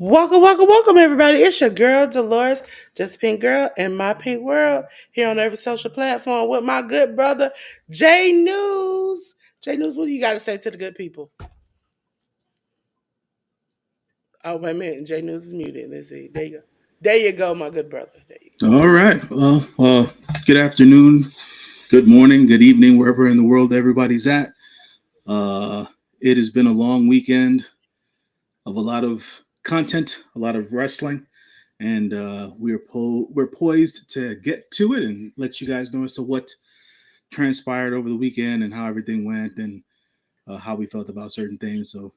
Welcome, everybody. It's your girl, Delores, just a pink girl in my pink world, here on every social platform with my good brother, J News. J News, what do you got to say to the good people? Oh, wait a minute. J News is muted. Let's see. There you go. There you go, my good brother. There you go. All right. Well, good afternoon, good morning, good evening, wherever in the world everybody's at. Uh, it has been a long weekend of a lot of content, a lot of wrestling, and we're poised to get to it and let you guys know as to what transpired over the weekend and how everything went and how we felt about certain things. So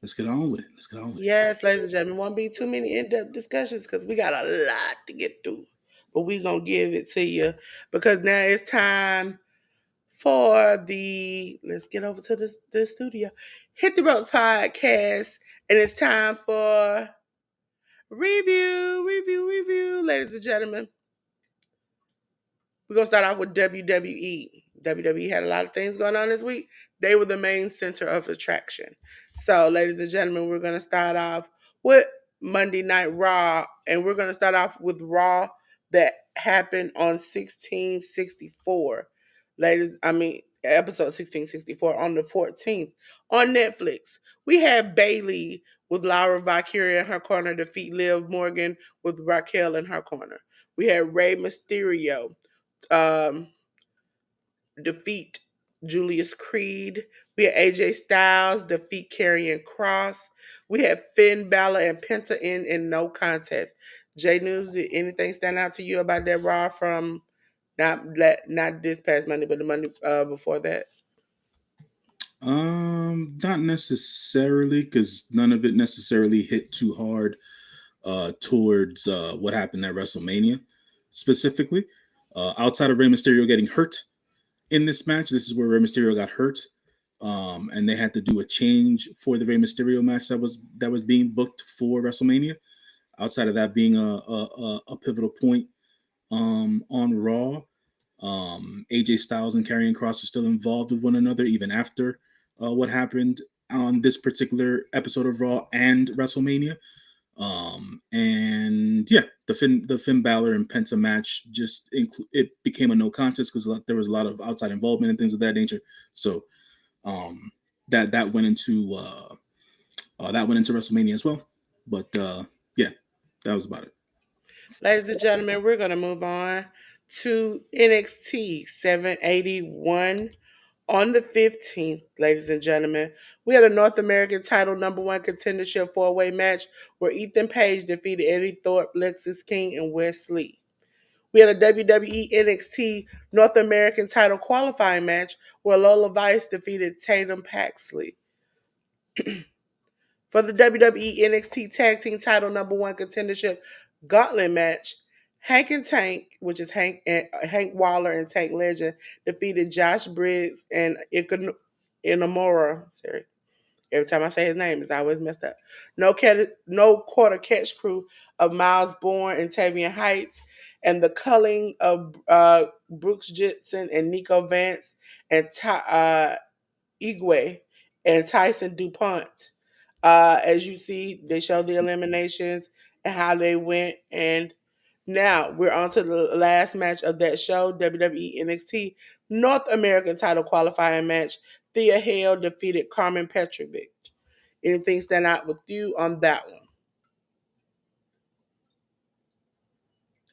let's get on with it. Let's get on with it. Yes, ladies and gentlemen, won't be too many in-depth discussions because we got a lot to get through. But we're going to give it to you because now it's time for let's get over to the studio. Hit the Ropes podcast, and it's time for review, ladies and gentlemen. We're gonna start off with WWE. WWE had a lot of things going on this week. They were the main center of attraction. So, ladies and gentlemen, we're gonna start off with Monday Night Raw, and we're gonna start off with Raw that happened on 1664. Episode 1664 on the 14th on Netflix. We had Bailey with Laura Valkyria in her corner defeat Liv Morgan with Raquel in her corner. We had Rey Mysterio um, defeat Julius Creed. We had AJ Styles defeat Karrion Cross. We had Finn Balor and Penta in no contest. J News, did anything stand out to you about that Raw from not this past Monday, but the Monday before that? Not necessarily, because none of it necessarily hit too hard towards what happened at WrestleMania specifically. Outside of Rey Mysterio getting hurt in this match, this is where Rey Mysterio got hurt, and they had to do a change for the Rey Mysterio match that was being booked for WrestleMania. Outside of that being a pivotal point on Raw, AJ Styles and Karrion Cross are still involved with one another even after what happened on this particular episode of Raw and WrestleMania. And yeah, the Finn Balor and Penta match it became a no contest because there was a lot of outside involvement and things of that nature. So that went into WrestleMania as well. But yeah, that was about it. Ladies and gentlemen, we're going to move on to NXT 781 on the 15th, ladies and gentlemen. We had a North American title number one contendership four-way match where Ethan Page defeated Eddie Thorpe, Lexis King, and Wes Lee. We had a WWE NXT North American title qualifying match where Lola Vice defeated Tatum Paxley. For the WWE NXT Tag Team title number one contendership gauntlet match, Hank and Tank, which is Hank Waller and Tank Legend, defeated Josh Briggs and Inamura. Sorry. Every time I say his name, it's always messed up. No quarter catch crew of Miles Bourne and Tavian Heights, and the culling of Brooks Jensen and Nico Vance and Igwe and Tyson DuPont. As you see, they show the eliminations and how they went. And now we're on to the last match of that show, WWE NXT North American title qualifying match. Thea Hale defeated Carmen Petrovic. Anything stand out with you on that one?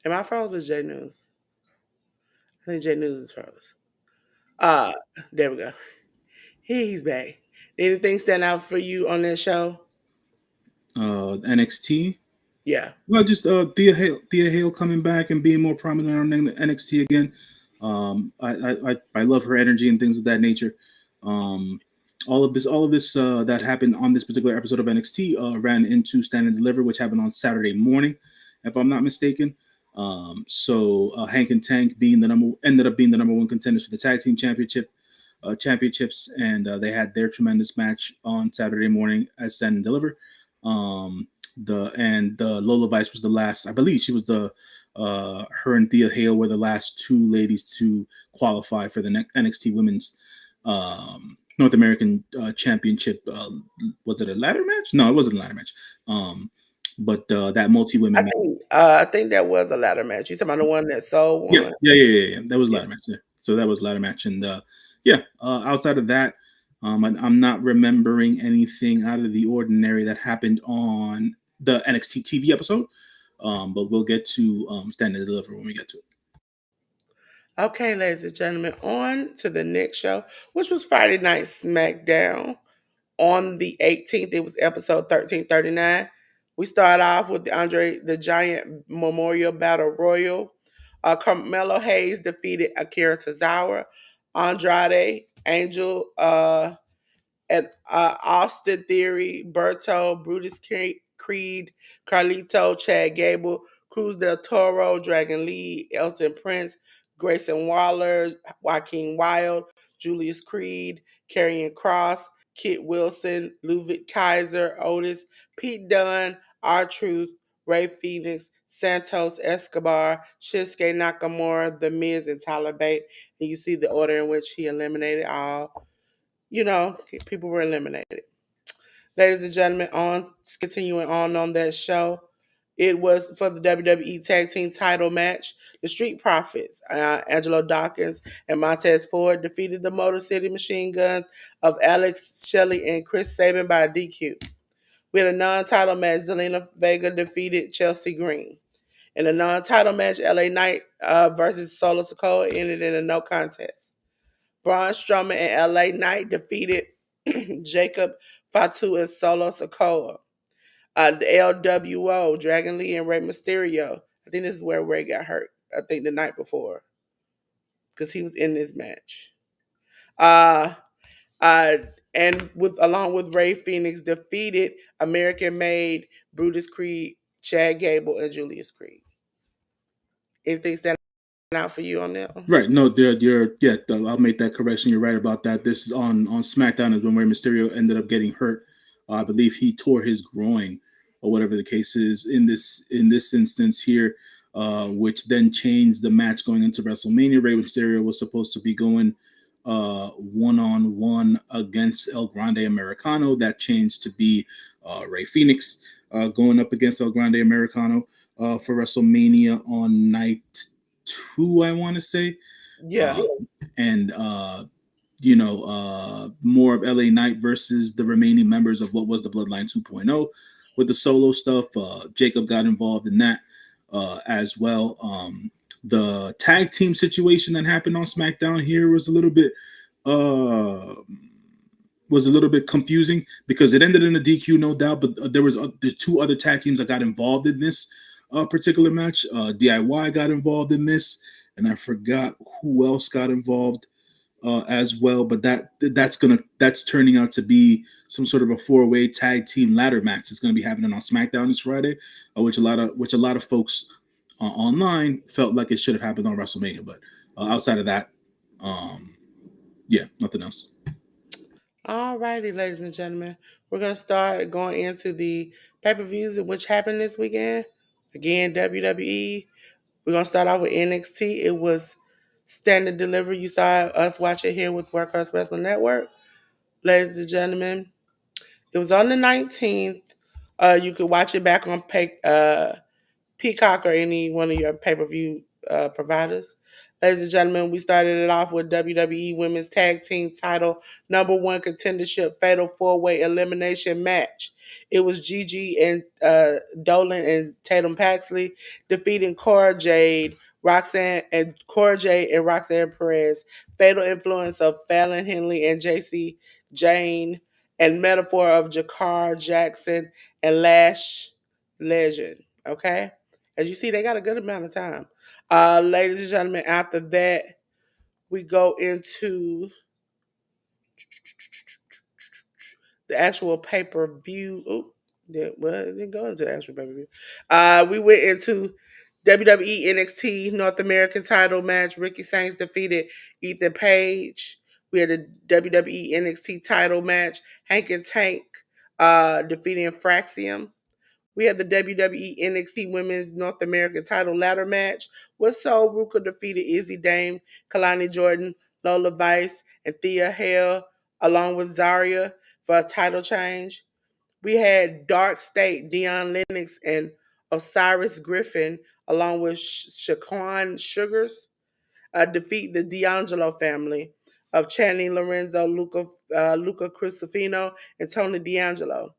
Am I froze or J News? I think J News is froze. Uh, there we go. He's back. Anything stand out for you on that show? NXT. Yeah. Well, just Thea Hale coming back and being more prominent on NXT again. I love her energy and things of that nature. All of this that happened on this particular episode of NXT ran into Stand and Deliver, which happened on Saturday morning, if I'm not mistaken. So Hank and Tank ended up being the number one contenders for the tag team championship. championships, and they had their tremendous match on Saturday morning at Stand and Deliver. The Lola Vice was the last. I believe she was the her and Thea Hale were the last two ladies to qualify for the NXT Women's North American Championship. Was it a ladder match? No, it wasn't a ladder match. But that multi women match. I think that was a ladder match. You talking about the one that Soul Yeah, won? yeah. That was Yeah. ladder match. Yeah. So that was ladder match, and yeah. Outside of that, I'm not remembering anything out of the ordinary that happened on the NXT TV episode. But we'll get to Stand and Deliver when we get to it. Okay, ladies and gentlemen, on to the next show, which was Friday Night SmackDown. On the 18th, it was episode 1339. We start off with the Andre the Giant Memorial Battle Royal. Carmelo Hayes defeated Akira Tozawa. Andrade, Angel, and Austin Theory, Berto, Creed, Carlito, Chad Gable, Cruz del Toro, Dragon Lee, Elton Prince, Grayson Waller, Joaquin Wild, Julius Creed, Karrion Cross, Kit Wilson, Ludwig Kaiser, Otis, Pete Dunne, R-Truth, Ray Phoenix, Santos Escobar, Shinsuke Nakamura, The Miz, and Tyler Bate. And you see the order in which he eliminated all, people were eliminated. Ladies and gentlemen, on continuing on that show, it was for the WWE Tag Team Title match. The Street Profits, Angelo Dawkins and Montez Ford, defeated the Motor City Machine Guns of Alex Shelley and Chris Sabin by DQ. We had a non-title match. Zelina Vega defeated Chelsea Green. In a non-title match, LA Knight versus Solo Sikoa ended in a no contest. Braun Strowman and LA Knight defeated Jacob Fatu and Solo Sikoa. The LWO, Dragon Lee and Rey Mysterio. I think this is where Rey got hurt. I think the night before, because he was in this match. Uh, uh, and with along with Ray Phoenix, defeated American Made, Brutus Creed, Chad Gable, and Julius Creed. Anything stand out for you on that one? Right. No, yeah. I'll make that correction. You're right about that. This is on SmackDown is when Rey Mysterio ended up getting hurt. I believe he tore his groin or whatever the case is in this instance here, which then changed the match going into WrestleMania. Rey Mysterio was supposed to be going one-on-one against El Grande Americano. That changed to be Ray Phoenix going up against El Grande Americano for WrestleMania on night two, I want to say. Yeah. And more of LA Knight versus the remaining members of what was the Bloodline 2.0 with the solo stuff. Jacob got involved in that as well. The tag team situation that happened on SmackDown here was a little bit confusing because it ended in a DQ, no doubt. But there was the two other tag teams that got involved in this particular match. DIY got involved in this, and I forgot who else got involved as well. But that's turning out to be some sort of a four-way tag team ladder match. It's going to be happening on SmackDown this Friday, which a lot of folks online felt like it should have happened on WrestleMania. But outside of that, yeah, nothing else. All righty, ladies and gentlemen. We're going to start going into the pay-per-views which happened this weekend. Again, WWE. We're going to start off with NXT. It was Stand and Deliver. You saw us watch it here with Workhorse Wrestling Network. Ladies and gentlemen, it was on the 19th. You could watch it back on Peacock or any one of your pay-per-view providers. Ladies and gentlemen, we started it off with WWE Women's Tag Team Title #1 contendership fatal four-way elimination match. It was Gigi and Dolan and Tatum Paxley defeating Cora Jade and Roxanne Perez. Fatal influence of Fallon Henley and JC Jane, and metaphor of Jakar Jackson and Lash Legend. Okay. As you see, they got a good amount of time. Ladies and gentlemen, after that, we go into the actual pay-per-view. Oh, well, it didn't go into the actual pay-per-view. We went into WWE NXT North American title match. Ricky Sainz defeated Ethan Page. We had the WWE NXT title match, Hank and Tank defeating Fraxium. We had the WWE NXT Women's North American title ladder match, with Sol Ruka defeated Izzy Dame, Kalani Jordan, Lola Vice, and Thea Hale, along with Zaria for a title change. We had Dark State, Dion Lennox, and Osiris Griffin, along with Shaquan Sugars, defeat the D'Angelo family of Channing Lorenzo, Luca Crucifino, and Tony D'Angelo.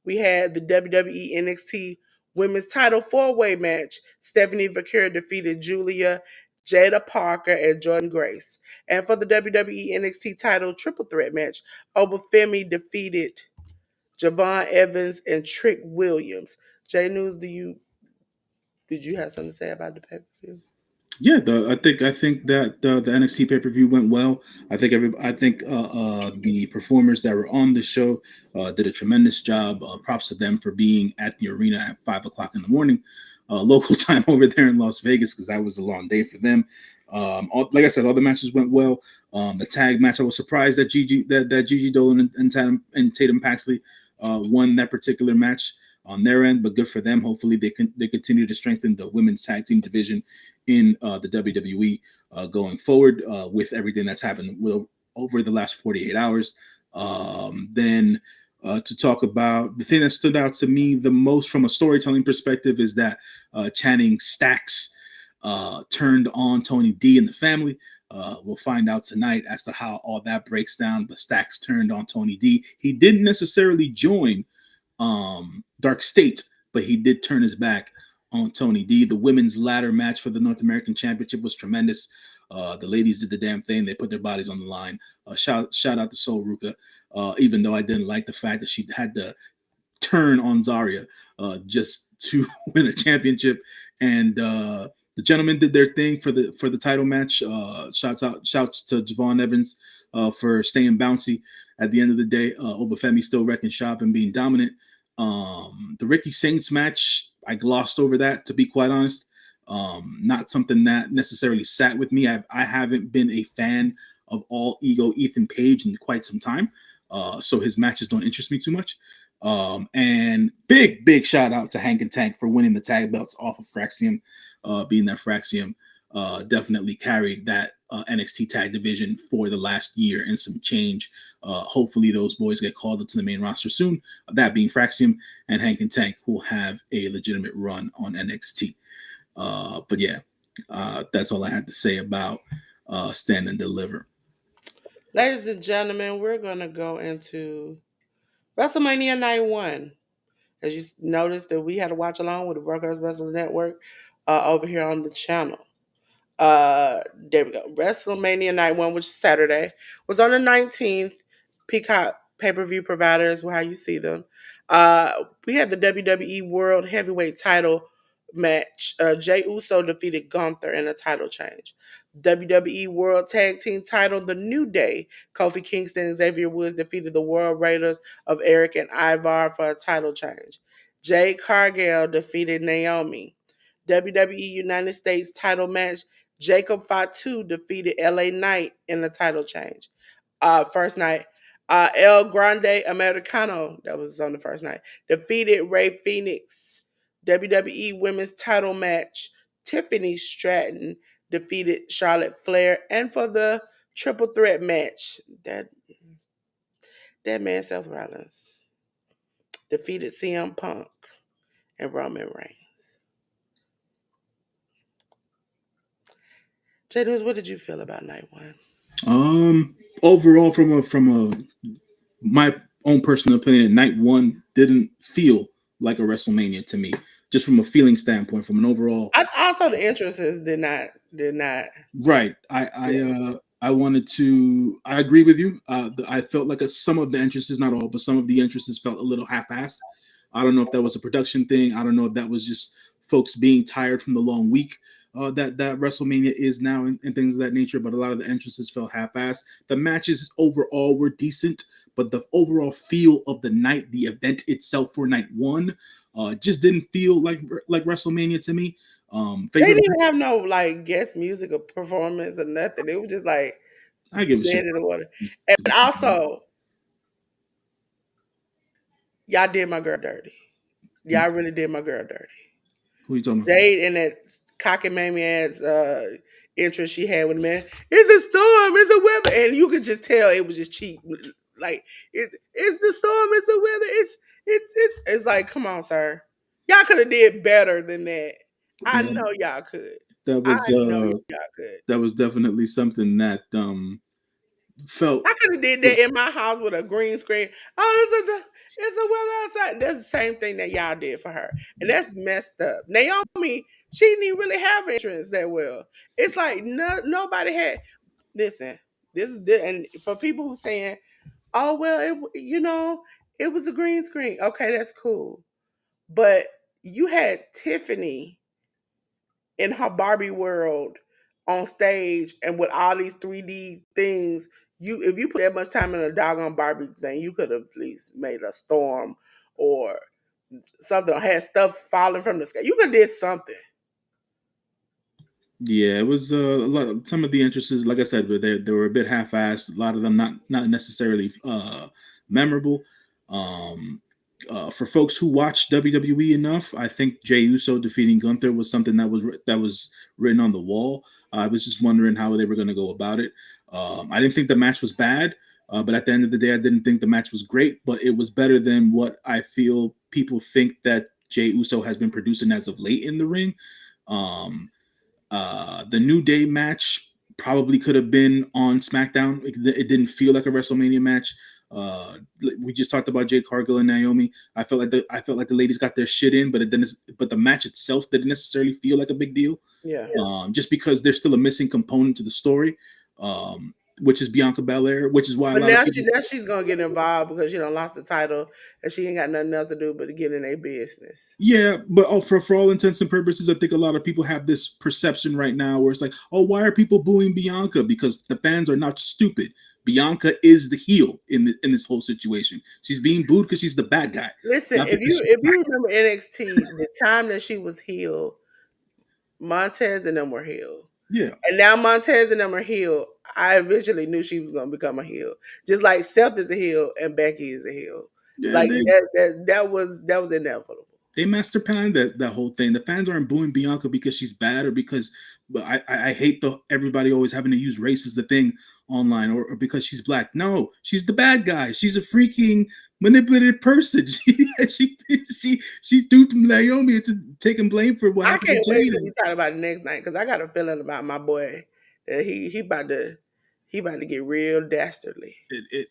We had the WWE NXT Women's Title four-way match. Stephanie Vaquer defeated Julia, Jada Parker, and Jordan Grace. And for the WWE NXT Title Triple Threat match, Obafemi defeated Javon Evans and Trick Williams. J News, did you have something to say about the pay per view? Yeah, I think that the NXT pay per view went well. I think the performers that were on the show did a tremendous job. Props to them for being at the arena at 5 o'clock in the morning, local time over there in Las Vegas, because that was a long day for them. Like I said, all the matches went well. The tag match, I was surprised that Gigi Dolan and Tatum Paxley won that particular match on their end, but good for them. Hopefully, they continue to strengthen the women's tag team division in the WWE going forward with everything that's happened over the last 48 hours. Then to talk about the thing that stood out to me the most from a storytelling perspective is that Channing Stacks turned on Tony D and the family. We'll find out tonight as to how all that breaks down. But Stacks turned on Tony D. He didn't necessarily join Dark State, but he did turn his back on Tony D. The women's ladder match for the North American Championship was tremendous. The ladies did the damn thing. They put their bodies on the line. Shout out to Sol Ruka, even though I didn't like the fact that she had to turn on Zaria just to win a championship. And the gentlemen did their thing for the title match. Shouts to Javon Evans for staying bouncy. At the end of the day, Obafemi still wrecking shop and being dominant. The Ricky Saints match, I glossed over that, to be quite honest. Not something that necessarily sat with me. I haven't been a fan of All Ego Ethan Page in quite some time, so his matches don't interest me too much. And big shout out to Hank and Tank for winning the tag belts off of Fraxium, being that Fraxium definitely carried that NXT tag division for the last year and some change. Hopefully those boys get called up to the main roster soon, that being Fraxium and Hank and Tank, who will have a legitimate run on NXT. But yeah, that's all I had to say about Stand and Deliver. Ladies and gentlemen, we're going to go into WrestleMania Night 1. As you noticed that we had to watch along with the Workers Wrestling Network over here on the channel. There we go. WrestleMania Night 1, which is Saturday, was on the 19th. Peacock pay-per-view providers, how you see them. We had the WWE World Heavyweight title match. Jey Uso defeated Gunther in a title change. WWE World Tag Team title, The New Day. Kofi Kingston and Xavier Woods defeated the World Raiders of Eric and Ivar for a title change. Jade Cargill defeated Naomi. WWE United States title match, Jacob Fatu defeated LA Knight in the title change. First night, El Grande Americano, that was on the first night, defeated Ray Phoenix. WWE Women's title match, Tiffany Stratton defeated Charlotte Flair. And for the triple threat match, that man Seth Rollins defeated CM Punk and Roman Reigns. Jadus, what did you feel about night one? Overall, from a my own personal opinion, night one didn't feel like a WrestleMania to me. Just from a feeling standpoint, from an overall. Also, the entrances did not. Right. I wanted to. I agree with you. I felt like some of the entrances, not all, but some of the entrances felt a little half-assed. I don't know if that was a production thing. I don't know if that was just folks being tired from the long week that WrestleMania is now, and things of that nature. But a lot of the entrances felt half-assed. The matches overall were decent, but the overall feel of the night, the event itself for night one, just didn't feel like WrestleMania to me. They Favorite didn't have no like guest music or performance or nothing. It was just like I give a shit Dead in the water. about And to be completely. also, y'all did my girl dirty. Y'all really did my girl dirty. Who are you talking about? Jade and that cocky mammy ass interest she had with the man. It's a storm, it's a weather. And you could just tell it was just cheap. Like it's the storm, it's the weather, it's like, come on, sir. Y'all could have did better than that. I Well, know y'all could. that I was know uh y'all could. that was definitely something that felt. I could have did that in my house with a green screen. Oh, it's a weather outside. That's the same thing that y'all did for her, and that's messed up. Naomi, she didn't even really have insurance that well. It's like nobody had. Listen, and for people who saying, "Oh well, it was a green screen." Okay, that's cool, but you had Tiffany in her Barbie world on stage and with all these 3D things, you if you put that much time in a doggone Barbie thing, you could have at least made a storm or something or had stuff falling from the sky. You could have did something. Yeah, it was a lot. Some of the interests, like I said, but they were a bit half-assed. A lot of them not necessarily memorable. Um, for folks who watch WWE enough, I think Jey Uso defeating Gunther was something that was written on the wall. I was just wondering how they were going to go about it. I didn't think the match was bad, but at the end of the day, I didn't think the match was great. But it was better than what I feel people think that Jey Uso has been producing as of late in the ring. Um, the New Day match probably could have been on SmackDown. It didn't feel like a WrestleMania match. Uh, we just talked about Jade Cargill and Naomi. I felt like the ladies got their shit in, but it didn't. But the match itself didn't necessarily feel like a big deal. Yeah. Just because there's still a missing component to the story, which is Bianca Belair, which is why a But lot of now people. she's gonna get involved because she done lost the title and she ain't got nothing else to do but to get in a business. Yeah, but for all intents and purposes, I think a lot of people have this perception right now where it's like, oh, why are people booing Bianca? Because the fans are not stupid. Bianca is the heel in this whole situation. She's being booed because she's the bad guy, Listen, not because she's if you remember NXT, the time that she was healed, Montez and them were healed. yeah, And now Montez and them are healed. I eventually knew she was gonna become a heel. Just like Seth is a heel and Becky is a heel. yeah. Like They that was inevitable. they master plan that whole thing. The fans aren't booing Bianca because she's bad or because. But I hate the everybody always having to use race as the thing online or because she's black. No, she's the bad guy. She's a freaking manipulative person. She duped Naomi into taking blame for what I happened to can't wait Jade. till we talk about it next night because I got a feeling about my boy that he about to get real dastardly.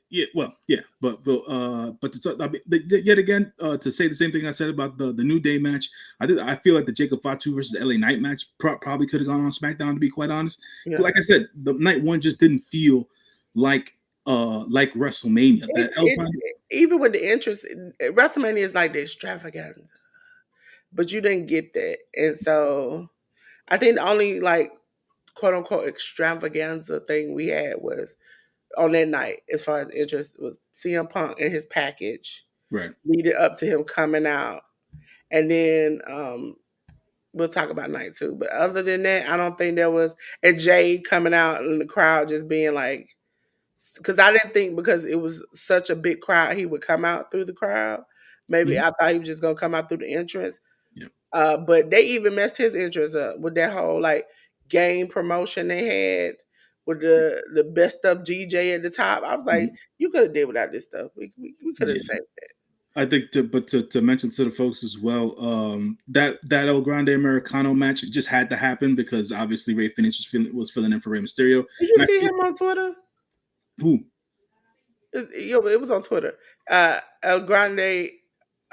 Yeah, well, yeah, but to talk, I mean, yet again, to say the same thing I said about the New Day match, I feel like the Jacob Fatu versus LA Knight match probably could have gone on SmackDown, to be quite honest. Yeah. Like I said, the night one just didn't feel like like WrestleMania. That El Even with the interest, WrestleMania is like the extravaganza, but you didn't get that, and so I think the only like quote unquote extravaganza thing we had was on that night as far as interest was CM Punk and his package right. leading up to him coming out, and then we'll talk about night two. But other than that, I don't think there was and Jay coming out and the crowd just being like, because I didn't think because it was such a big crowd he would come out through the crowd. Maybe Mhm. I thought he was just gonna come out through the entrance. Yeah. But they even messed his entrance up with that whole like game promotion they had with the best of GJ at the top. I was like, Mhm. you could have did without this stuff. We could have Yeah. saved that. I think to mention to the folks as well, that El Grande Americano match just had to happen because obviously Ray Phoenix was filling in for Rey Mysterio, Did you and I see feel him on Twitter? who It was on Twitter. El Grande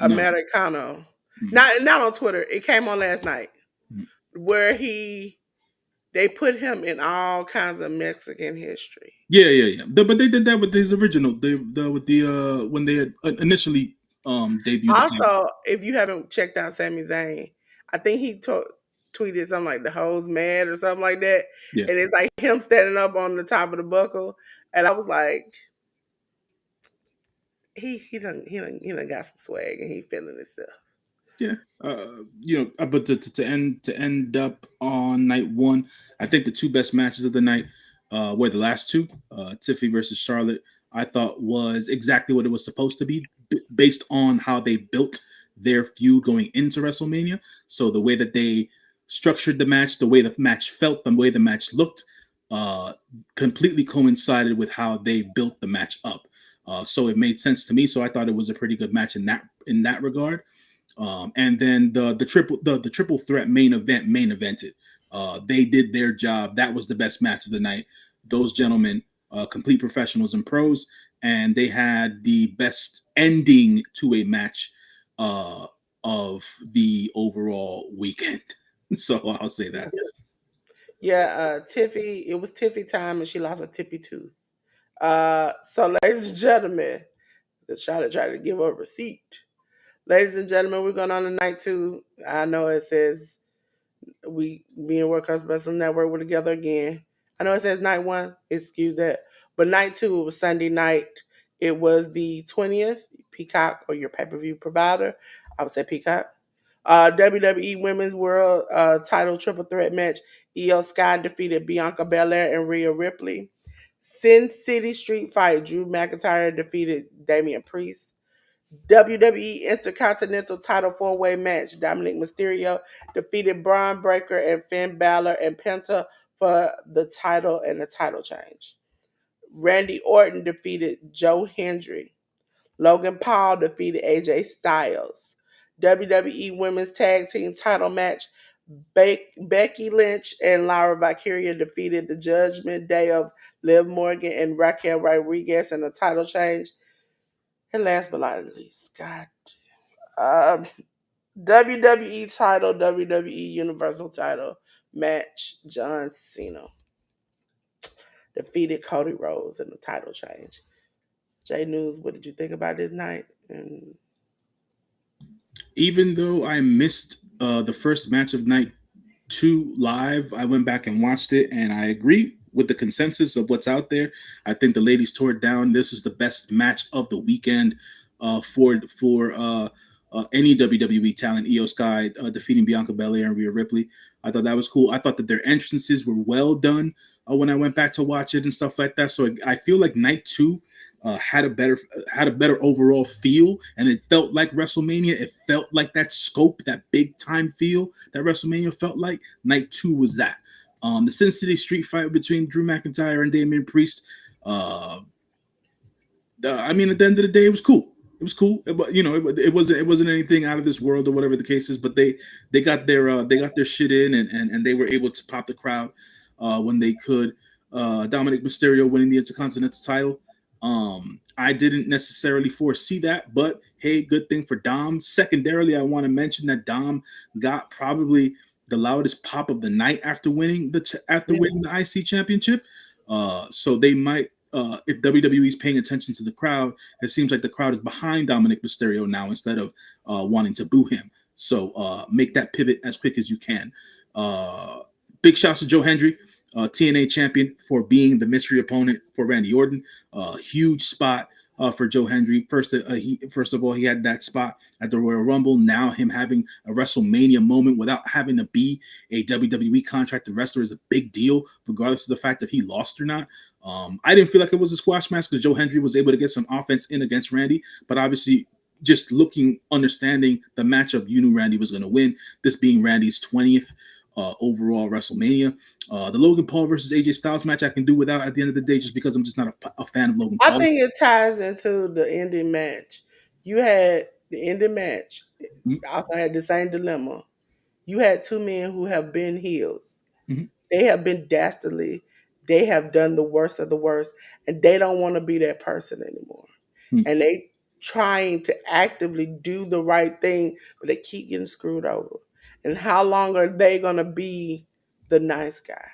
no. Americano. Mhm. Not on Twitter. It came on last night Mhm. where they put him in all kinds of Mexican history. Yeah. But they did that with his original. With the when they had initially debuted the title. Also, if you haven't checked out Sami Zayn, I think tweeted something like the hoes mad or something like that. Yeah, And it's like him standing up on the top of the buckle. And I was like, he done got some swag and he feeling himself. yeah. But to end up on night one, I think the two best matches of the night. were the last two, Tiffany versus Charlotte. I thought was exactly what it was supposed to be, based on how they built their feud going into WrestleMania. So the way that they structured the match, the way the match felt, the way the match looked, uh, completely coincided with how they built the match up. So it made sense to me. So I thought it was a pretty good match in that regard. And then the triple threat main evented. They did their job. That was the best match of the night. Those gentlemen, complete professionals and pros, and they had the best ending to a match uh, of the overall weekend. So I'll say that. Yeah, Tiffy, it was Tiffy time and she lost a tippy tooth. So ladies and gentlemen, the Charlotte tried to give her a receipt. Ladies and gentlemen, we're going on to night two. I know it says me and Workhouse Wrestling Network were together again. I know it says night one, excuse that. But night two, it was Sunday night. It was the 20th, Peacock or your pay-per-view provider. I would say Peacock. WWE Women's World Title Triple Threat match. Io Sky defeated Bianca Belair and Rhea Ripley. Sin City Street Fight. Drew McIntyre defeated Damian Priest. WWE Intercontinental Title four-way match. Dominic Mysterio defeated Braun Breaker and Finn Balor and Penta for the title and the title change. Randy Orton defeated Joe Hendry. Logan Paul defeated AJ Styles. WWE Women's Tag Team Title match. Becky Lynch and Lyra Valkyria defeated the Judgment Day of Liv Morgan and Raquel Rodriguez in a title change. And last but not least, God, um, WWE title, WWE Universal title match. John Cena defeated Cody Rhodes in the title change. J News, what did you think about this night? And Even though I missed the first match of night two live, I went back and watched it, and I agree with the consensus of what's out there. I think the ladies tore it down. This is the best match of the weekend for any WWE talent. Io Sky defeating Bianca Belair and Rhea Ripley. I thought that was cool. I thought that their entrances were well done when I went back to watch it and stuff like that. So I feel like night two had a better overall feel, and it felt like WrestleMania. It felt like that scope, that big time feel that WrestleMania felt like. Night two was that. The Sin City Street Fight between Drew McIntyre and Damian Priest. Uh, I mean, at the end of the day, it was cool. It was cool. It wasn't anything out of this world or whatever the case is. But they got their shit in, and they were able to pop the crowd when they could. Dominic Mysterio winning the Intercontinental title. I didn't necessarily foresee that, but hey, good thing for Dom. Secondarily, I want to mention that Dom got probably the loudest pop of the night after winning the IC championship. So they might, if WWE is paying attention to the crowd, it seems like the crowd is behind Dominic Mysterio now instead of wanting to boo him. So make that pivot as quick as you can. Big shouts to Joe Hendry, TNA champion, for being the mystery opponent for Randy Orton. Huge spot for Joe Hendry. First of all, he had that spot at the Royal Rumble. Now him having a WrestleMania moment without having to be a WWE contracted wrestler is a big deal, regardless of the fact that he lost or not. I didn't feel like it was a squash match because Joe Hendry was able to get some offense in against Randy, but obviously just understanding the matchup, you knew Randy was going to win. This being Randy's 20th overall WrestleMania. The Logan Paul versus AJ Styles match I can do without at the end of the day, just because I'm just not a fan of Logan I Paul. think it ties into the ending match. You had the ending match. Also had the same dilemma. You had two men who have been heels. Mm-hmm. They have been dastardly. They have done the worst of the worst, and they don't want to be that person anymore. Mm-hmm. And they trying to actively do the right thing, but they keep getting screwed over. And how long are they gonna be the nice guy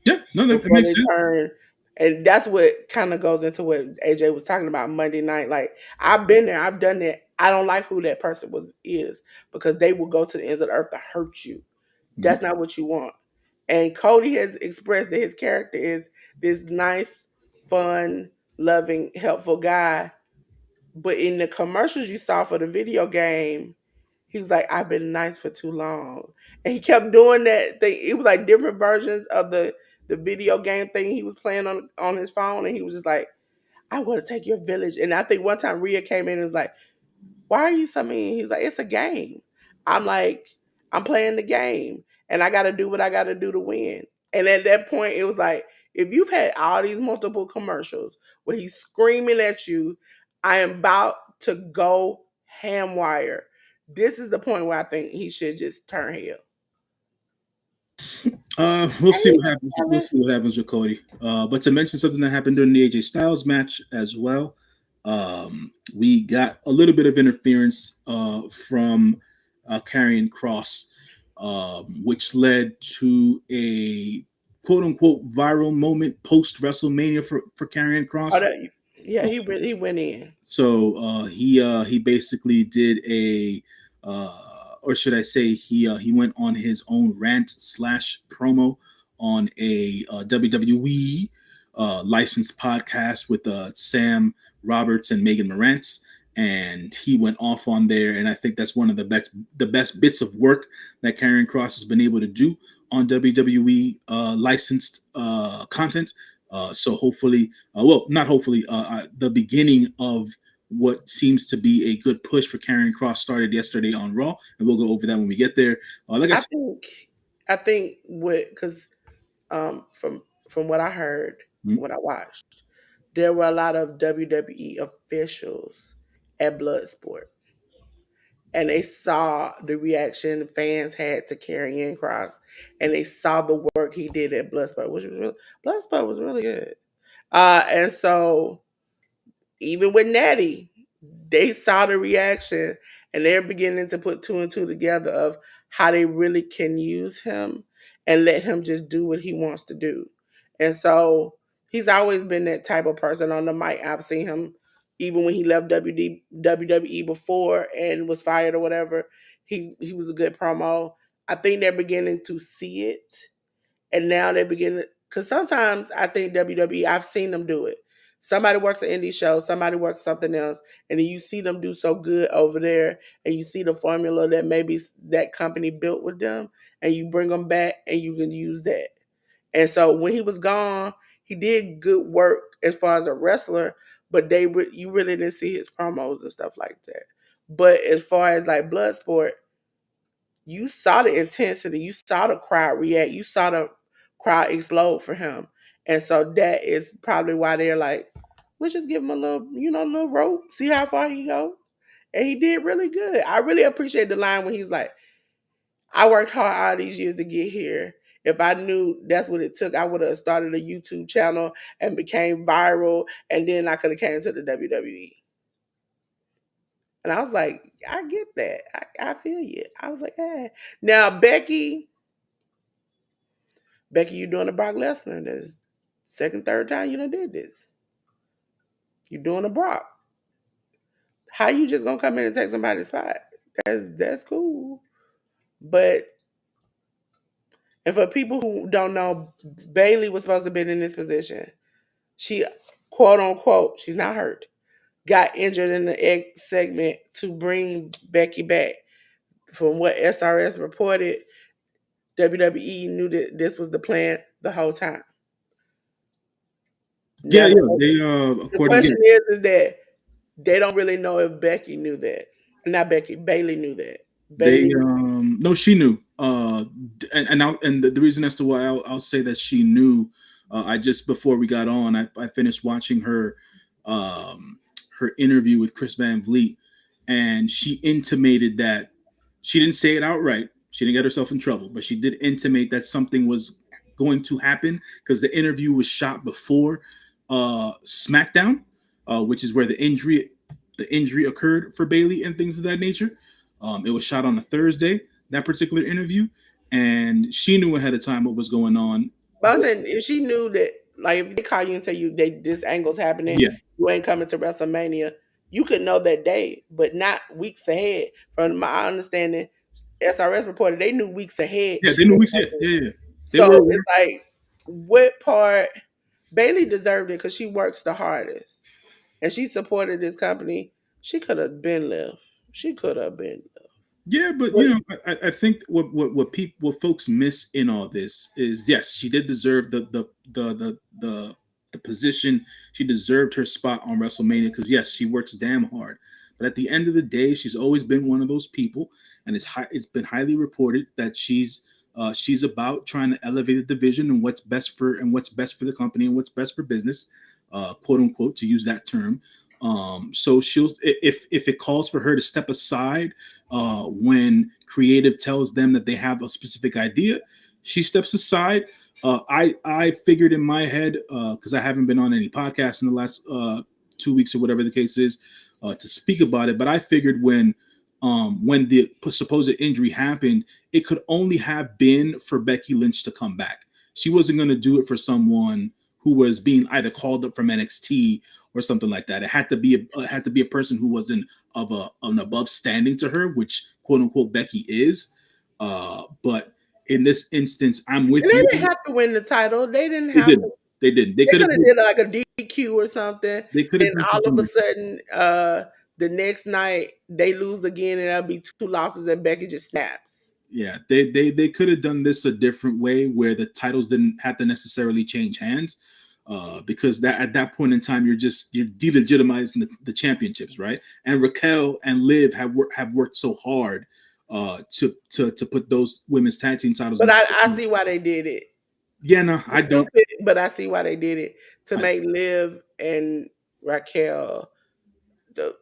Yeah, no, that before makes they sense. turn? And that's what kind of goes into what AJ was talking about Monday night. Like, I've been there, I've done that. I don't like who that person is because they will go to the ends of the earth to hurt you. Mm-hmm. That's not what you want. And Cody has expressed that his character is this nice, fun, loving, helpful guy. But in the commercials you saw for the video game, he was like, I've been nice for too long. And he kept doing that thing. It was like different versions of the video game thing he was playing on his phone, and he was just like, "I'm going to take your village." And I think one time Rhea came in and was like, "Why are you so mean?" He's like, "It's a game." I'm like, "I'm playing the game, and I got to do what I got to do to win." And at that point, it was like, if you've had all these multiple commercials where he's screaming at you, "I am about to go ham wire." This is the point where I think he should just turn heel. We'll And see he what happens. We'll Kevin. see what happens with Cody. But to mention something that happened during the AJ Styles match as well, we got a little bit of interference from Karrion Cross, which led to a quote unquote viral moment post WrestleMania for Karrion Oh, Cross. that, yeah, he went in. So he basically did a or should I say he went on his own rant slash promo on a WWE licensed podcast with Sam Roberts and Megan Morantz, and he went off on there, and I think that's one of the best bits of work that Karrion Cross has been able to do on WWE licensed content. So hopefully, well, not hopefully, the beginning of what seems to be a good push for Karrion Cross started yesterday on Raw, and we'll go over that when we get there. Like I I said, think I think what because from what I heard, mm, what I watched, there were a lot of WWE officials at Bloodsport, and they saw the reaction fans had to Karrion Cross, and they saw the work he did at Bloodsport, which was really, Bloodsport was really good. And so even with Natty, they saw the reaction and they're beginning to put two and two together of how they really can use him and let him just do what he wants to do. And so he's always been that type of person on the mic. I've seen him even when he left WWE before and was fired or whatever. He was a good promo. I think they're beginning to see it, and now they're beginning, because sometimes I think WWE, I've seen them do it. Somebody works an indie show, somebody works something else, and then you see them do so good over there, and you see the formula that maybe that company built with them, and you bring them back and you can use that. And so when he was gone, he did good work as far as a wrestler, but you really didn't see his promos and stuff like that. But as far as like Bloodsport, you saw the intensity, you saw the crowd react, you saw the crowd explode for him. And so that is probably why they're like, let's just give him a little, a little rope, see how far he go. And he did really good. I really appreciate the line when he's like, I worked hard all these years to get here. If I knew that's what it took, I would have started a YouTube channel and became viral, and then I could have came to the WWE. And I was like, I get that. I feel you. I was like, yeah. Now Becky, you doing a Brock Lesnar. This second, third time you done did this. You doing a Brock. How you just gonna come in and take somebody's spot? That's cool. But and for people who don't know, Bailey was supposed to have been in this position. She, quote unquote, she's not hurt. Got injured in the egg segment to bring Becky back. From what SRS reported, WWE knew that this was the plan the whole time. yeah, Now yeah, the, they the according question again, is that they don't really know if Becky knew that. Not Becky, Bailey knew that. they Bailey, no, she knew, and the reason as to why I'll say that she knew, I just before we got on, I finished watching um, her interview with Chris Van Vliet, and she intimated that she didn't say it outright. She didn't get herself in trouble, but she did intimate that something was going to happen because the interview was shot before SmackDown, which is where the injury occurred for Bailey and things of that nature. It was shot on a Thursday, that particular interview, and she knew ahead of time what was going on. but I'm saying if she knew that, like if they call you and tell you this angle's happening, Yeah, you ain't coming to WrestleMania, you could know that day, but not weeks ahead. From my understanding, SRS reported they knew weeks ahead yeah, they she knew was weeks. Yeah, coming. yeah, yeah. They were So aware. it's like, what part Bailey deserved it because she works the hardest and she supported this company. She could have been left. She could have been left. Yeah, but But, I think what people what folks miss in all this is yes, she did deserve the position. She deserved her spot on WrestleMania because yes, she works damn hard. But at the end of the day, she's always been one of those people, and it's been highly reported that she's about trying to elevate the division and what's best for the company and what's best for business, quote unquote, to use that term. So she'll if it calls for her to step aside when creative tells them that they have a specific idea, she steps aside. I figured in my head because I haven't been on any podcasts in the last 2 weeks or whatever the case is to speak about it, but I figured when the supposed injury happened, it could only have been for Becky Lynch to come back. She wasn't going to do it for someone who was being either called up from NXT or something like that. It had to be a person who wasn't of an above standing to her, which quote unquote Becky is. But in this instance, I'm with and they you. didn't have to win the title. They didn't They have to. didn't. They didn't. They could have did like a DQ or something, They could have and done all of something a like that. sudden, the next night they lose again, and that'll be two losses, and Becky just snaps. Yeah, they could have done this a different way where the titles didn't have to necessarily change hands. Because that at that point in time you're delegitimizing the championships, right? And Raquel and Liv have worked so hard to put those women's tag team titles in But the I forefront. see why they did it. Yeah, no, I It's don't. stupid, but I see why they did it to I, make Liv and Raquel the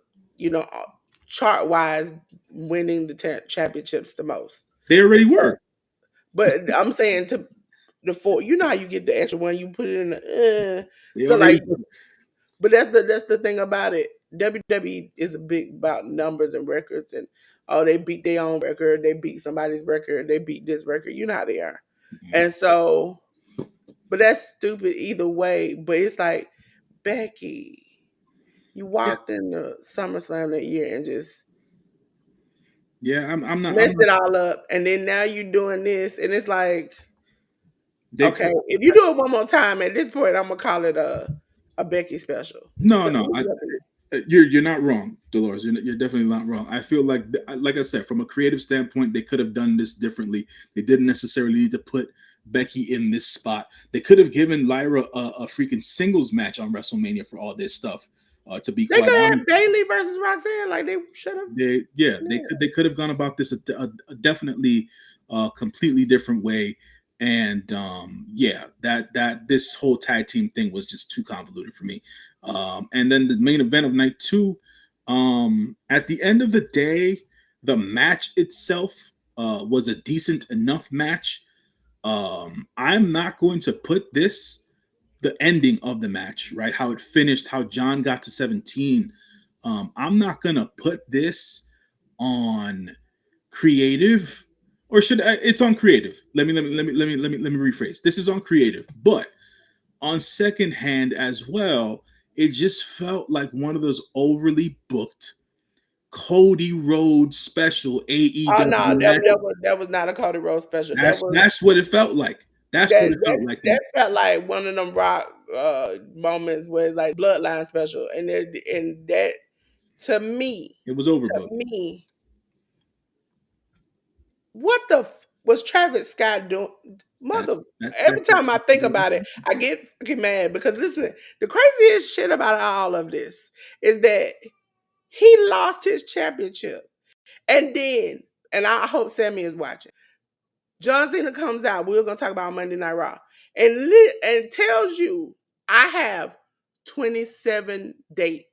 chart wise winning the championships the most. they already So, were. but I'm saying to the four, you know how you get the extra one, you put it in the They so like, already were. but that's the thing about it. WWE is a big about numbers and records, and oh, they beat their own record, they beat somebody's record, they beat this record. You know how they are, Mhm. and so, but that's stupid either way. But it's like Becky, you Yeah, walked in the SummerSlam that year and just yeah. I'm messed not. it all up, and then now you're doing this, and it's like, They could. okay, if you do it one more time, at this point, I'm gonna call it a Becky special. No, But no. You're not wrong, Dolores. You're definitely not wrong. I feel like I said, from a creative standpoint, they could have done this differently. They didn't necessarily need to put Becky in this spot. They could have given Lyra a freaking singles match on WrestleMania for all this stuff. To be they quite could have honest, had Bailey versus Roxanne, like they should have. they could have gone about this a definitely completely different way. And yeah, that this whole tag team thing was just too convoluted for me. And then the main event of night two, at the end of the day, the match itself was a decent enough match. I'm not going to put this the ending of the match, right? How it finished, how John got to 17. I'm not gonna put this on creative, or should I, it's on creative. Let me rephrase. This is on creative, but on second hand as well, it just felt like one of those overly booked Cody Rhodes special Oh no, AEW matches. that was not a Cody Rhodes special. That's what it felt like. That's what it felt like to me. That felt like one of them rock moments where it's like bloodline special, and that to me, It was to overbooked. me, what the was Travis Scott doing? That's Mother, that's every time I think about it, I get fucking mad because listen, the craziest shit about all of this is that he lost his championship, and then, and I hope Sammy is watching. John Cena comes out. We're gonna talk about Monday Night Raw, and tells you I have 27 dates,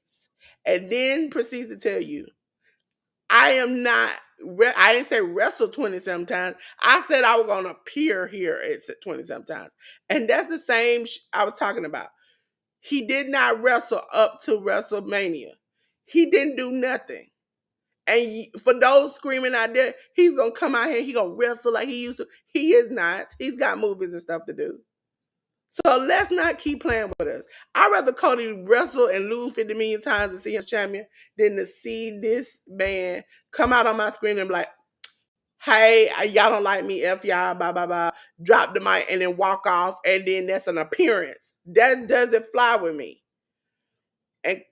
and then proceeds to tell you I am not. I didn't say wrestle 27 times. I said I was gonna appear here at 27 times, and that's the same I was talking about. He did not wrestle up to WrestleMania. He didn't do nothing. And for those screaming out there, he's gonna come out here. He gonna wrestle like he used to. He is not. He's got movies and stuff to do. So let's not keep playing with us. I'd rather Cody wrestle and lose 50 million times to see him champion than to see this man come out on my screen and be like, hey, y'all don't like me, F y'all, blah, blah, blah, drop the mic and then walk off, and then that's an appearance. That doesn't fly with me. And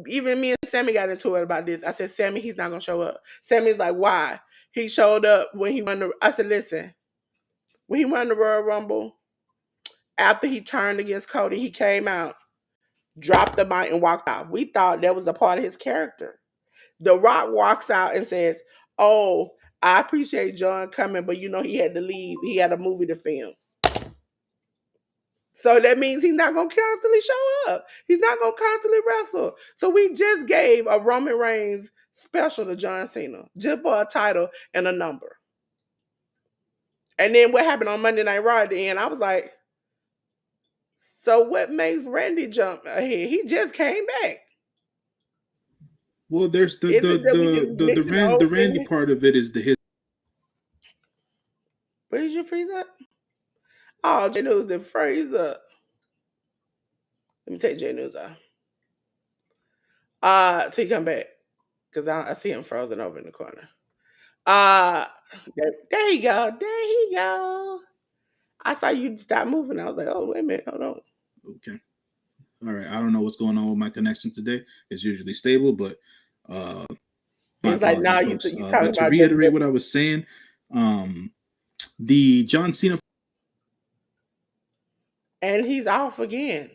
Even me and Sammy got into it about this. I said, Sammy, he's not gonna show up. Sammy's like, why? He showed up when he won the. I said, listen, when he won the Royal Rumble, after he turned against Cody, he came out, dropped the mic, and walked off. We thought that was a part of his character. The Rock walks out and says, "Oh, I appreciate John coming, but you know he had to leave. He had a movie to film." So that means he's not gonna constantly show up. He's not gonna constantly wrestle. So we just gave a Roman Reigns special to John Cena just for a title and a number. And then what happened on Monday Night Raw at the end? I was like, so what makes Randy jump ahead? He just came back. Well, there's the Is it the that we just the the the, mixing the Rand, the old Randy thing? part of it is the his. Where did you freeze up? Oh, J News did freeze up. Let me take J News off. Till he come back. Because I see him frozen over in the corner. Uh there you go. There you go. I saw you stop moving. I was like, oh wait a minute, hold on. Okay. All right. I don't know what's going on with my connection today. It's usually stable, but uh, my He's like, apologies, nah, folks. you talking But to about the reiterate what I was saying, um, the John Cena. and he's off again.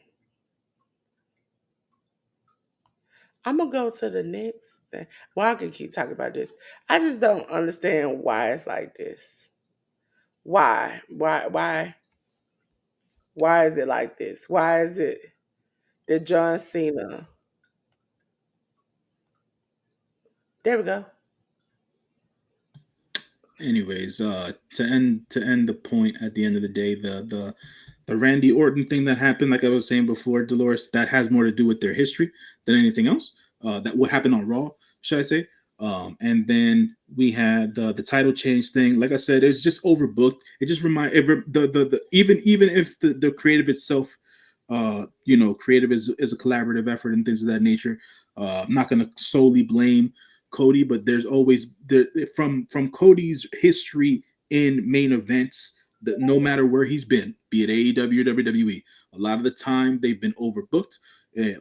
I'm gonna go to the next thing. Well, I can keep talking about this. I just don't understand why it's like this. Why? Why is it like this? Why is it that John Cena? There we go. Anyways, to end the point at the end of the day, the Randy Orton thing that happened, like I was saying before, Dolores, that has more to do with their history than anything else. That what happened on Raw, should I say? And then we had the title change thing. Like I said, it's just overbooked. It just the even if the creative itself, creative is a collaborative effort and things of that nature. I'm not going to solely blame Cody, but there's always there from Cody's history in main events that no matter where he's been, be it AEW or WWE, a lot of the time they've been overbooked.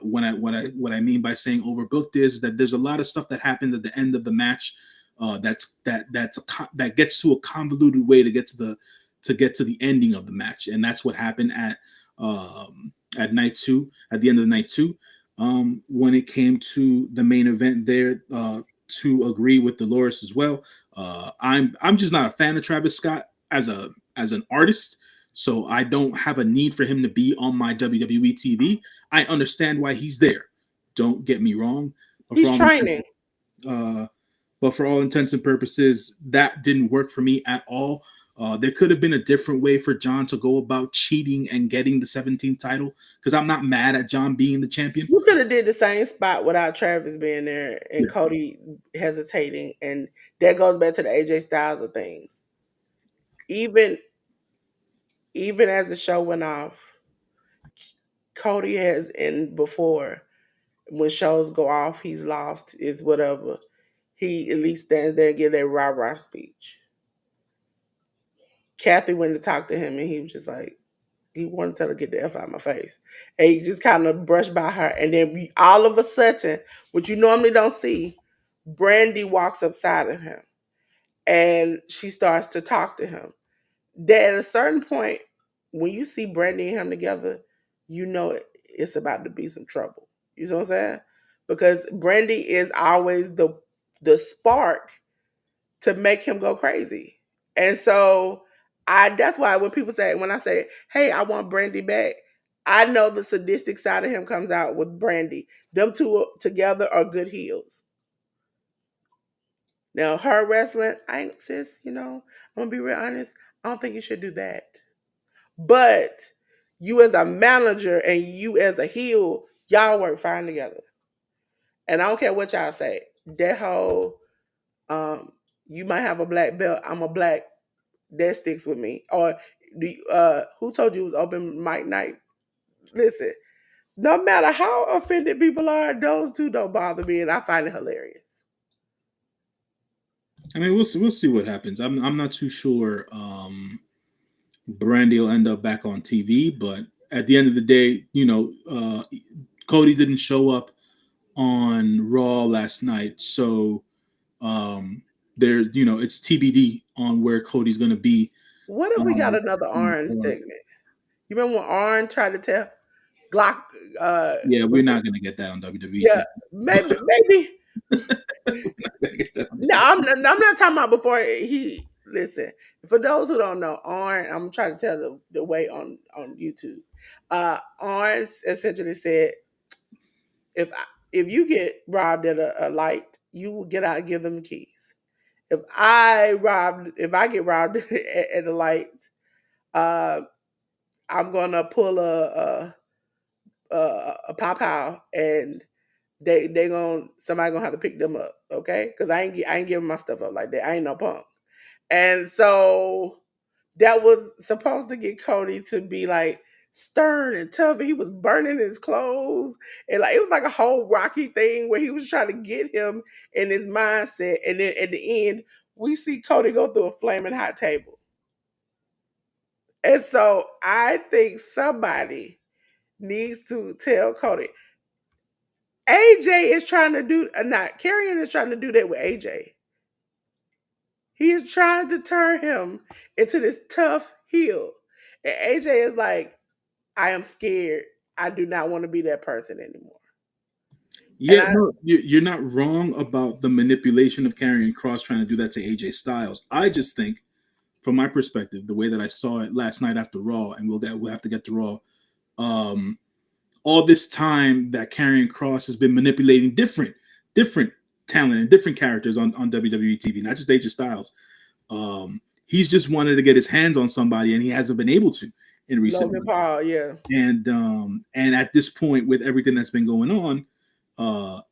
What I mean by saying overbooked is that there's a lot of stuff that happens at the end of the match that gets to a convoluted way to get to the ending of the match, and that's what happened at night two, at the end of the night two, when it came to the main event there. To agree with Dolores as well. I'm just not a fan of Travis Scott as an artist, so I don't have a need for him to be on my WWE TV. I understand why he's there. Don't get me wrong, but for He's all intents, training. uh, but for all intents and purposes, that didn't work for me at all. There could have been a different way for John to go about cheating and getting the 17th title, because I'm not mad at John being the champion. You could have did the same spot without Travis being there and Yeah. Cody hesitating, and that goes back to the AJ Styles of things. Even even as the show went off, Cody has in before when shows go off, he's lost is whatever. He at least stands there and give that rah rah speech. Kathy went to talk to him and he was just like, he wanted to tell her get the F out of my face. And he just kind of brushed by her. And then all of a sudden, which you normally don't see, Brandy walks upside of him and she starts to talk to him. That at a certain point, when you see Brandy and him together, you know it's about to be some trouble. You know what I'm saying? Because Brandy is always the spark to make him go crazy. And so that's why when I say, hey, I want Brandy back, I know the sadistic side of him comes out with Brandy. Them two together are good heels. Now her wrestling, I ain't sis, I'm gonna be real honest. I don't think you should do that. But you as a manager and you as a heel, y'all work fine together. And I don't care what y'all say. That whole um, you might have a black belt, I'm a black, that sticks with me. Or who told you it was open mic night? Listen, no matter how offended people are, those two don't bother me, and I find it hilarious. I mean, we'll see what happens. I'm not too sure. Brandy will end up back on TV, but at the end of the day, Cody didn't show up on Raw last night, so um, there, it's TBD on where Cody's going to be. What if we got another On the Orange card. segment? You remember when Orange tried to tell Glock Yeah, we're was not going to get that on WWE yeah, TV. maybe. We're not going to get that on No, WWE. I'm not talking about before he listen. For those who don't know, Orange, I'm trying to tell the way on YouTube. Orange essentially said if you get robbed at a light, you will get out and give them the keys. If I get robbed at the light, uh, I'm gonna pull a pop out and they gonna somebody gonna have to pick them up, okay? Because I ain't giving my stuff up like that. I ain't no punk. And so that was supposed to get Cody to be like stern and tough. And he was burning his clothes. And like it was like a whole Rocky thing where he was trying to get him in his mindset. And then at the end, we see Cody go through a flaming hot table. And so I think somebody needs to tell Cody. AJ is trying to do not Carrion is trying to do that with AJ. He is trying to turn him into this tough heel. And AJ is like, I am scared. I do not want to be that person anymore. And Yeah, I no, you're not wrong about the manipulation of Karrion Cross trying to do that to AJ Styles. I just think, from my perspective, the way that I saw it last night after Raw, and we'll have to get to Raw. Um, all this time that Karrion Cross has been manipulating different talent and different characters on WWE TV, not just AJ Styles. He's just wanted to get his hands on somebody, and he hasn't been able to in recent Logan months. Paul, yeah. And at this point, with everything that's been going on,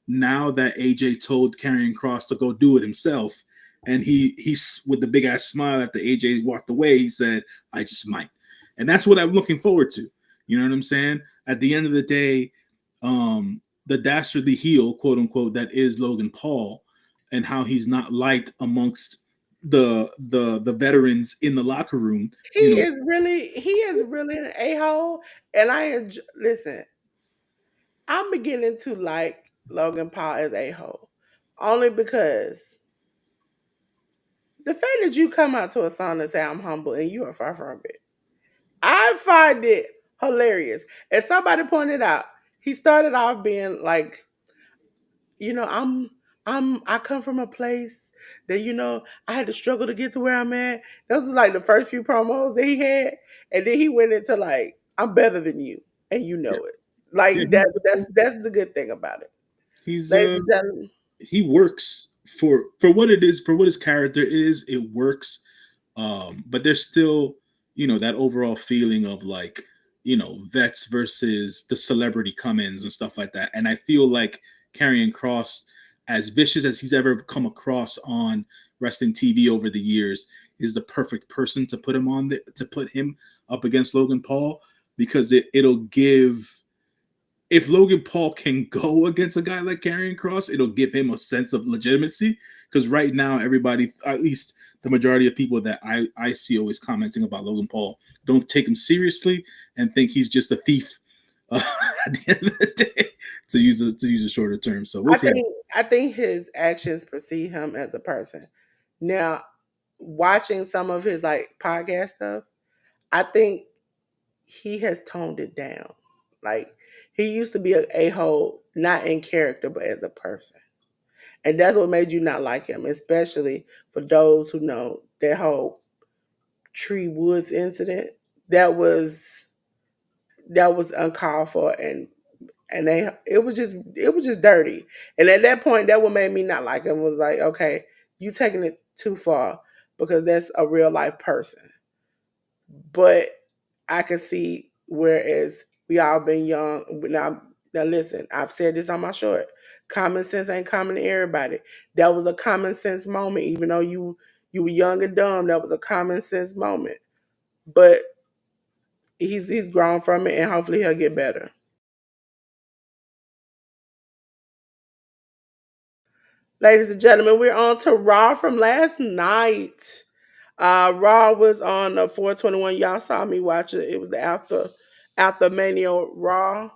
now that AJ told Karrion Cross to go do it himself, and he's with the big ass smile after AJ walked away, he said, "I just might," and that's what I'm looking forward to. You know what I'm saying? At the end of the day, the dastardly heel, quote unquote, that is Logan Paul, and how he's not liked amongst the veterans in the locker room. You know, He is really an a-hole. And listen, I'm beginning to like Logan Paul as a-hole. Only because the fact that you come out to a song and say I'm humble and you are far from it. I find it hilarious. As somebody pointed out, he started off being like, you know, I come from a place that, I had to struggle to get to where I'm at. Those was like the first few promos that he had. And then he went into like, I'm better than you, and you yeah, know it. yeah, Like that's the good thing about it. he's Ladies and gentlemen, he works for what it is, for what his character is. It works, but there's still, that overall feeling of like, vets versus the celebrity come-ins and stuff like that. And I feel like Karrion Cross, as vicious as he's ever come across on wrestling TV over the years, is the perfect person to put him to put him up against Logan Paul, because it'll give, if Logan Paul can go against a guy like Karrion Cross, it'll give him a sense of legitimacy. Because right now, everybody, at least the majority of people that I see always commenting about Logan Paul, don't take him seriously and think he's just a thief. Uh, at the end of the day, to use a shorter term. So we'll I see. think I think his actions precede him as a person. Now, watching some of his like podcast stuff, I think he has toned it down. Like he used to be a hole, not in character, but as a person. And that's what made you not like him, especially for those who know that whole Tree Woods incident. That was that was uncalled for, and it was just dirty. And at that point, that what made me not like him was like, okay, you taking it too far because that's a real life person. But I can see whereas we all been young. Now listen, I've said this on my short. Common sense ain't common to everybody. That was a common sense moment, even though you were young and dumb. That was a common sense moment. But he's grown from it, and hopefully he'll get better. Ladies and gentlemen, we're on to Raw from last night. Raw was on 421. Y'all saw me watch it. It was the after Mania Raw.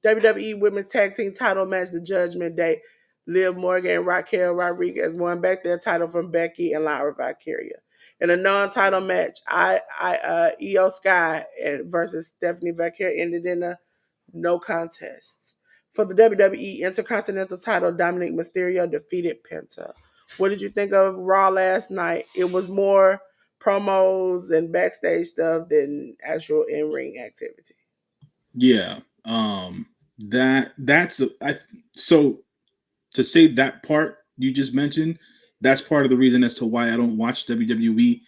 WWE Women's Tag Team Title match, the Judgment Day. Liv Morgan and Raquel Rodriguez won back their title from Becky and Lyra Valkyria. In a non-title match, Io Sky versus Stephanie Valkyria ended in a no contest. For the WWE Intercontinental title, Dominic Mysterio defeated Penta. What did you think of Raw last night? It was more promos and backstage stuff than actual in-ring activity. Yeah. That's so to say that part you just mentioned, that's part of the reason as to why I don't watch WWE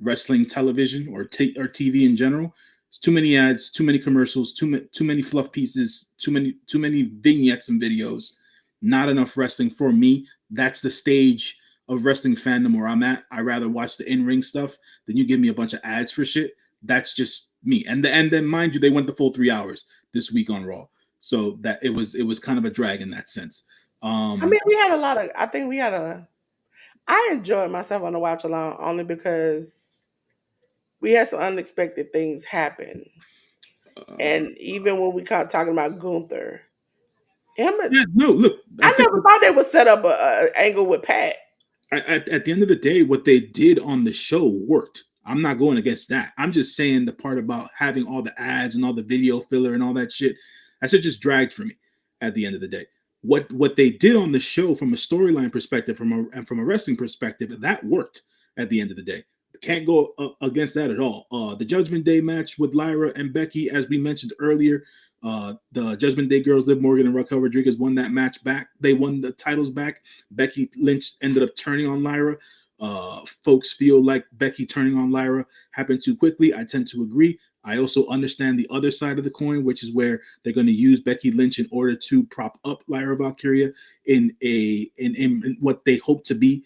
wrestling television or TV in general. It's too many ads, too many commercials, too many fluff pieces, too many vignettes and videos. Not enough wrestling for me. That's the stage of wrestling fandom where I'm at. I rather watch the in ring stuff than you give me a bunch of ads for shit. That's just me. And then mind you, they went the full 3 hours this week on Raw, so that it was kind of a drag in that sense. I mean, we had a lot of. I think we had a. I enjoyed myself on the watch along only because we had some unexpected things happen, Uh, and even when we caught talking about Gunther, him, yeah, no, look, I I think never thought they would set up a angle with Pat. at the end of the day, what they did on the show worked. I'm not going against that. I'm just saying the part about having all the ads and all the video filler and all that shit, that shit just dragged for me at the end of the day. What they did on the show from a storyline perspective, from a wrestling perspective, that worked at the end of the day. Can't go against that at all. The Judgment Day match with Lyra and Becky, as we mentioned earlier, the Judgment Day girls, Liv Morgan and Raquel Rodriguez, won that match back. They won the titles back. Becky Lynch ended up turning on Lyra. Folks feel like Becky turning on Lyra happened too quickly. I tend to agree. I also understand the other side of the coin, which is where they're going to use Becky Lynch in order to prop up Lyra Valkyria in what they hope to be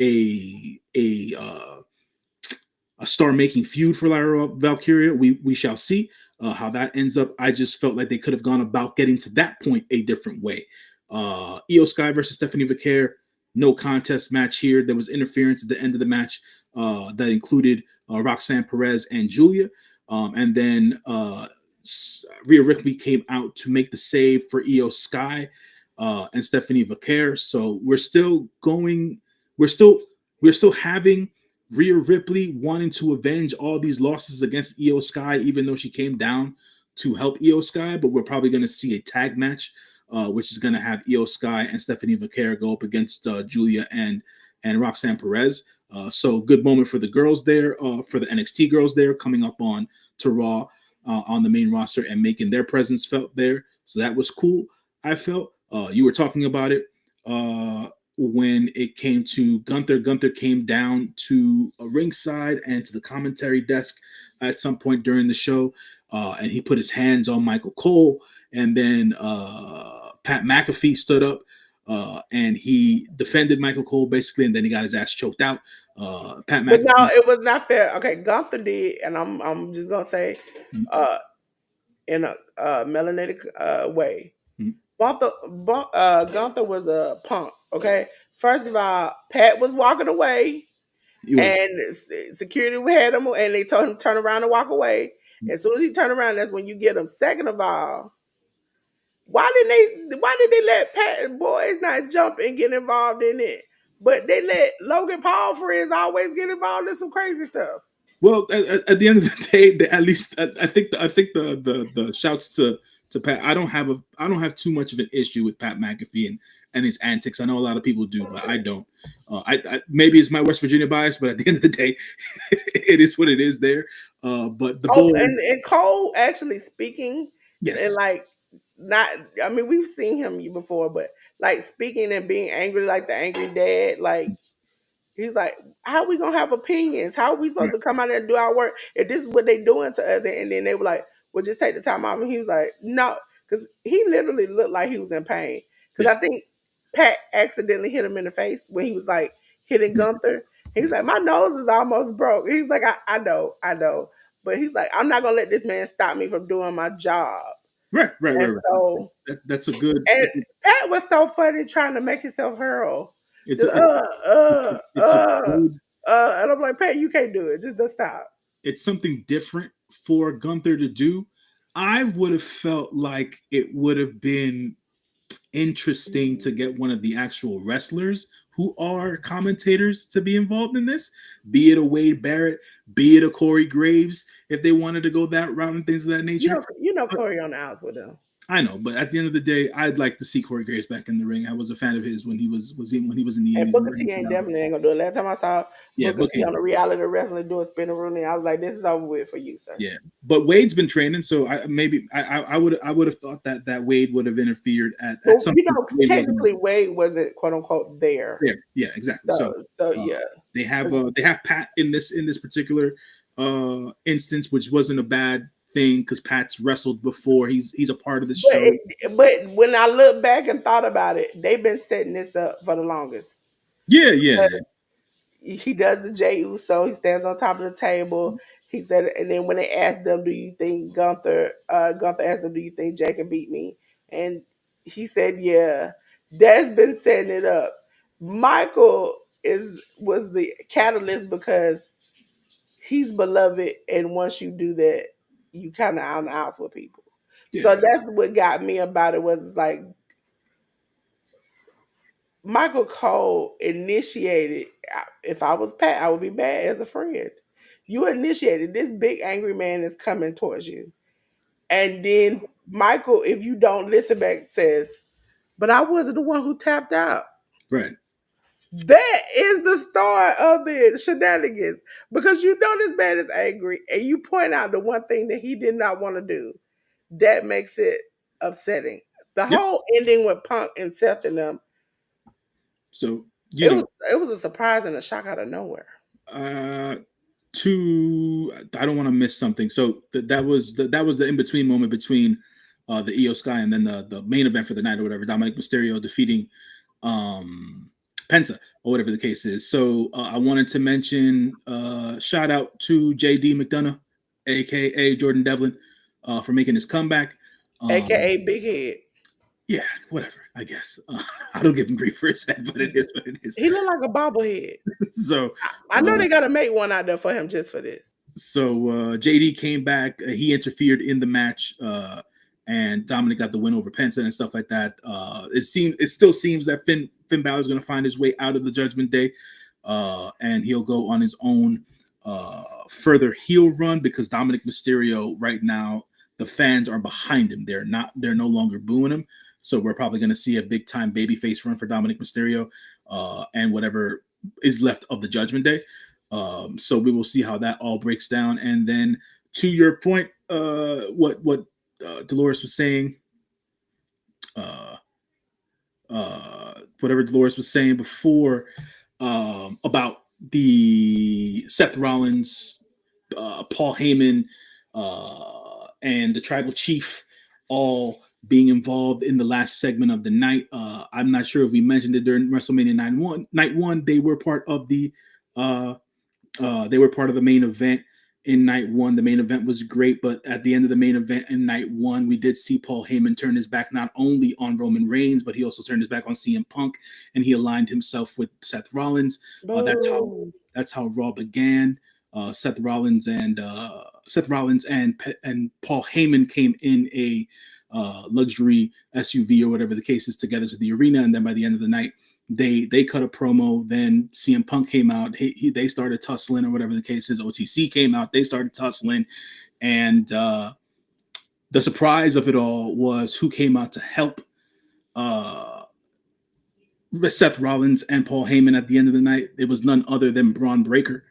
a star making feud for Lyra Valkyria. We shall see how that ends up. I just felt like they could have gone about getting to that point a different way. Io Sky versus Stephanie Vaquer, no contest match here. There was interference at the end of the match that included Roxanne Perez and Julia. And then Rhea Ripley came out to make the save for Io Sky and Stephanie Vaquer. So we're still we're still having Rhea Ripley wanting to avenge all these losses against Io Sky, even though she came down to help Io Sky. But we're probably going to see a tag match, which is going to have Io Sky and Stephanie Vaquer go up against Julia and Roxanne Perez. So good moment for the girls there, for the NXT girls there coming up on to Raw on the main roster and making their presence felt there. So that was cool. I felt you were talking about it. When it came to Gunther. Gunther came down to a ringside and to the commentary desk at some point during the show, and he put his hands on Michael Cole. And then Pat McAfee stood up and he defended Michael Cole basically, and then he got his ass choked out. Pat But no, McAfee. it was not fair. Okay, Gunther did, and I'm just gonna say, uh, in a melanated way, Gunther was a punk. Okay, first of all, Pat was walking away, He was. and security had him, and they told him to turn around and walk away. As soon as he turned around, that's when you get him. Second of all, why did they let Pat boys not jump and get involved in it? But they let Logan Paul friends always get involved in some crazy stuff. Well, at the end of the day, at least I think the shouts to Pat. I don't have too much of an issue with Pat McAfee and his antics. I know a lot of people do, but I don't. I maybe it's my West Virginia bias, but at the end of the day, it is what it is. There, but the Oh, boys, and Cole actually speaking and yes, like not. I mean, we've seen him before, but like speaking and being angry like the angry dad, like he's like, how are we gonna have opinions? How are we supposed right, to come out there and do our work if this is what they doing to us? And then they were like, well, just take the time off. And he was like, no, because he literally looked like he was in pain. yeah, Because I think Pat accidentally hit him in the face when he was like hitting Gunther. He's like, my nose is almost broke. He's like, I know. But he's like, I'm not gonna let this man stop me from doing my job. right, right, right, And right. so, That's a good. and Pat was so funny trying to make himself hurl. It's Just a, it's a good. and I'm like, Pat, you can't do it. Just don't stop. It's something different for Gunther to do. I would have felt like it would have been interesting to get one of the actual wrestlers who are commentators to be involved in this, be it a Wade Barrett, be it a Corey Graves, if they wanted to go that route and things of that nature. You know But Corey on the outs with them. I know, but at the end of the day, I'd like to see Corey Graves back in the ring. I was a fan of his when he was in the And Indies in Booker the T early ain't 2000s. definitely ain't gonna do it. Last time I saw Yeah, Booker T booking. on the reality wrestling doing spinning rooney, I was like, this is over with for you, sir. Yeah, but Wade's been training, so I would have thought that Wade would have interfered at Well, some you point. know, Wade wasn't technically Wade wasn't quote unquote there. there. Yeah, exactly. So So uh, yeah. they have Pat in this particular instance, which wasn't a bad thing because Pat's wrestled before. He's a part of the But show. but when I look back and thought about it, they've been setting this up for the longest. Yeah, yeah, He does the Jey Uso. He stands on top of the table. He said, and then when they asked them, "Do you think Gunther?" Gunther asked them, "Do you think Jay can beat me?" And he said, "Yeah." That's been setting it up. Michael is was the catalyst because he's beloved, and once you do that, you kind of out and outs with people. So yeah. that's what got me about it was it's like Michael Cole initiated. If I was Pat, I would be bad as a friend. You initiated this big angry man is coming towards you, and then Michael, if you don't listen back, says, "But I wasn't the one who tapped out." Right. That is the start of the shenanigans because you know this man is angry, and you point out the one thing that he did not want to do. That makes it upsetting. The Yep. whole ending with Punk and Seth and them, So it was it was a surprise and a shock out of nowhere. uh, to I don't want to miss something. So that was the in between moment between the Io Sky and then the main event for the night or whatever. Dominic Mysterio defeating um, Penta or whatever the case is. So I wanted to mention shout out to JD McDonough, aka Jordan Devlin, for making his comeback. Um, AKA Big Head. yeah, whatever. I guess I don't give him grief for his head, but it is what it is. He looked like a bobblehead. So I know uh, they gotta make one out there for him just for this. JD came back. He interfered in the match, and Dominic got the win over Penta and stuff like that. It still seems that Finn Balor is going to find his way out of the Judgment Day, and he'll go on his own further heel run because Dominic Mysterio right now the fans are behind him. They're no longer booing him. So we're probably going to see a big time babyface run for Dominic Mysterio, and whatever is left of the Judgment Day. So we will see how that all breaks down. And then to your point, what Dolores was saying, uh, whatever Dolores was saying before about the Seth Rollins, Paul Heyman, and the Tribal Chief all being involved in the last segment of the night. I'm not sure if we mentioned it during WrestleMania Night One. They were part of the uh, they were part of the main event in night one. The main event was great, but at the end of the main event in night one, we did see Paul Heyman turn his back not only on Roman Reigns, but he also turned his back on CM Punk, and he aligned himself with Seth Rollins. Boo. That's how Raw began. Seth Rollins and Paul Heyman came in a luxury SUV or whatever the case is together to the arena, and then by the end of the night, they cut a promo. Then CM Punk came out. They started tussling or whatever the case is. OTC came out. They started tussling, and the surprise of it all was who came out to help uh, Seth Rollins and Paul Heyman at the end of the night. It was none other than Braun Breaker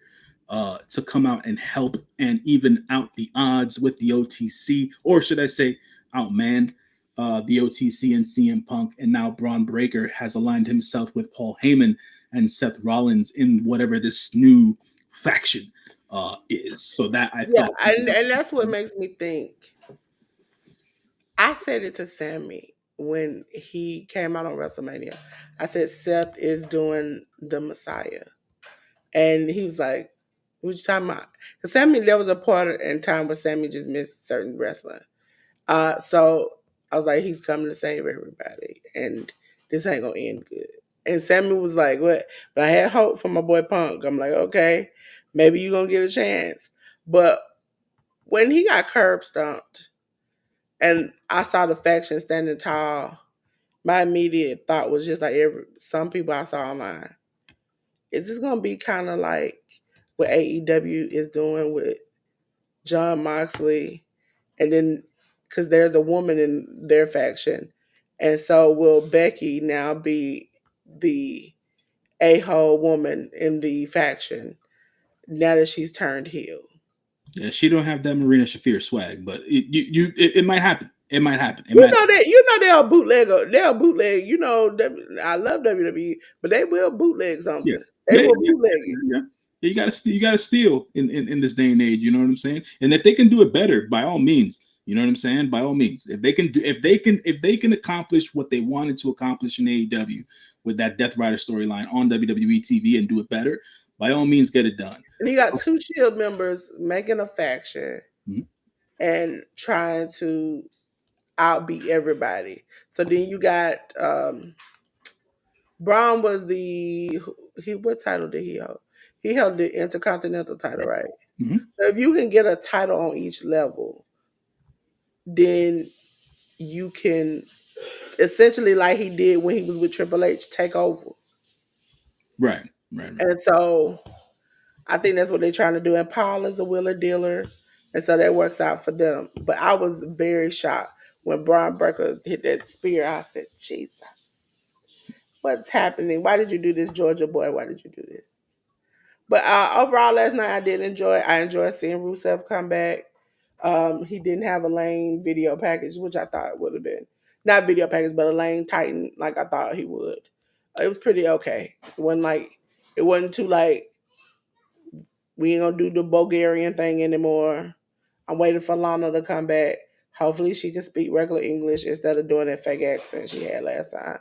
to come out and help and even out the odds with the OTC, or should I say, outman the OTC and CM Punk. And now Braun Breaker has aligned himself with Paul Heyman and Seth Rollins in whatever this new faction is. So that I Yeah, thought, and that's what makes me think. I said it to Sammy when he came out on WrestleMania. I said Seth is doing the Messiah. And he was like, "What you talking about?" Because Sammy, there was a part in time where Sammy just missed certain wrestling. So I was like, "He's coming to save everybody, and this ain't gonna end good." And Sammy was like, "What?" But I had hope for my boy Punk. I'm like, "Okay, maybe you gonna get a chance." But when he got curb stomped, and I saw the faction standing tall. My immediate thought was just like some people I saw online. Is this gonna be kind of like what AEW is doing with John Moxley, and then because there's a woman in their faction, and so will Becky now be the a-hole woman in the faction now that she's turned heel? Yeah, she don't have that Marina Shafir swag, but it might happen. It might happen. It You might. know that they'll bootleg. They'll bootleg. You know, I love WWE, but they will bootleg Yeah, something. They yeah, yeah, will yeah, bootleg yeah. it. Yeah. You gotta you gotta steal in this day and age. You know what I'm saying? And if they can do it better, by all means. You know what I'm saying? By all means, if they can do, if they can accomplish what they wanted to accomplish in AEW with that Death Rider storyline on WWE TV and do it better, by all means, get it done. And you got two Shield members making a faction Mhm. and trying to outbeat everybody. So then you got Braun was he what title did he hold? He held the Intercontinental title, right? Mhm. So if you can get a title on each level, then you can essentially like he did when he was with Triple H take over. Right, right, right. And so I think that's what they're trying to do. And Paul is a wheeler dealer. And so that works out for them. But I was very shocked when Braun Breaker hit that spear. I said, Jesus, what's happening? Why did you do this, Georgia boy? Why did you do this? But overall, last night I did enjoy. I enjoyed seeing Rusev come back. He didn't have a lane video package, which I thought would have been not video package, but a lane Titan, like I thought he would. It was pretty okay. It wasn't too like we ain't gonna do the Bulgarian thing anymore. I'm waiting for Lana to come back. Hopefully she can speak regular English instead of doing that fake accent she had last time.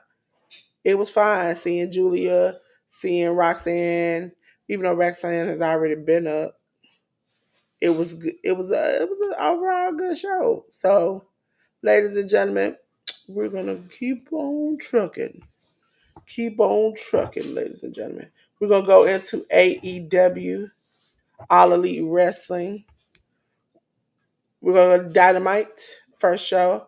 It was fine seeing Julia, seeing Roxanne, even though Roxanne has already been up. It was it was an overall good show. So, ladies and gentlemen, we're gonna keep on trucking, ladies and gentlemen. We're gonna go into AEW, All Elite Wrestling. We're gonna go to Dynamite first show.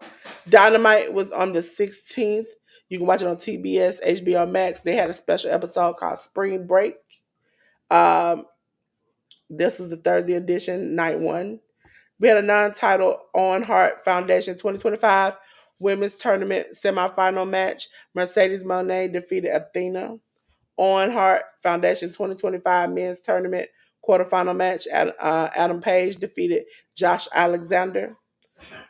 Dynamite was on the 16th. You can watch it on TBS, HBO Max. They had a special episode called Spring Break. Um, this was the Thursday edition, night one. We had a non-title On Heart Foundation 2025 women's tournament semifinal match. Mercedes Moné defeated Athena. On Heart Foundation 2025 men's tournament quarterfinal match. Adam Page defeated Josh Alexander.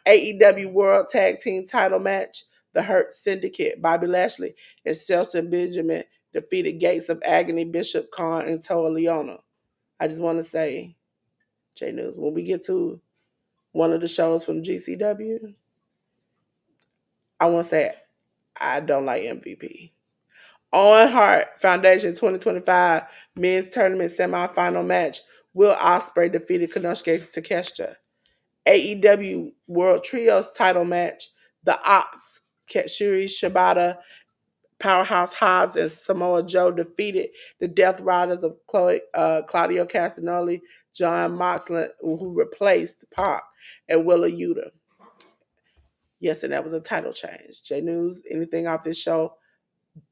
AEW World Tag Team title match. The Hurt Syndicate, Bobby Lashley and Shelton Benjamin defeated Gates of Agony, Bishop Khan, and Toa Leona. I just want to say, J News, when we get to one of the shows from GCW, I want to say I don't like MVP. On Heart Foundation 2025 men's tournament semifinal match. Will Ospreay defeated Konosuke Takeshita. AEW World Trios title match. The Ops, Katsuri Shibata, Powerhouse Hobbs, and Samoa Joe defeated the Death Riders of Claudio Castagnoli, John Moxley, who replaced Pac, and Willa Yuta. Yes, and that was a title change. J News, anything off this show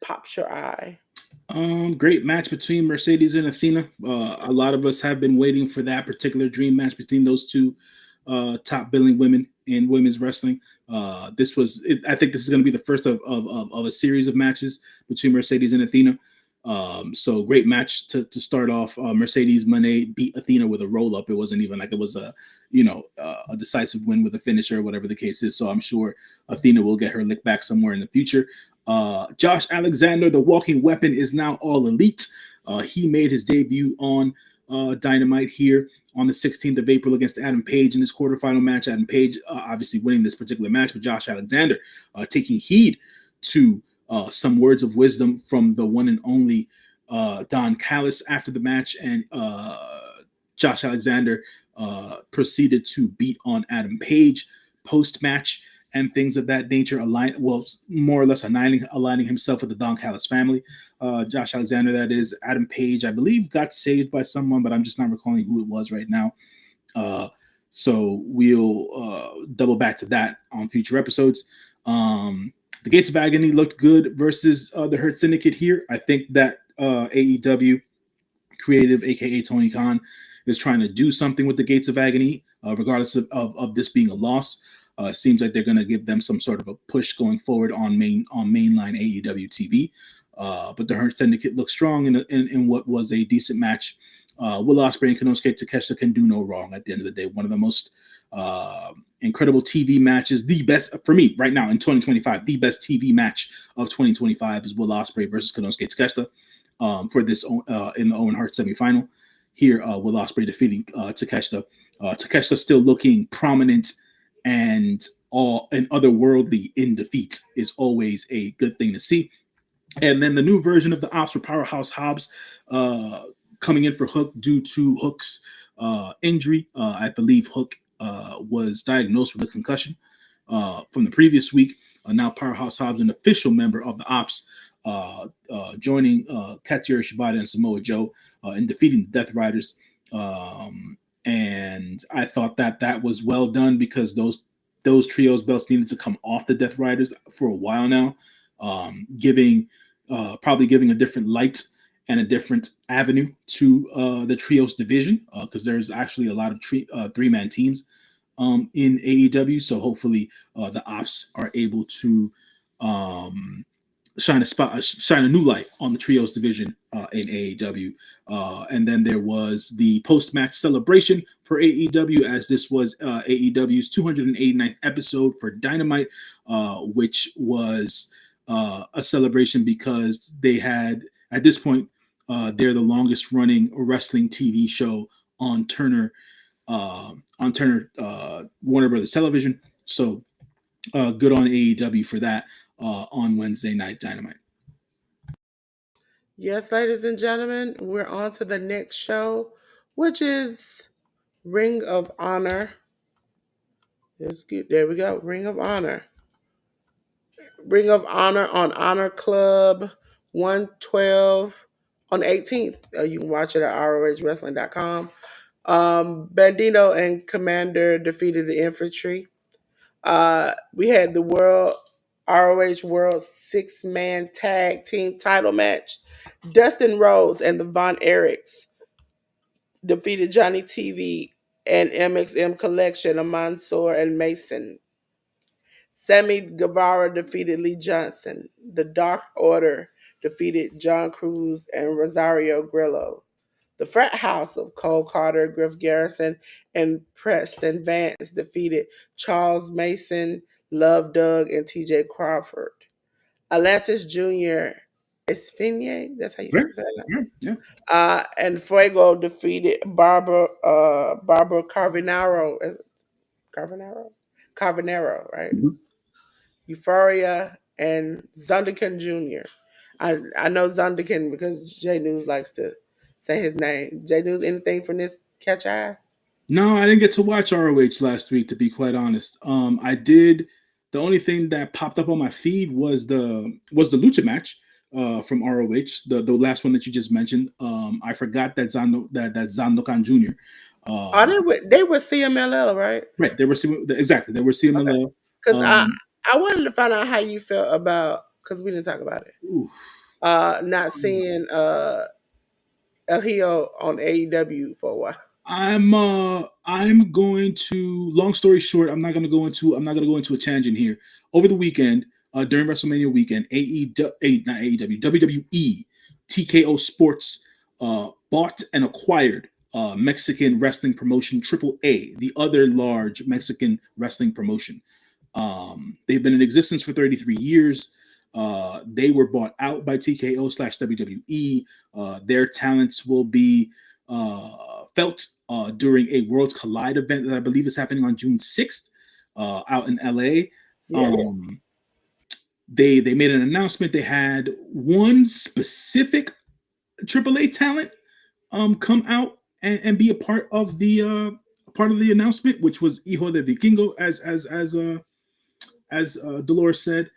pops your eye? Great match between Mercedes and Athena. A lot of us have been waiting for that particular dream match between those two top billing women in women's wrestling. I think this is going to be the first of a series of matches between Mercedes and Athena. So great match to start off. Mercedes Moné beat Athena with a roll up. It wasn't even like it was a decisive win with a finisher or whatever the case is. So I'm sure Athena will get her lick back somewhere in the future. Josh Alexander, the walking weapon, is now all elite. He made his debut on Dynamite here on the 16th of April against Adam Page in this quarterfinal match. Adam Page obviously winning this particular match, but Josh Alexander taking heed to some words of wisdom from the one and only Don Callis after the match, and Josh Alexander proceeded to beat on Adam Page post-match and things of that nature, more or less aligning himself with the Don Callis family. Josh Alexander, that is. Adam Page, I believe, got saved by someone, but I'm just not recalling who it was right now. So we'll double back to that on future episodes. The Gates of Agony looked good versus the Hurt Syndicate here. I think that AEW creative, aka Tony Khan, is trying to do something with the Gates of Agony, regardless of this being a loss. It seems like they're going to give them some sort of a push going forward on mainline AEW TV. But the Hurt Syndicate looks strong in what was a decent match. Will Ospreay and Konosuke Takeshita can do no wrong at the end of the day. One of the most incredible TV matches, the best for me right now in 2025. The best TV match of 2025 is Will Ospreay versus Konosuke Takeshita for this in the Owen Hart semifinal. Here, Will Ospreay defeating Takeshita. Takeshita still looking prominent and otherworldly in defeat is always a good thing to see. And then the new version of the Ops for Powerhouse Hobbs coming in for Hook due to Hook's injury. I believe Hook was diagnosed with a concussion from the previous week. Now Powerhouse Hobbs, an official member of the Ops, joining Katsuyori Shibata and Samoa Joe in defeating the Death Riders. And I thought that was well done because those trios belts needed to come off the Death Riders for a while now, probably giving a different light and a different avenue to the trios division because there's actually a lot of three-man teams in AEW. So hopefully the Ops are able to shine a new light on the trios division in AEW. And then there was the post-match celebration for AEW, as this was AEW's 289th episode for Dynamite, which was a celebration because they had, at this point, they're the longest running wrestling TV show on Turner Warner Brothers Television. So good on AEW for that on Wednesday Night Dynamite. Yes, ladies and gentlemen, we're on to the next show, which is Ring of Honor. Let's get there. We go. Ring of Honor. Ring of Honor on Honor Club 112 on the 18th. You can watch it at ROHWrestling.com. Bandito and Commander defeated the Infantry. We had the ROH World 6-man tag team title match. Dustin Rhodes and the Von Erichs defeated Johnny TV and MXM Collection of Mansoor and Mason. Sammy Guevara defeated Lee Johnson. The Dark Order defeated John Cruz and Rosario Grillo. The Frat House of Cole Carter, Griff Garrison, and Preston Vance defeated Charles Mason, Love Doug, and TJ Crawford. Atlantis Jr. Esfinge, that's how you Yeah, say that. yeah. And Fuego defeated Barbara Carvinaro. Carvinaro? Carvinaro, right? Mm-hmm. Euphoria and Zunderkin Jr. I know Zunderkin because J News likes to say his name. J News, anything from this catch eye? No, I didn't get to watch ROH last week, to be quite honest. I did. The only thing that popped up on my feed was the Lucha match from ROH, the last one that you just mentioned. I forgot that Zandokan Jr. Oh, Um, they were CMLL, right? right, they were Okay. CMLL. Because Um, I wanted to find out how you felt about, because we didn't talk about it. ooh, Not seeing El Hijo on AEW for a while. I'm going to, long story short, I'm not gonna go into a tangent here. Over the weekend, during WrestleMania weekend, not AEW, WWE, TKO Sports bought and acquired Mexican wrestling promotion AAA, the other large Mexican wrestling promotion. They've been in existence for 33 years. They were bought out by TKO / WWE. Their talents will be felt during a Worlds Collide event that I believe is happening on June 6th out in LA. Yes. They made an announcement. They had one specific AAA talent come out and be a part of the announcement, which was Hijo de Vikingo, as Delores said.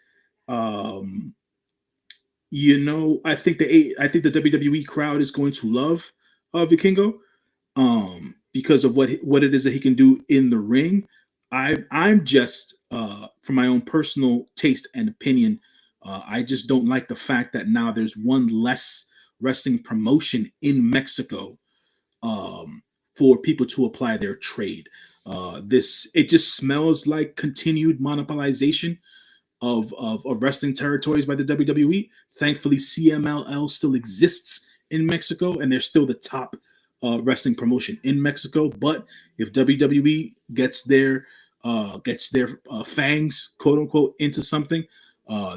Um, I think the WWE crowd is going to love Vikingo because of what it is that he can do in the ring. I'm just for my own personal taste and opinion, I just don't like the fact that now there's one less wrestling promotion in Mexico, um, for people to apply their trade. This it just smells like continued monopolization of wrestling territories by the WWE. Thankfully, CMLL still exists in Mexico, and they're still the top wrestling promotion in Mexico. But if WWE gets their fangs, quote unquote, into something,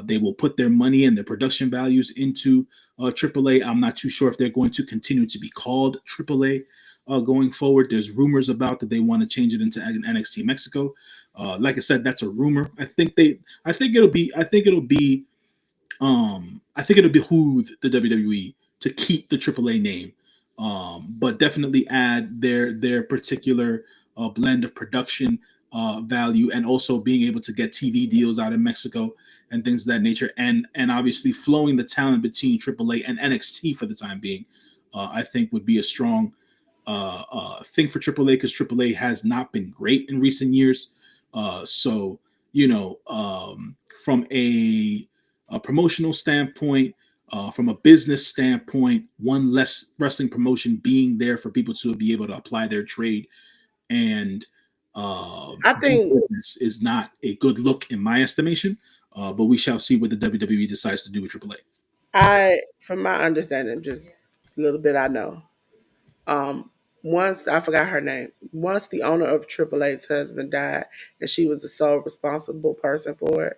they will put their money and their production values into AAA. I'm not too sure if they're going to continue to be called AAA. Going forward, there's rumors about that they want to change it into NXT Mexico. Like I said, that's a rumor. I think it'll behoove the WWE to keep the AAA name, but definitely add their particular blend of production value, and also being able to get TV deals out in Mexico and things of that nature, and obviously flowing the talent between AAA and NXT for the time being. I think would be a strong thing for AAA, because AAA has not been great in recent years. So from a promotional standpoint, from a business standpoint, one less wrestling promotion being there for people to be able to apply their trade and I do think business is not a good look in my estimation. But we shall see what the WWE decides to do with AAA. from my understanding, just a little bit I know. Um, once I forgot her name. Once the owner of Triple A's husband died, and she was the sole responsible person for it,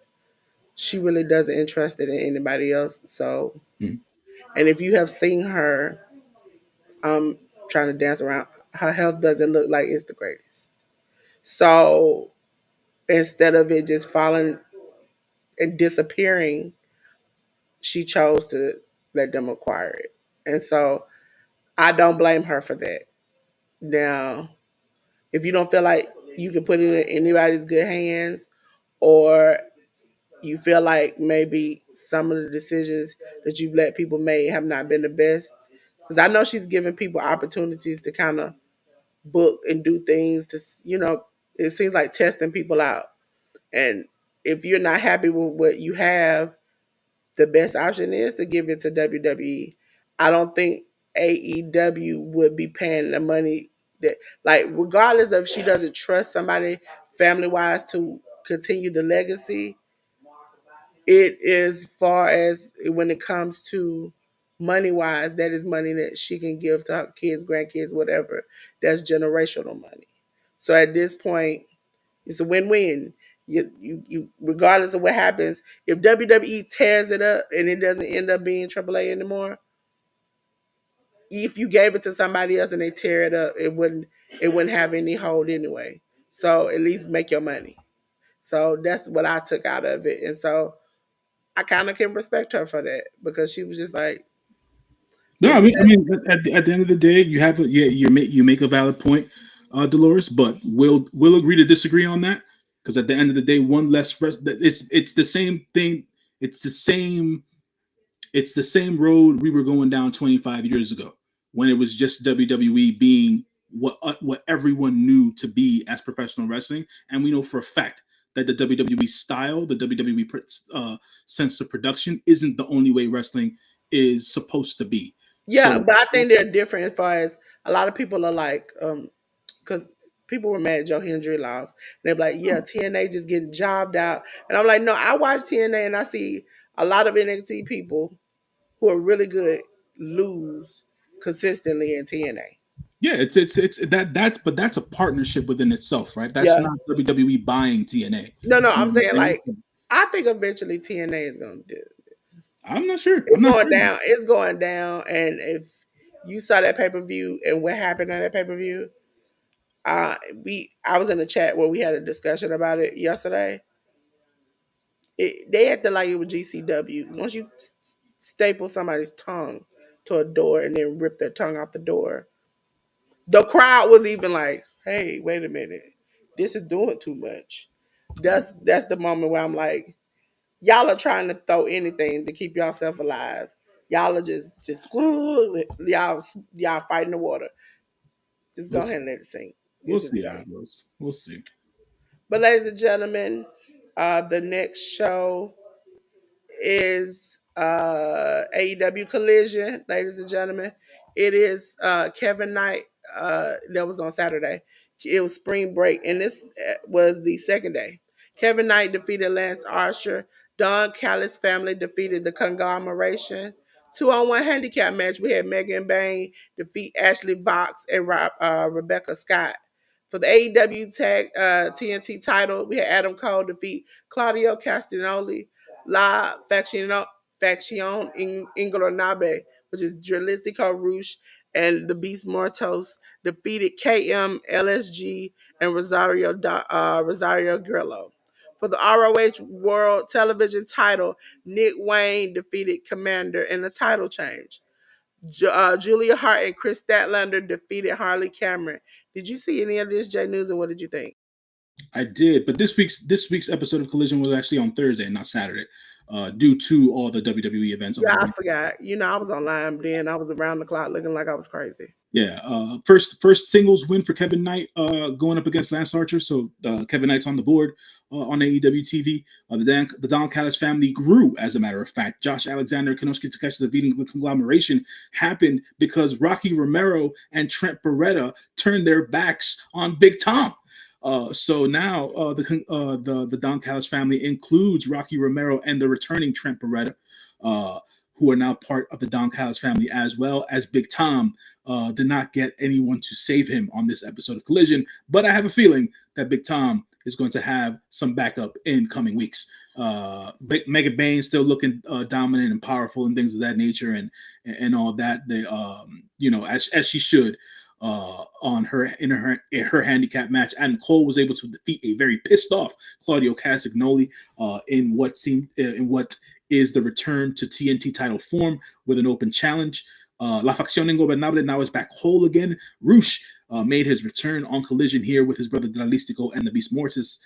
she really doesn't interested in anybody else. So, Mhm. and if you have seen her, trying to dance around, her health doesn't look like it's the greatest. So instead of it just falling and disappearing, she chose to let them acquire it. And so I don't blame her for that. Now, if you don't feel like you can put it in anybody's good hands, or you feel like maybe some of the decisions that you've let people make have not been the best, because I know she's giving people opportunities to kind of book and do things to, it seems like testing people out. And if you're not happy with what you have, the best option is to give it to WWE. I don't think AEW would be paying the money that, like, regardless of if she doesn't trust somebody family wise to continue the legacy, it is far as when it comes to money wise, that is money that she can give to her kids, grandkids, whatever. That's generational money. So at this point, it's a win-win. You regardless of what happens, if WWE tears it up and it doesn't end up being AAA anymore, if you gave it to somebody else and they tear it up, it wouldn't have any hold anyway. So at least make your money. So that's what I took out of it. And so I kind of can respect her for that, because she was just like, No, if I mean, at the end of the day, you have you make a valid point, Dolores. But we'll agree to disagree on that, because at the end of the day, one less it's the same thing. It's the same. It's the same road we were going down 25 years ago, when it was just WWE being what everyone knew to be as professional wrestling, and we know for a fact that the WWE style, the WWE sense of production, isn't the only way wrestling is supposed to be. yeah, So but I think they're different as far as a lot of people are like, because people were mad at Joe Hendry lost. And they're like, yeah, TNA just getting jobbed out. And I'm like, no, I watch TNA and I see a lot of NXT people who are really good lose consistently in TNA. yeah, it's that but that's a partnership within itself, right? That's Yeah. not WWE buying TNA. No, You I'm know what saying, I'm like, saying? I think eventually TNA is gonna do it. I'm not sure. I'm It's not going sure. down. It's going down. And if you saw that pay per view and what happened on that pay per view, I was in the chat where we had a discussion about it yesterday. They acted like it was GCW. Once you staple somebody's tongue to a door and then rip their tongue off the door, the crowd was even like, "Hey, wait a minute, this is doing too much." That's the moment where I'm like, y'all are trying to throw anything to keep yourself alive. Y'all are just y'all fighting the water. Just We'll go see. ahead and let it sink. We'll It's just see how gonna. it goes. We'll see. But ladies and gentlemen, the next show is AEW Collision, ladies and gentlemen. It is Kevin Knight. That was on Saturday. It was spring break, and this was the second day. Kevin Knight defeated Lance Archer. Don Callis family defeated the Conglomeration. 2-on-1 handicap match. We had Megan Bain defeat Ashley Vox and Rebecca Scott. For the AEW tag TNT title, we had Adam Cole defeat Claudio Castagnoli. La Faction Inglonabe, which is Dralistico Rouge, and the Beast Mortos defeated KM, LSG, and Rosario Grillo. For the ROH World Television title, Nick Wayne defeated Commander in a title change. Julia Hart and Chris Statlander defeated Harley Cameron. Did you see any of this, Jay News, and what did you think? I did, but this week's episode of Collision was actually on Thursday, not Saturday, due to all the WWE events over Yeah, the I weekend. forgot. I was online then. I was around the clock looking like I was crazy. Yeah, first singles win for Kevin Knight, going up against Lance Archer. So Kevin Knight's on the board on AEW TV. The Don Callis family grew, as a matter of fact. Josh Alexander, Konosuke Takeshi's defeating the conglomeration happened because Rocky Romero and Trent Beretta turned their backs on Big Tom. So now the Don Callis family includes Rocky Romero and the returning Trent Beretta, who are now part of the Don Callis family, as well as Big Tom. Did not get anyone to save him on this episode of Collision, but I have a feeling that Big Tom is going to have some backup in coming weeks. Mega Bane still looking dominant and powerful and things of that nature, and all that. They, as she should. On her in her handicap match, and Cole was able to defeat a very pissed off Claudio Castagnoli in what is the return to TNT title form with an open challenge. La Facción Ingobernable now is back whole again. Roosh made his return on Collision here with his brother Dralistico and the Beast Mortis,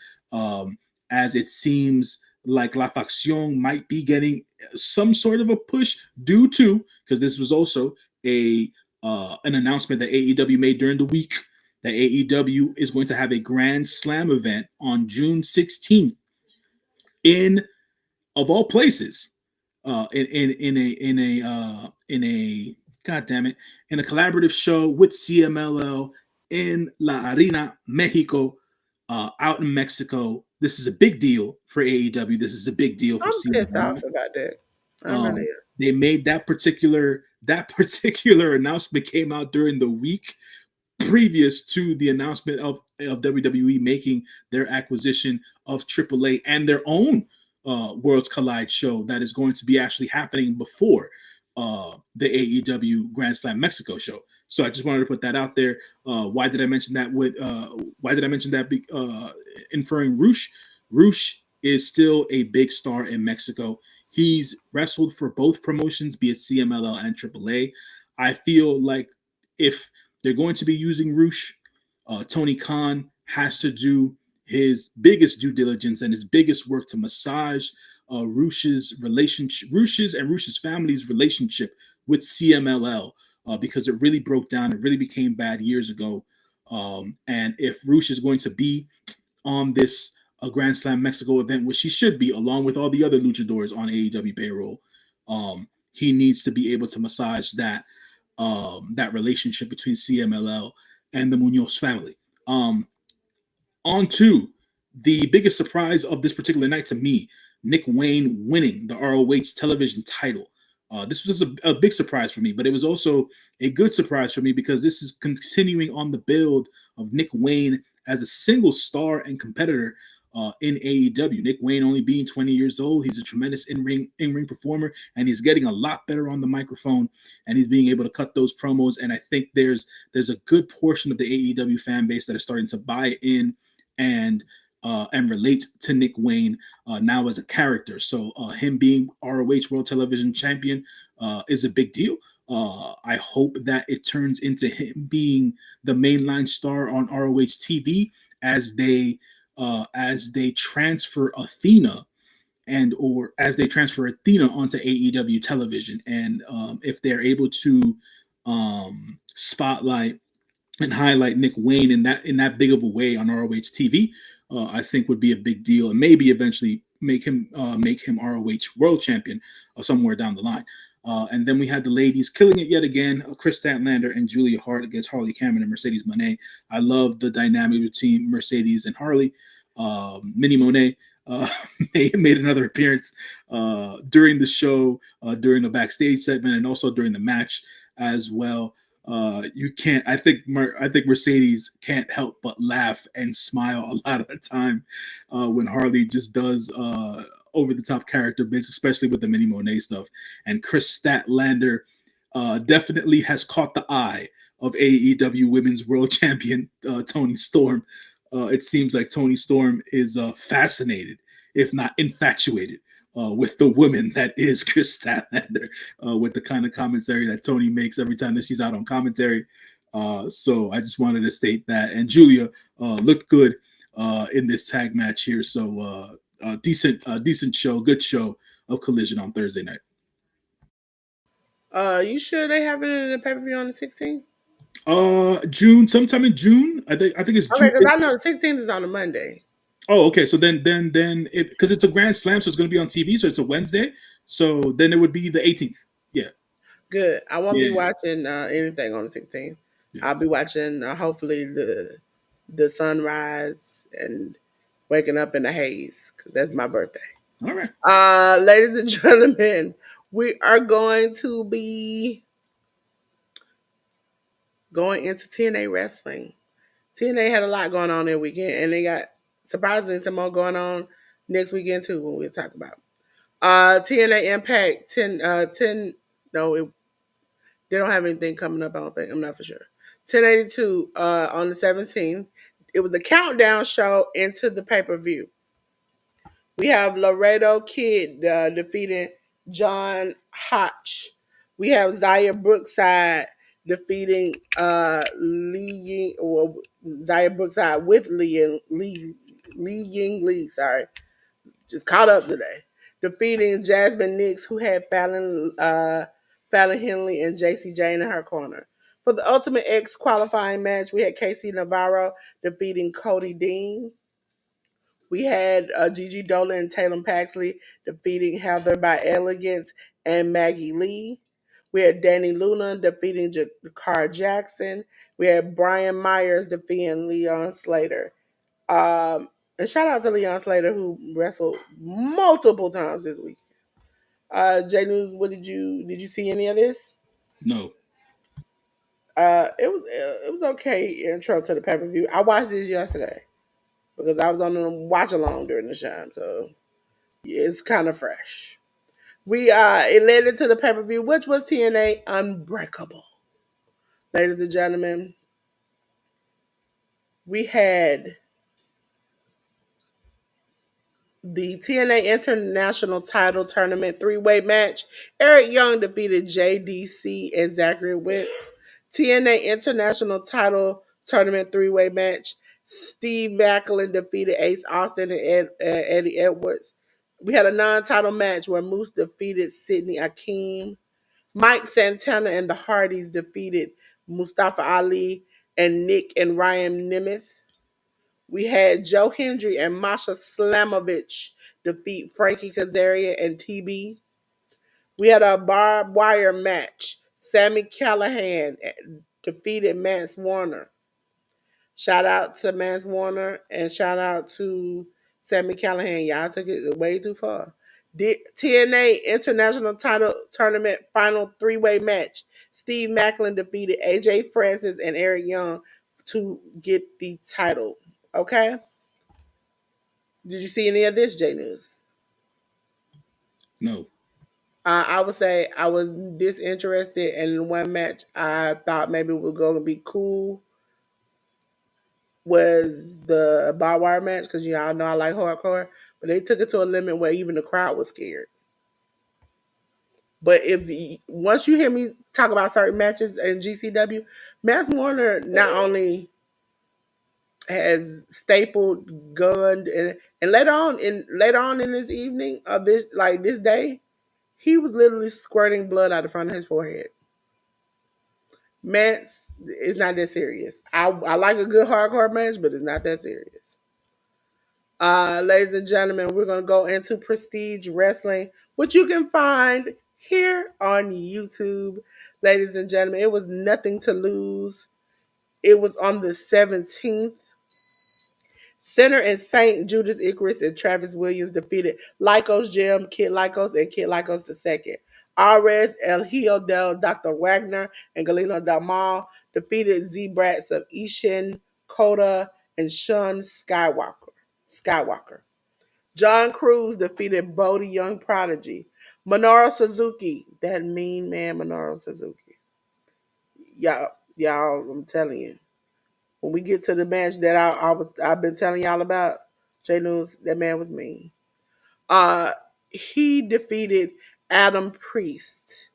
as it seems like La Facción might be getting some sort of a push due to, because this was also an announcement that AEW made during the week, that AEW is going to have a Grand Slam event on June 16th in, of all places, in a god damn it, in a collaborative show with CMLL in La Arena, Mexico, out in Mexico. This is a big deal for AEW. This is a big deal for I'm pissed CMLL. off about that. I really Um, am. they made that particular announcement came out during the week previous to the announcement of WWE making their acquisition of AAA and their own Worlds Collide show that is going to be actually happening before the AEW Grand Slam Mexico show. So I just wanted to put that out there. Why did I mention that? Why did I mention that? Inferring Roosh. Roosh is still a big star in Mexico. He's wrestled for both promotions, be it CMLL and AAA. I feel like if they're going to be using Roosh, Tony Khan has to do his biggest due diligence and his biggest work to massage Roosh's relationship, Roosh's family's relationship with CMLL, because it really broke down. It really became bad years ago. And if Roosh is going to be on this Grand Slam Mexico event, which he should be, along with all the other luchadors on AEW payroll, he needs to be able to massage that relationship between CMLL and the Munoz family. On to the biggest surprise of this particular night to me, Nick Wayne winning the ROH television title. This was a big surprise for me, but it was also a good surprise for me because this is continuing on the build of Nick Wayne as a single star and competitor in AEW. Nick Wayne only being 20 years old, he's a tremendous in-ring performer, and he's getting a lot better on the microphone, and he's being able to cut those promos. And I think there's a good portion of the AEW fan base that is starting to buy in and relate to Nick Wayne now as a character. So him being ROH World Television Champion is a big deal. I hope that it turns into him being the mainline star on ROH TV as they transfer Athena onto AEW television, and if they're able to spotlight and highlight Nick Wayne in that big of a way on ROH TV, I think would be a big deal, and maybe eventually make him ROH World Champion somewhere down the line. And then we had the ladies killing it yet again: Chris Statlander and Julia Hart against Harley Cameron and Mercedes Moné. I love the dynamic between Mercedes and Harley. Minnie Monet uh, made another appearance during the show, during the backstage segment, and also during the match as well. You can't. I think Mercedes can't help but laugh and smile a lot of the time when Harley just does over the top character bits, especially with the Mini Monet stuff. And Chris Statlander definitely has caught the eye of AEW Women's World Champion Tony Storm. It seems like Tony Storm is fascinated, if not infatuated, with the woman that is Chris Statlander, with the kind of commentary that Tony makes every time that she's out on commentary. So I just wanted to state that. And Julia looked good in this tag match here. So decent show, good show of Collision on Thursday night. You sure they have it in the pay per view on the 16th? June, sometime in June. I think it's Okay, June. because I know the 16th is on a Monday. Oh, okay. So then it, because it's a Grand Slam, so it's going to be on TV. So it's a Wednesday. So then it would be the 18th. Yeah, Good. I won't be yeah, watching anything on the 16th. yeah. I'll be watching hopefully the sunrise and waking up in the haze because that's my birthday. All right. Ladies and gentlemen, we are going to be going into TNA wrestling. TNA had a lot going on that weekend, and they got surprisingly some more going on next weekend too. When we talk about TNA Impact 10 no, they don't have anything coming up. I don't think. I'm not for sure. 1082 on the 17th. It was the countdown show into the pay per view. We have Laredo Kid defeating John Hotch. We have Zaya Brookside defeating Lee Ying, or Zaya Brookside with Lee Ying Lee. Sorry, just caught up today. Defeating Jasmine Nix, who had Fallon Henley and JC Jane in her corner. For the Ultimate X qualifying match, we had Casey Navarro defeating Cody Dean. We had Gigi Dolan and Taylor Paxley defeating Heather by Elegance and Maggie Lee. We had Danny Luna defeating Jakar Jackson. We had Brian Myers defeating Leon Slater. And shout out to Leon Slater who wrestled multiple times this week. J News, what did you see any of this? No. It was okay intro to the pay per view. I watched this yesterday because I was on the watch along during the show, so yeah, it's kind of fresh. We it led into the pay per view, which was TNA Unbreakable. Ladies and gentlemen, we had the TNA International Title Tournament three-way match. Eric Young defeated JDC and Zachary Wentz. TNA International Title Tournament three-way match. Steve Macklin defeated Ace Austin and Eddie Edwards. We had a non-title match where Moose defeated Sidney Akeem. Mike Santana and the Hardys defeated Mustafa Ali and Nick and Ryan Nemeth. We had Joe Hendry and Masha Slamovich defeat Frankie Kazarian and TB. We had a barbed wire match. Sammy Callahan defeated Mance Warner. Shout out to Mance Warner and shout out to Sammy Callahan. Y'all took it way too far. TNA International Title Tournament Final three-way match. Steve Macklin defeated AJ Francis and Eric Young to get the title. Okay? Did you see any of this, J News? No. I would say I was disinterested, and in one match I thought maybe was going to be cool was the barbed wire match because y'all know I like hardcore, but they took it to a limit where even the crowd was scared. But once you hear me talk about certain matches in GCW, Max Warner not only has stapled, gunned, and later on in this evening of this day, he was literally squirting blood out the front of his forehead. match is not that serious. I like a good hardcore match, but it's not that serious. Ladies and gentlemen, we're going to go into Prestige Wrestling, which you can find here on YouTube. Ladies and gentlemen, it was nothing to lose. It was on the 17th. Center and Saint Judas Icarus and Travis Williams defeated Lycos Jim, Kid Lycos, and Kid Lycos II. Ares, El Hijo del Dr. Wagner, and Galeno Damal defeated Z-Brats of Ishin, Koda, and Shun Skywalker. John Cruz defeated Bodie Young Prodigy. Minoru Suzuki, that mean man Minoru Suzuki. Y'all, I'm telling you. When we get to the match that I've been telling y'all about, J News, that man was mean. Uh he defeated Adam Priest.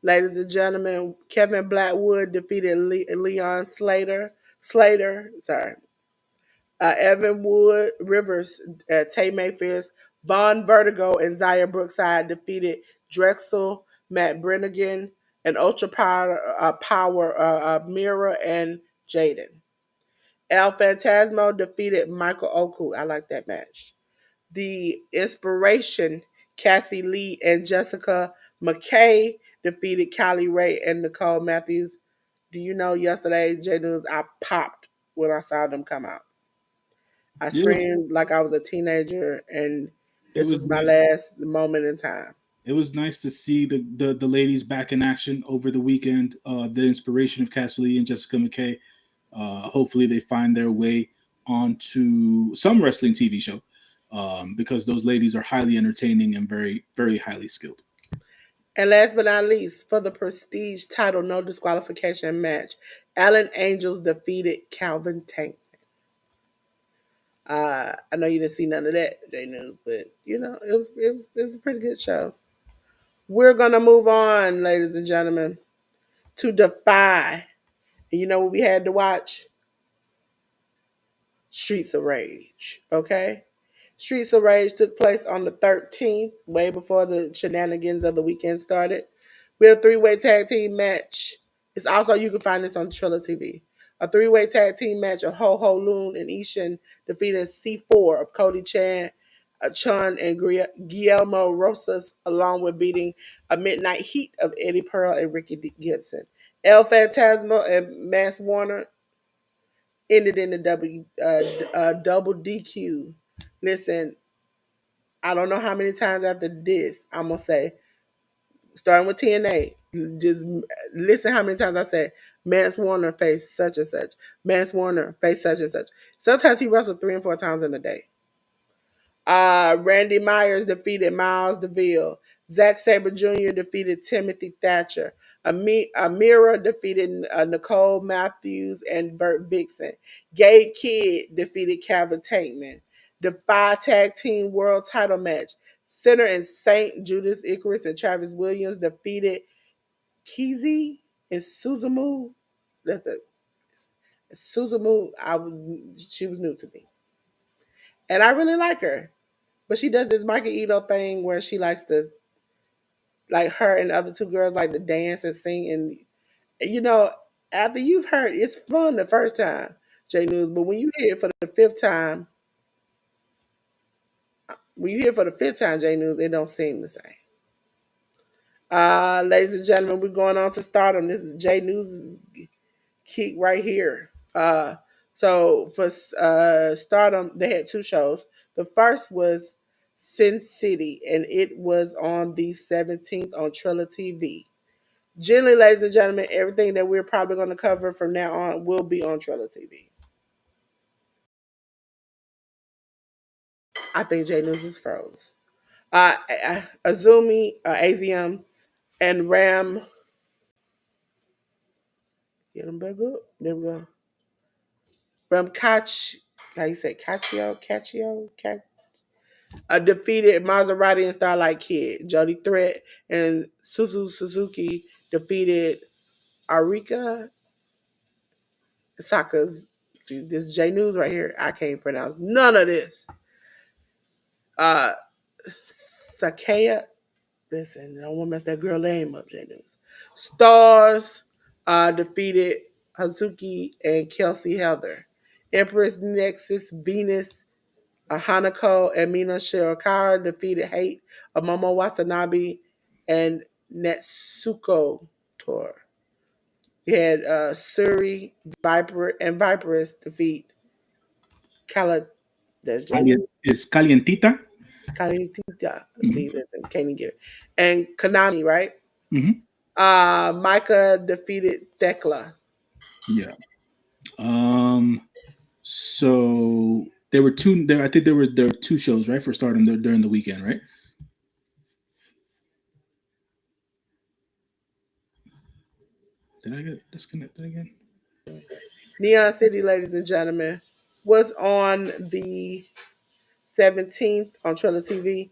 Ladies and gentlemen, Kevin Blackwood defeated Leon Slater, sorry. Evan Wood Rivers, Tay Mayfierce, Von Vertigo, and Zaya Brookside defeated Drexel, Matt Brennigan, and Ultra Power Mira and Jaden. El Phantasmo defeated Michael Oku. I like that match. The Inspiration, Cassie Lee and Jessica McKay defeated Callie Ray and Nicole Matthews. Do you know yesterday, J News, I popped when I saw them come out. I Yeah, screamed like I was a teenager, and it this was was my nice. last moment in time. It was nice to see the ladies back in action over the weekend. The inspiration of Cassidy and Jessica McKay. Hopefully, they find their way onto some wrestling TV show because those ladies are highly entertaining and very, very highly skilled. And last but not least, for the prestige title, no disqualification match, Alan Angels defeated Calvin Tank. I know you didn't see none of that, J News, but it was a pretty good show. We're gonna move on, ladies and gentlemen, to Defy. And you know what we had to watch? Streets of Rage. Okay? Streets of Rage took place on the 13th, way before the shenanigans of the weekend started. We had a three-way tag team match. It's also, you can find this on Triller TV. A three-way tag team match of Ho Ho Loon and Ishin defeated C4 of Cody Chan, Chun, and Guillermo Rosas, along with beating a Midnight Heat of Eddie Pearl and Ricky Gibson. El Phantasmo and Mass Warner ended in the double DQ. Listen, I don't know how many times after this I'm gonna say, starting with TNA. Just listen how many times I say Mance Warner faced such and such. Mance Warner faced such and such. Sometimes he wrestled 3 and 4 times in a day. Randy Myers defeated Miles DeVille. Zack Sabre Jr. defeated Timothy Thatcher. Amira defeated Nicole Matthews and Burt Vixen. Gabe Kidd defeated Calvin Tankman. The 5 tag team world title match. Center and Saint Judas Icarus and Travis Williams defeated Kizi and Suzumu. That's it. Suzumu. She was new to me, and I really like her. But she does this Michael Ito thing where she likes to, like her and the other two girls like to dance and sing. And, you know, after you've heard, it's fun the first time, J News. But when you hear it for the fifth time, J News, it don't seem the same. Ladies and gentlemen, we're going on to Stardom. This is J News' kick right here. So for Stardom, they had 2 shows. The first was Sin City, and it was on the 17th on Triller TV. Generally, ladies and gentlemen, everything that we're probably going to cover from now on will be on Triller TV. I think J News is froze. Azumi, Azium, and Ram. Get them back up. There we go. Ram Kach, like you said, defeated Maserati and Starlight Kid. Jody Threat and Suzuki defeated Arika Saka's. See, this J News right here. I can't pronounce none of this. Uh, Sakaya. Listen, I don't want to mess that girl name up, J News. Stars. defeated Hazuki and Kelsey Heather. Empress Nexus Venus Hanako and Mina Shirakawa defeated Hate of Momo Watanabe and Netsuko Tor. We had Suri Viper and Viperous defeat Kala. That's J. Is Calientita? Kalinita. See, Hmm. listen, can't even get it. And Konami, right? Hmm. Micah defeated Thekla. Yeah. Um. So there were two. There, I think there were two shows, right, for starting during the weekend, right? Did I get disconnected again? Neon City, ladies and gentlemen, was on the 17th on Triller TV.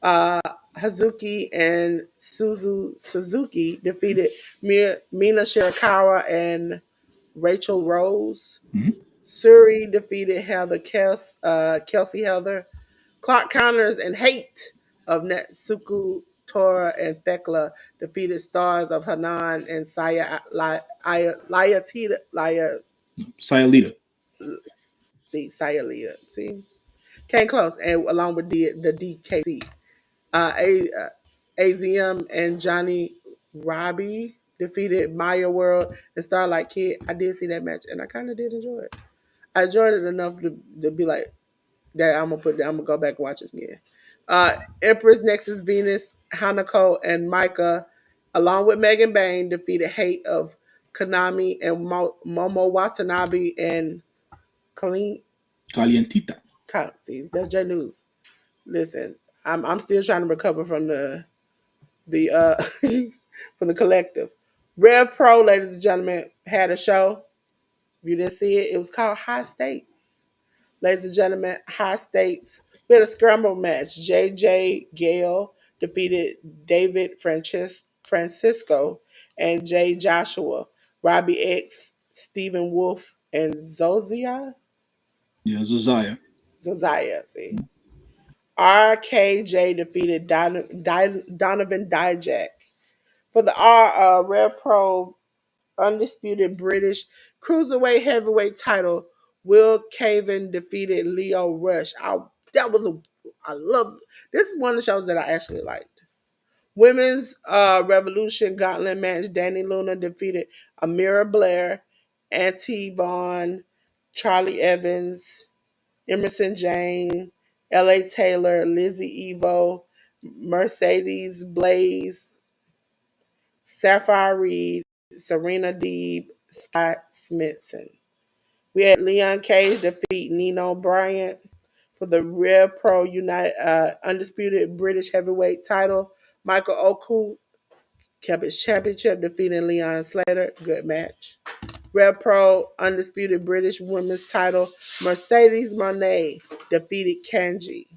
Uh, Hazuki and Suzuki defeated Mina Shirakawa and Rachel Rose. Hmm. Suri defeated Kelsey Heather. Clark Counters and Hate of Netsuku Tora and Thekla defeated Stars of Hanan and Saya Laya Sayalita. see Saya Lita. See, came close, and along with the DKC, AZM and Johnny Robbie defeated Maya World and Starlight Kid. I did see that match, and I kind of did enjoy it. I enjoyed it enough to be like that. I'm gonna go back and watch this again. Empress Nexus Venus Hanako and Micah, along with Megan Bain, defeated Hate of Konami and Momo Watanabe and Colleen. Calientita. See, that's J News. Listen, I'm still trying to recover from the from the collective. Rev Pro, ladies and gentlemen, had a show. If you didn't see it, it was called High Stakes. Ladies and gentlemen, High Stakes. We had a scramble match. JJ Gale defeated David Francisco and Jay Joshua. Robbie X, Stephen Wolf, and Yeah, Zozaya. Zosiah. See, RKJ defeated Donovan Dijak. For the Rare Pro Undisputed British Cruiserweight Heavyweight title, Will Caven defeated Leo Rush. I love this is one of the shows that I actually liked. Women's Revolution Gauntlet match, Danny Luna defeated Amira Blair, Auntie Vaughn, Charlie Evans, Emerson Jane, L.A. Taylor, Lizzie Evo, Mercedes Blaze, Sapphire Reed, Serena Deeb, Scott Smithson. We had Leon Cage defeat Nino Bryant for the Real Pro United Undisputed British Heavyweight title. Michael Oku kept his championship, defeating Leon Slater. Good match. Real Pro Undisputed British Women's title. Mercedes Monet defeated Kanji.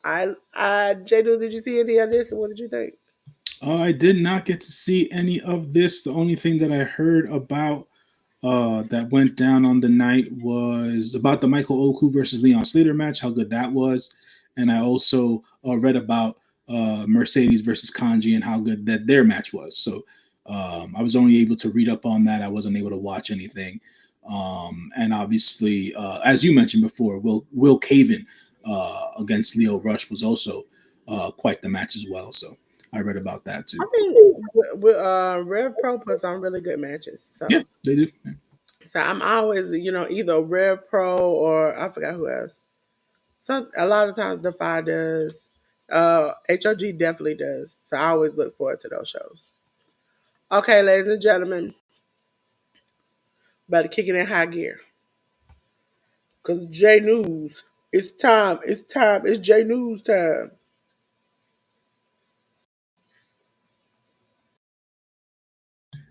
J-Do, did you see any of this? What did you think? I did not get to see any of this. The only thing that I heard about that went down on the night was about the Michael Oku versus Leon Slater match, how good that was. And I also read about Mercedes versus Kanji and how good that their match was. So I was only able to read up on that. I wasn't able to watch anything. And obviously, as you mentioned before, Will Caven against Leo Rush was also quite the match as well. So I read about that I too. think Rev Pro puts on really good matches. Yeah, they do. So I'm always, either Rev Pro or I forgot who else. Some a lot of times Defy does. HOG definitely does. So I always look forward to those shows. Okay, ladies and gentlemen, better kick it in high gear. Cause J News, it's time. It's time. It's J News time.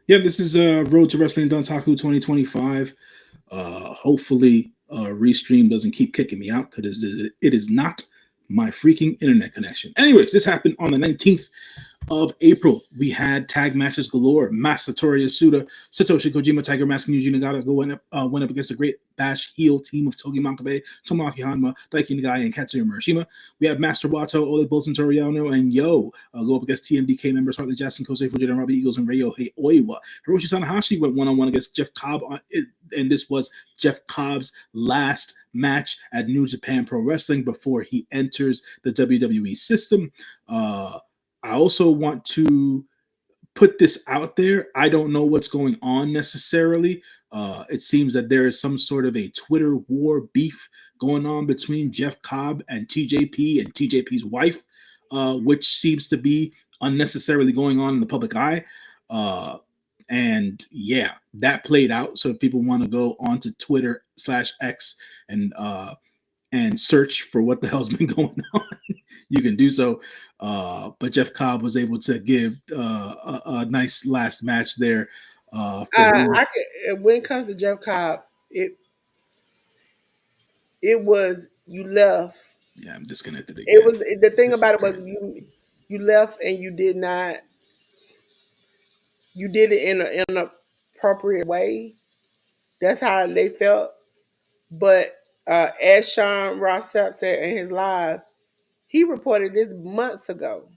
Yeah, this is Road to Wrestling Dontaku 2025. Hopefully, Restream doesn't keep kicking me out because it is not my freaking internet connection. Anyways, this happened on the 19th of April, we had tag matches galore. Masatori Asuda, Satoshi Kojima, Tiger Mask, and Yuji Nagata went up against a great bash heel team of Togi Makabe, Tomoaki Hanma, Daiki Nagai, and Katsuya Murashima. We have Master Wato, Ole Bolton Toriano, and go up against TMDK members Hartley Jackson, Kosei Fujita, and Robbie Eagles, and Ryo Oiwa. Hiroshi Tanahashi went one-on-one against Jeff Cobb, and this was Jeff Cobb's last match at New Japan Pro Wrestling before he enters the WWE system. I also want to put this out there. I don't know what's going on necessarily. It seems that there is some sort of a Twitter war beef going on between Jeff Cobb and TJP and TJP's wife, which seems to be unnecessarily going on in the public eye. And yeah, that played out. So if people want to go onto Twitter/X and search for what the hell's been going on, you can do so. But Jeff Cobb was able to give a nice last match there for who. I can, when it comes to Jeff Cobb, it it was you left. Yeah, I'm disconnected It again. was the thing This is about it was crazy. you left and you did not, you did it in an appropriate way. That's how they felt. But as Sean Ross Sapp said in his live, he reported this months ago,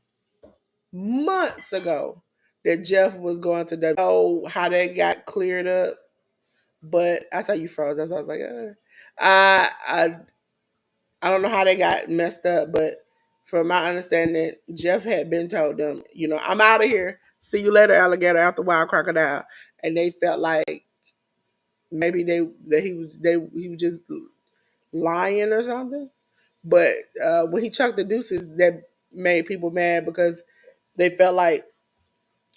that Jeff was going to W. Know how that got cleared up, but I saw you froze. That's why I was like, I, I I don't know how they got messed up, but from my understanding, Jeff had been told them, I'm out of here. See you later, alligator. After a while, crocodile. And they felt like maybe he was just lying or something. But when he chucked the deuces, that made people mad because they felt like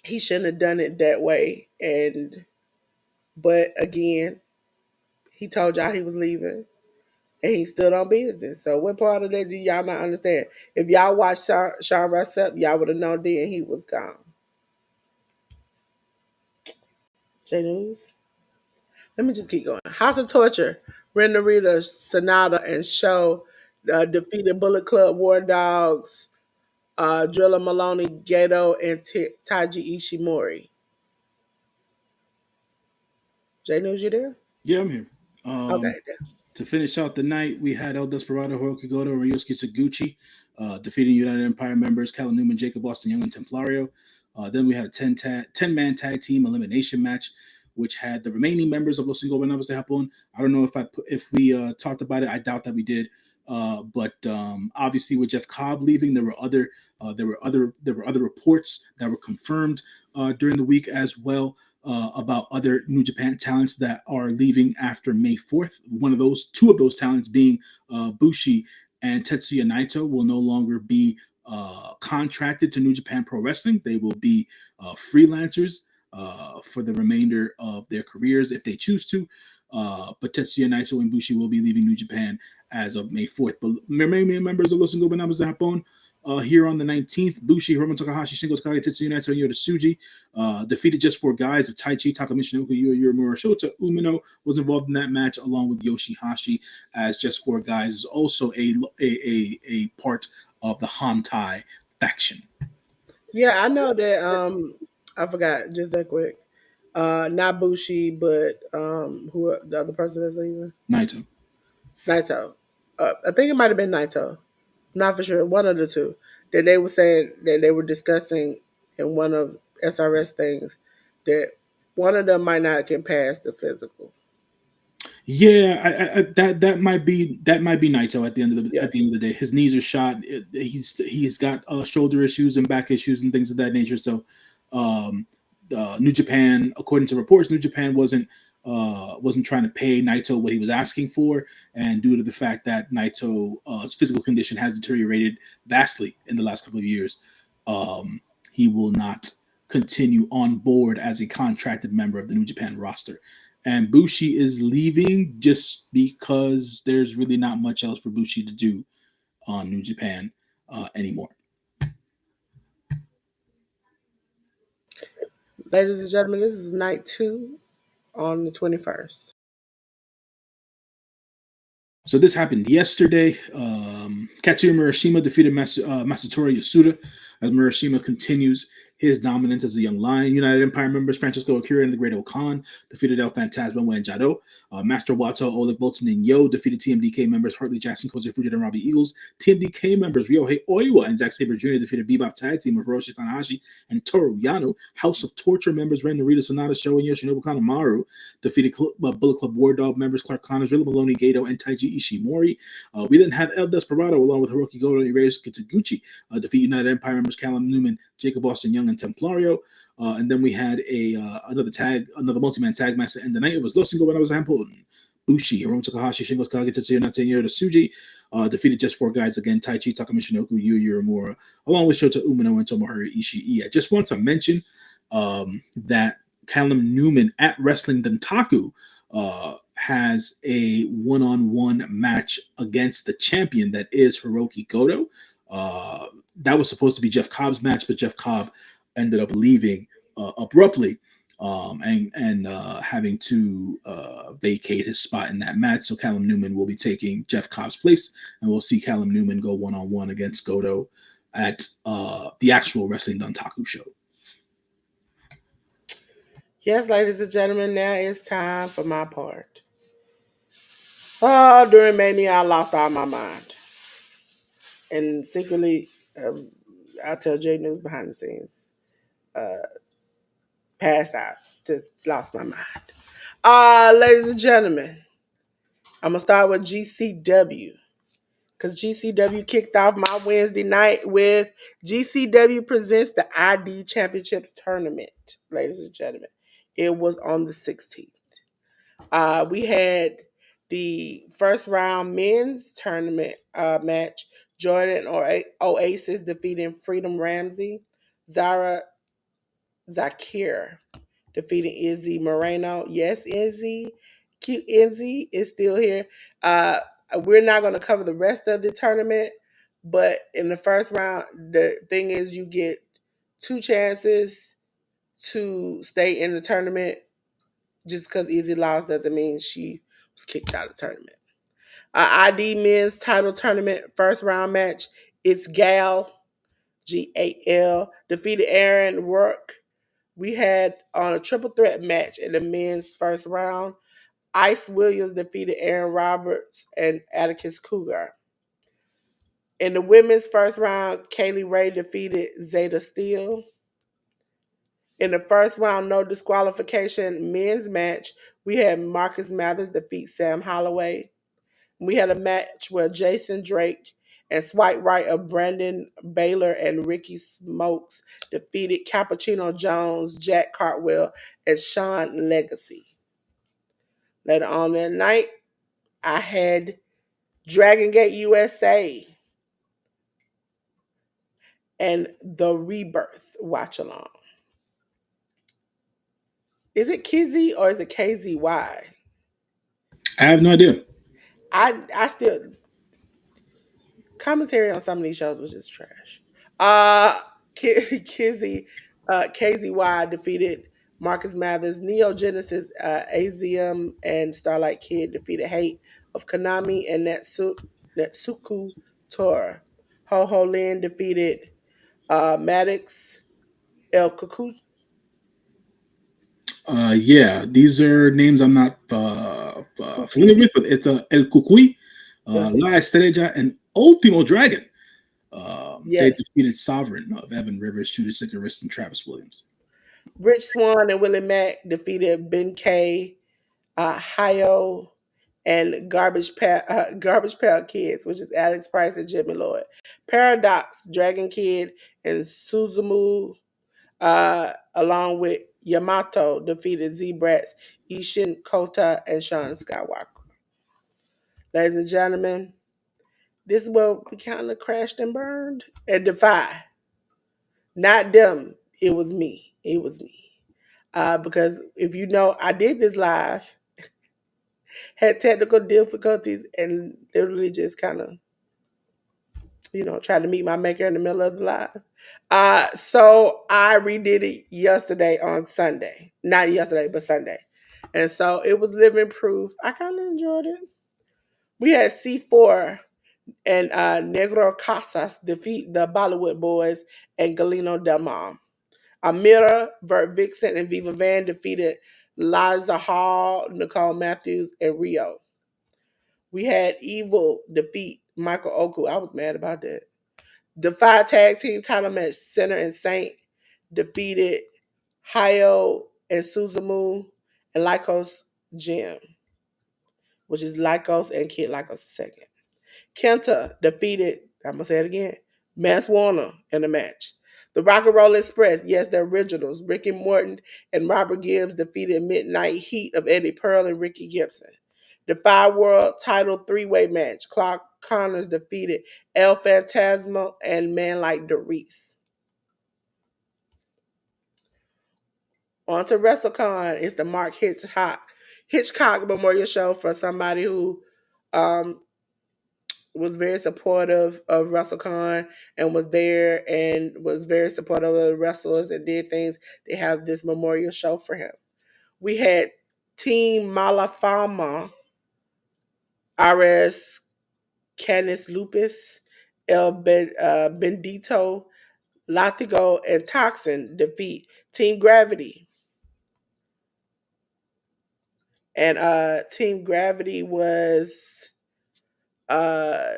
he shouldn't have done it that way. And but again, he told y'all he was leaving, and he stood on business. So what part of that do y'all not understand? If y'all watched Sean Ross Up, y'all would have known then he was gone. J News. Let me just keep going. House of Torture, Renda Rita, Sonata, and Show defeated Bullet Club, War Dogs, Drilla Maloney, Gato, and Taiji Ishimori. J News, you there? Yeah, I'm here. Okay. To finish out the night, we had El Desperado, Hiroki Goto, and Ryosuke Taguchi defeating United Empire members Callum Newman, Jacob Austin Young, and Templario. Then we had a 10-man tag team elimination match, which had the remaining members of Los Ingobernables de Japón. I don't know if we talked about it. I doubt that we did. But obviously, with Jeff Cobb leaving, there were other reports that were confirmed during the week as well about other New Japan talents that are leaving after May 4th. Two of those talents being Bushi and Tetsuya Naito will no longer be contracted to New Japan Pro Wrestling. They will be freelancers for the remainder of their careers if they choose to. But Tetsuya Naito and Bushi will be leaving New Japan as of May 4th. But remaining members of Los Ingobernables de Japón here on the 19th, Bushi, Hiromu Takahashi, Shingo Takagi, Tetsuya Naito, and Yota Tsuji defeated just four guys of Taichi, Takamichi Naoka, Yorimura, Shota Umino was involved in that match along with Yoshihashi as just four guys is also a part of the Hantai faction. Yeah, I know that. I forgot just that quick. Not Bushi, but who the other person that's leaving? Naito. Naito. I think it might have been Naito. Not for sure. One of the two. That they were saying that they were discussing in one of SRS things that one of them might not can pass the physical. Yeah, that might be Naito at the end of Yeah. the day. His knees are shot. He's got shoulder issues and back issues and things of that nature. So, um, New Japan, according to reports, New Japan wasn't trying to pay Naito what he was asking for, and due to the fact that Naito's physical condition has deteriorated vastly in the last couple of years, um, he will not continue on board as a contracted member of the New Japan roster. And Bushi is leaving just because there's really not much else for Bushi to do on New Japan anymore. Ladies and gentlemen, this is night 2 on the 21st. So this happened yesterday. Katsuya Murashima defeated Masatori Yasuda as Murashima continues his dominance as a young lion. United Empire members Francisco Akira and the Great Okan defeated El Phantasma and Jado. Master Wato, Oleg Bolton, and Yo defeated TMDK members Hartley Jackson, Kosei Fujita, and Robbie Eagles. TMDK members Ryohei Oiwa and Zack Sabre Jr. defeated Bebop Tag Team of Hiroshi Tanahashi and Toru Yano. House of Torture members Ren Narita Sonata, Show, and Yoshinobu Kanemaru defeated Bullet Club War Dog members Clark Connors, Rilla Maloney, Gato, and Taiji Ishimori. We then had El Desperado along with Hiroki Goto and Reyes Kitaguchi defeat United Empire members Callum Newman, Jacob Austin Young, and Templario. And then we had another multi-man tag match to end the night. It was Los Cinco Buenos Hamilton, Bushi, Hiromu Takahashi, Shingo Takagi, Tetsuya Naito, and Yota Tsuji defeated just four guys again: Taichi, Takamishinoku, Yu Uemura, along with Shota Umino and Tomohiro Ishii. I just want to mention that Callum Newman at Wrestling Dentaku has a one-on-one match against the champion that is Hiroki Goto. That was supposed to be Jeff Cobb's match, but Jeff Cobb ended up leaving abruptly and having to vacate his spot in that match. So Callum Newman will be taking Jeff Cobb's place, and we'll see Callum Newman go one-on-one against Goto at the actual Wrestling Dontaku show. Yes, ladies and gentlemen, now it's time for my part. Oh, during Mania, I lost all my mind. And secretly, I'll tell Jay News behind the scenes. Passed out. Just lost my mind. Ladies and gentlemen, I'm going to start with GCW. Because GCW kicked off my Wednesday night with GCW Presents the ID Championship Tournament, ladies and gentlemen. It was on the 16th. We had the first round men's tournament match. Jordan or Oasis defeating Freedom Ramsey. Zara Zakir defeating Izzy Moreno. Yes, Izzy. Cute Izzy is still here. We're not going to cover the rest of the tournament, but in the first round, the thing is you get two chances to stay in the tournament. Just because Izzy lost doesn't mean she was kicked out of the tournament. ID men's title tournament first round match. It's Gal defeated Aaron Rourke. We had on a triple threat match in the men's first round. Ice Williams defeated Aaron Roberts and Atticus Cougar. In the women's first round, Kaylee Ray defeated Zeta Steele. In the first round, no disqualification men's match, we had Marcus Mathers defeat Sam Holloway. We had a match where Jason Drake and Swipe Right of Brandon Baylor and Ricky Smokes defeated Cappuccino Jones, Jack Cartwell, and Sean Legacy. Later on that night, I had Dragon Gate USA and The Rebirth watch along. Is it Kizzy or is it KZY? I have no idea. I still commentary on some of these shows was just trash. Kizzy, KZY defeated Marcus Mathers. Neo Genesis, Azium, and Starlight Kid defeated Hate of Konami and Netsuku Tora. Ho Ho Lin defeated Maddox El Cucu. Yeah, these are names I'm not familiar with, but it's El Cucuy, La Estrella, and Ultimo Dragon. They Yes. defeated Sovereign of Evan Rivers, Judas Icarus, and Travis Williams. Rich Swan and Willie Mack defeated Ben K, Hayo, and Garbage Pail Kids, which is Alex Price and Jimmy Lloyd. Paradox, Dragon Kid, and Suzumu, along with Yamato, defeated Z-Brats, Ishin Kota, and Sean Skywalker. Ladies and gentlemen, this is where we kind of crashed and burned and Defy. Not them. It was me. It was me. Because if you know, I did this live, had technical difficulties, and literally just kind of, tried to meet my maker in the middle of the live. So I redid it yesterday on Sunday. Not yesterday, but Sunday. And so it was living proof. I kind of enjoyed it. We had C4 And Negro Casas defeat the Bollywood Boys and Galeno Del Mar. Amira, Vert Vixen, and Viva Van defeated Liza Hall, Nicole Matthews, and Rio. We had Evil defeat Michael Oku. I was mad about that. The five tag team title match, Center and Saint defeated Hayo and Suzumu and Lycos Jim, which is Lycos and Kid Lycos II. Kenta defeated, I'm going to say it again, Mance Warner in the match. The Rock and Roll Express, yes, the originals, Ricky Morton and Robert Gibbs defeated Midnight Heat of Eddie Pearl and Ricky Gibson. The Five World Title three-way match, Clark Connors defeated El Phantasmo and Man Like Doris. On to WrestleCon is the Mark Hitchcock Memorial Show for somebody who um, was very supportive of WrestleCon and was there and was very supportive of the wrestlers and did things. They have this memorial show for him. We had Team Malafama, RS Canis Lupus, Bendito, Latigo, and Toxin defeat Team Gravity. And Team Gravity was uh,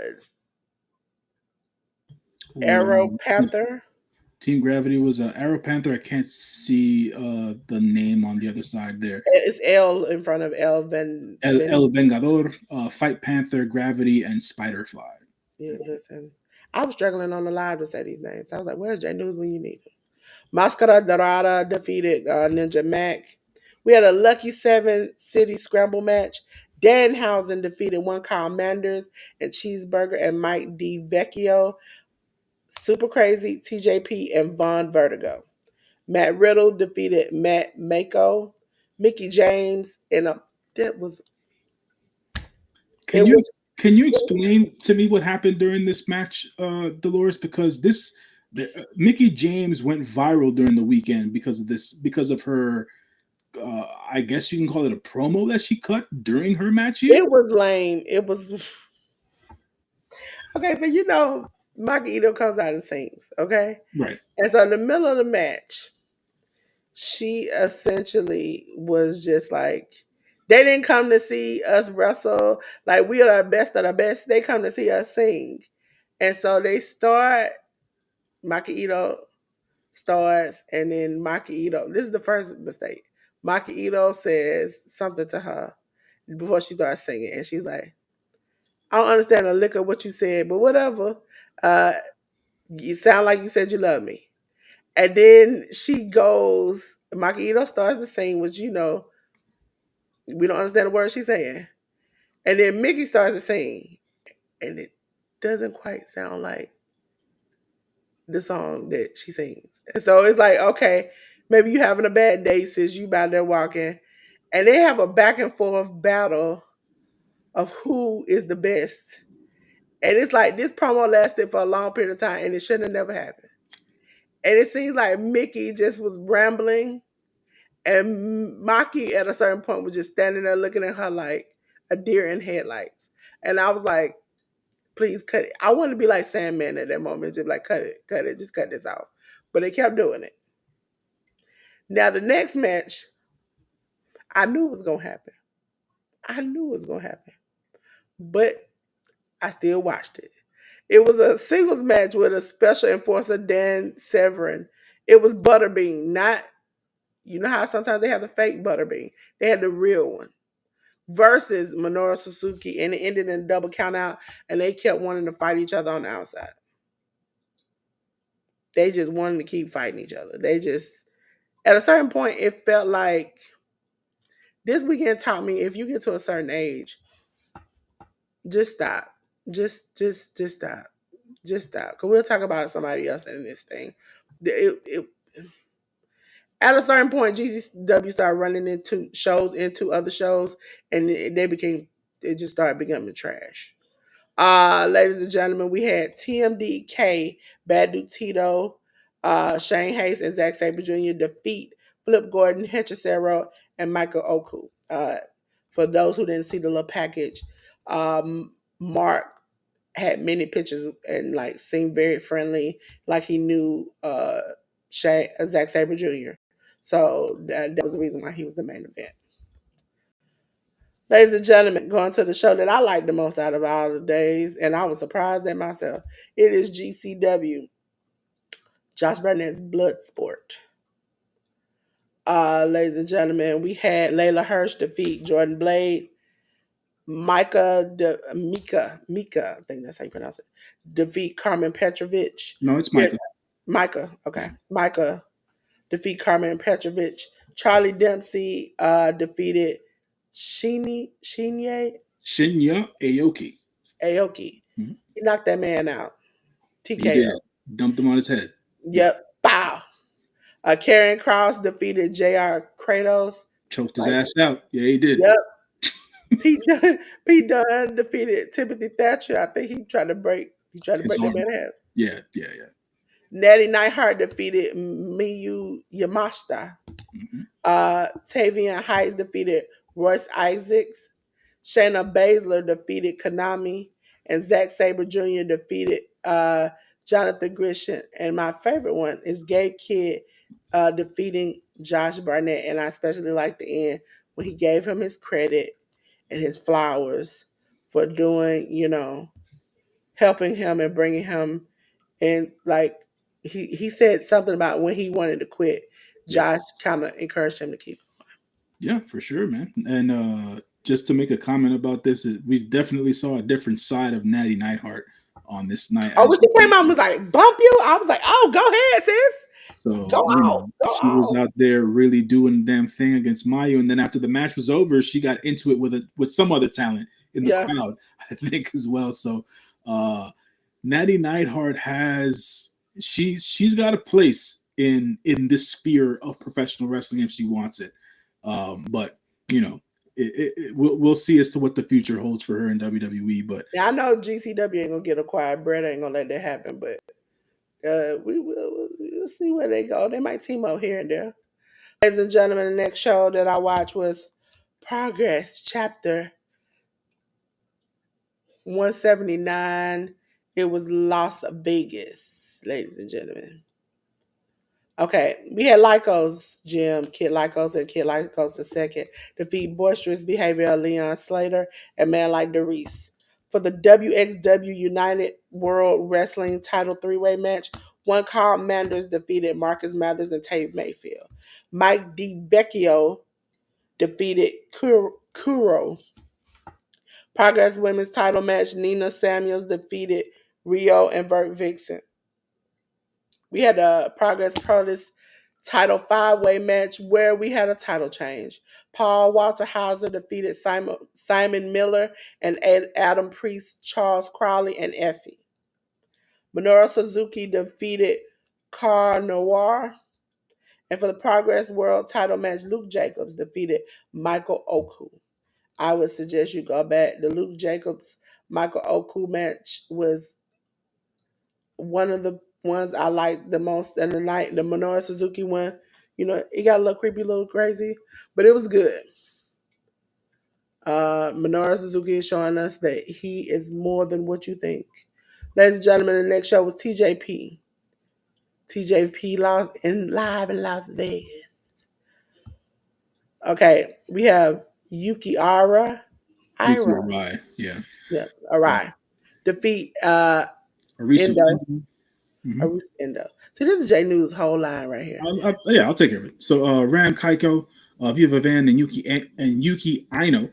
Arrow Panther. Team Gravity was Arrow Panther. I can't see the name on the other side there. It's L in front of L El Vengador, Fight Panther, Gravity, and Spiderfly. Yeah, listen. I was struggling on the live to say these names. I was like, where's J News when you need him? Mascara Dorada defeated Ninja Mac. We had a Lucky Seven City Scramble match. Danhausen defeated one Kyle Manders and Cheeseburger and Mike D. Vecchio. Super Crazy, TJP, and Von Vertigo. Matt Riddle defeated Matt Mako. Mickey James, and that was Can it you was can you explain to me what happened during this match, Dolores? Because Mickey James went viral during the weekend because of this, because of her. I guess you can call it a promo that she cut during her match here. it was lame. It was okay. So Maki Ito comes out and sings. Okay, Right. and so in the middle of the match, she essentially was just like, they didn't come to see us wrestle. Like, we are the best of the best. They come to see us sing. And so they start, Maki Ito starts, and then Maki Ito, this is the first mistake. Maki Ito says something to her before she starts singing. And she's like, I don't understand a lick of what you said, but whatever. Uh, you sound like you said you love me. And then she goes, Maki Ito starts to sing, which we don't understand the words she's saying. And then Mickey starts to sing, and it doesn't quite sound like the song that she sings. And so it's like, okay, maybe you having a bad day since you by there walking. And they have a back and forth battle of who is the best. And it's like this promo lasted for a long period of time and it shouldn't have never happened. And it seems like Mickey just was rambling and Maki at a certain point was just standing there looking at her like a deer in headlights. And I was like, please cut it. I wanted to be like Sandman at that moment, just like cut it, just cut this off. But they kept doing it. Now the next match, I knew it was gonna happen. I knew it was gonna happen. But I still watched it. It was a singles match with a special enforcer, Dan Severin. It was Butterbean, not how sometimes they have the fake Butterbean. They had the real one. Versus Minoru Suzuki, and it ended in a double count out, and they kept wanting to fight each other on the outside. They just wanted to keep fighting each other. They just, at a certain point, it felt like this weekend taught me if you get to a certain age, just stop. Just stop. Just stop. Because we'll talk about somebody else in this thing. At a certain point, GCW started running into other shows, and it just started becoming trash. Ladies and gentlemen, we had TMDK, Badu Tito, Shane Hayes, and Zack Sabre Jr. defeat Flip Gordon, Hechicero, and Michael Oku. For those who didn't see the little package, Mark had many pictures and like seemed very friendly, like he knew Zack Sabre Jr. So that was the reason why he was the main event. Ladies and gentlemen, going to the show that I liked the most out of all the days, and I was surprised at myself. It is GCW, Josh Barnett's Bloodsport. Ladies and gentlemen, we had Layla Hirsch defeat Jordan Blade. Mika, I think that's how you pronounce it, defeat Carmen Petrovich. No, it's Yeah, Micah. Micah, Yeah. okay. Micah defeat Carmen Petrovich. Charlie Dempsey defeated Shinye Shinya Aoki. Aoki. Mhm. He knocked that man out. He did. TKO. Dumped him on his head. Yeah. Yep. Bow. Karen Cross defeated JR Kratos. Choked his Like, ass out. Yeah, he did. yep. Pete Dunne, Pete Dunne defeated Timothy Thatcher. I think he tried to His break that arm. man in half. Yeah, yeah, yeah. Natty Neidhart defeated Miyu Yamashita. Hmm. Tavian Heights defeated Royce Isaacs. Shayna Baszler defeated Konami. And Zack Sabre Jr. defeated Jonathan Grisham. And my favorite one is Gabe Kidd defeating Josh Barnett. And I especially like the end when he gave him his credit and his flowers for doing, helping him and bringing him. And like he said something about when he wanted to quit, Yeah, Josh kind of encouraged him to keep. yeah, for sure, man. And just to make a comment about this, we definitely saw a different side of Natty Neidhart on this night. Oh, As when she came out and was like, bump you, I was like, oh, go ahead, sis. Go so, off. Go she was off. out there really doing the damn thing against Mayu, and then after the match was over, she got into it with some other talent in the Yeah. crowd, I think, as well. So, uh, Natty Neidhart she's got a place in this sphere of professional wrestling if she wants it. But you know, we'll see as to what the future holds for her in WWE. But Now, I know GCW ain't gonna get acquired. Brett ain't gonna let that happen, but we'll see where they go. They might team up here and there. Ladies and gentlemen, the next show that I watched was Progress Chapter 179. It was Las Vegas, ladies and gentlemen. Okay, we had Lycos Jim, Kid Lycos, and Kid Lycos the second defeat boisterous behavior of Leon Slater and man like Darius. For the WXW United World Wrestling Title three-way match, one Carl Manders defeated Marcus Mathers and Tave Mayfield. Mike DiVecchio defeated Kuro. Progress Women's Title match, Nina Samuels defeated Rio and Vert Vixen. We had a Progress Protest Title five-way match where we had a title change. Paul Walter Hauser defeated Simon Miller and Adam Priest, Charles Crowley, and Effie. Minoru Suzuki defeated Car Noir. And for the Progress World title match, Luke Jacobs defeated Michael Oku. I would suggest you go back. The Luke Jacobs Michael Oku match was one of the ones I liked the most in the night. The Minoru Suzuki one, it got a little creepy, a little crazy, but it was good. Minoru Suzuki is showing us that he is more than what you think. Ladies and gentlemen, the next show was TJP. TJP live in Las Vegas. Okay, we have Yuki Yuki Ira, Arai, yeah, yeah, yeah. Arai, defeat Arisu. Endo, Mhm. Arus Endo. See, this is J News' whole line right here. Yeah, I'll take care of it. So Ram Kaiko, Viva Van, and Yuki Aino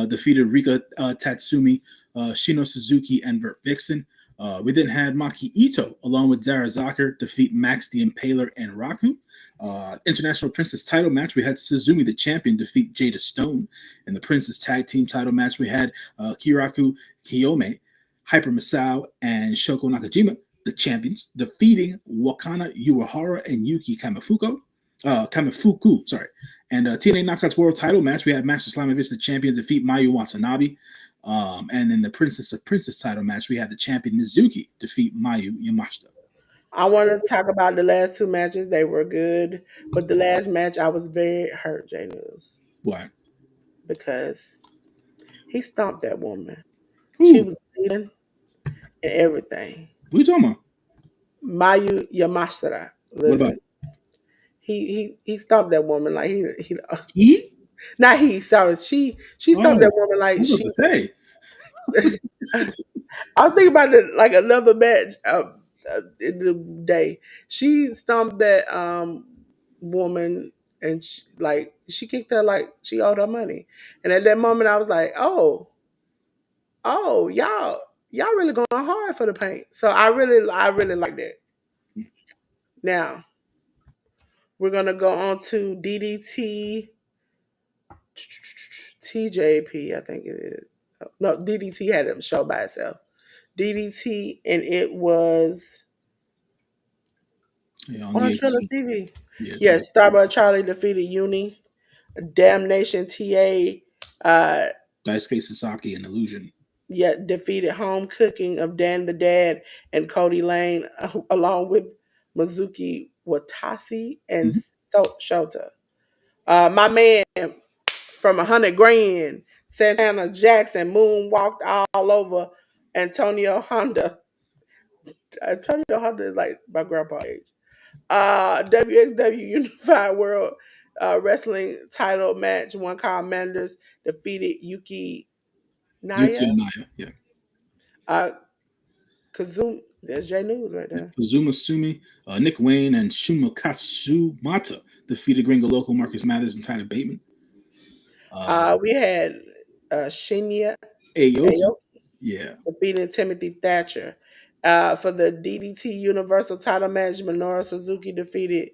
defeated Rika Tatsumi, Shino Suzuki, and Vert Vixen. We then had Maki Ito along with Zara Zakir defeat Max the Impaler and Raku. International Princess title match, we had Suzumi the champion defeat Jada Stone. In the Princess tag team title match, we had Kiraku Kiyome, Hyper Masao, and Shoko Nakajima, the champions, defeating Wakana Uehara and Yuki Kamifuku, sorry. And TNA Knockouts World title match, we had Master Slamovich, the champion, defeat Mayu Watanabe. And in the Princess of Princess title match, we had the champion Mizuki defeat Mayu Yamashita. I wanted to talk about the last two matches. They were good. But the last match, I was very hurt, J News, Why? because he stomped that woman. She Who? was bleeding. and everything. What are you talking about? Mayu Yamashita. What about Listen, he stomped that woman like he he? not he, sorry, she stomped Oh, that woman I like was about she to say. I was thinking about it like another match in the day. She stomped that woman and she kicked her like she owed her money. And at that moment I was like, oh, y'all really going hard for the paint. So I really like that. Now we're gonna go on to DDT TJP, I think it is. No, DDT had a show by itself. DDT, and it was Yeah, on the on Triller 18th. TV. Yeah, July. Yes, Starboy Charlie defeated Uni. Damnation TA, uh, Daisuke Sasaki and Illusion. yeah, defeated Home Cooking of Dan the Dad and Cody Lane, along with Mizuki Watasi and Mhm. Shota. My man from 100 Grand, Santana Jackson, moonwalked all over Antonio Honda. Antonio Honda is like my grandpa age. WXW Unified World Wrestling title match. One called Manders defeated Yuki Naya. Yuki Anaya. Yeah. Uh, Kazum. There's J News right there. Kazuma Sumi, Nick Wayne, and Shumakatsu Mata defeated Gringo Loco, Marcus Mathers, and Tyler Bateman. We had Shinya Aoki. Aoki Yeah. defeating Timothy Thatcher. For the DDT Universal title match, Minoru Suzuki defeated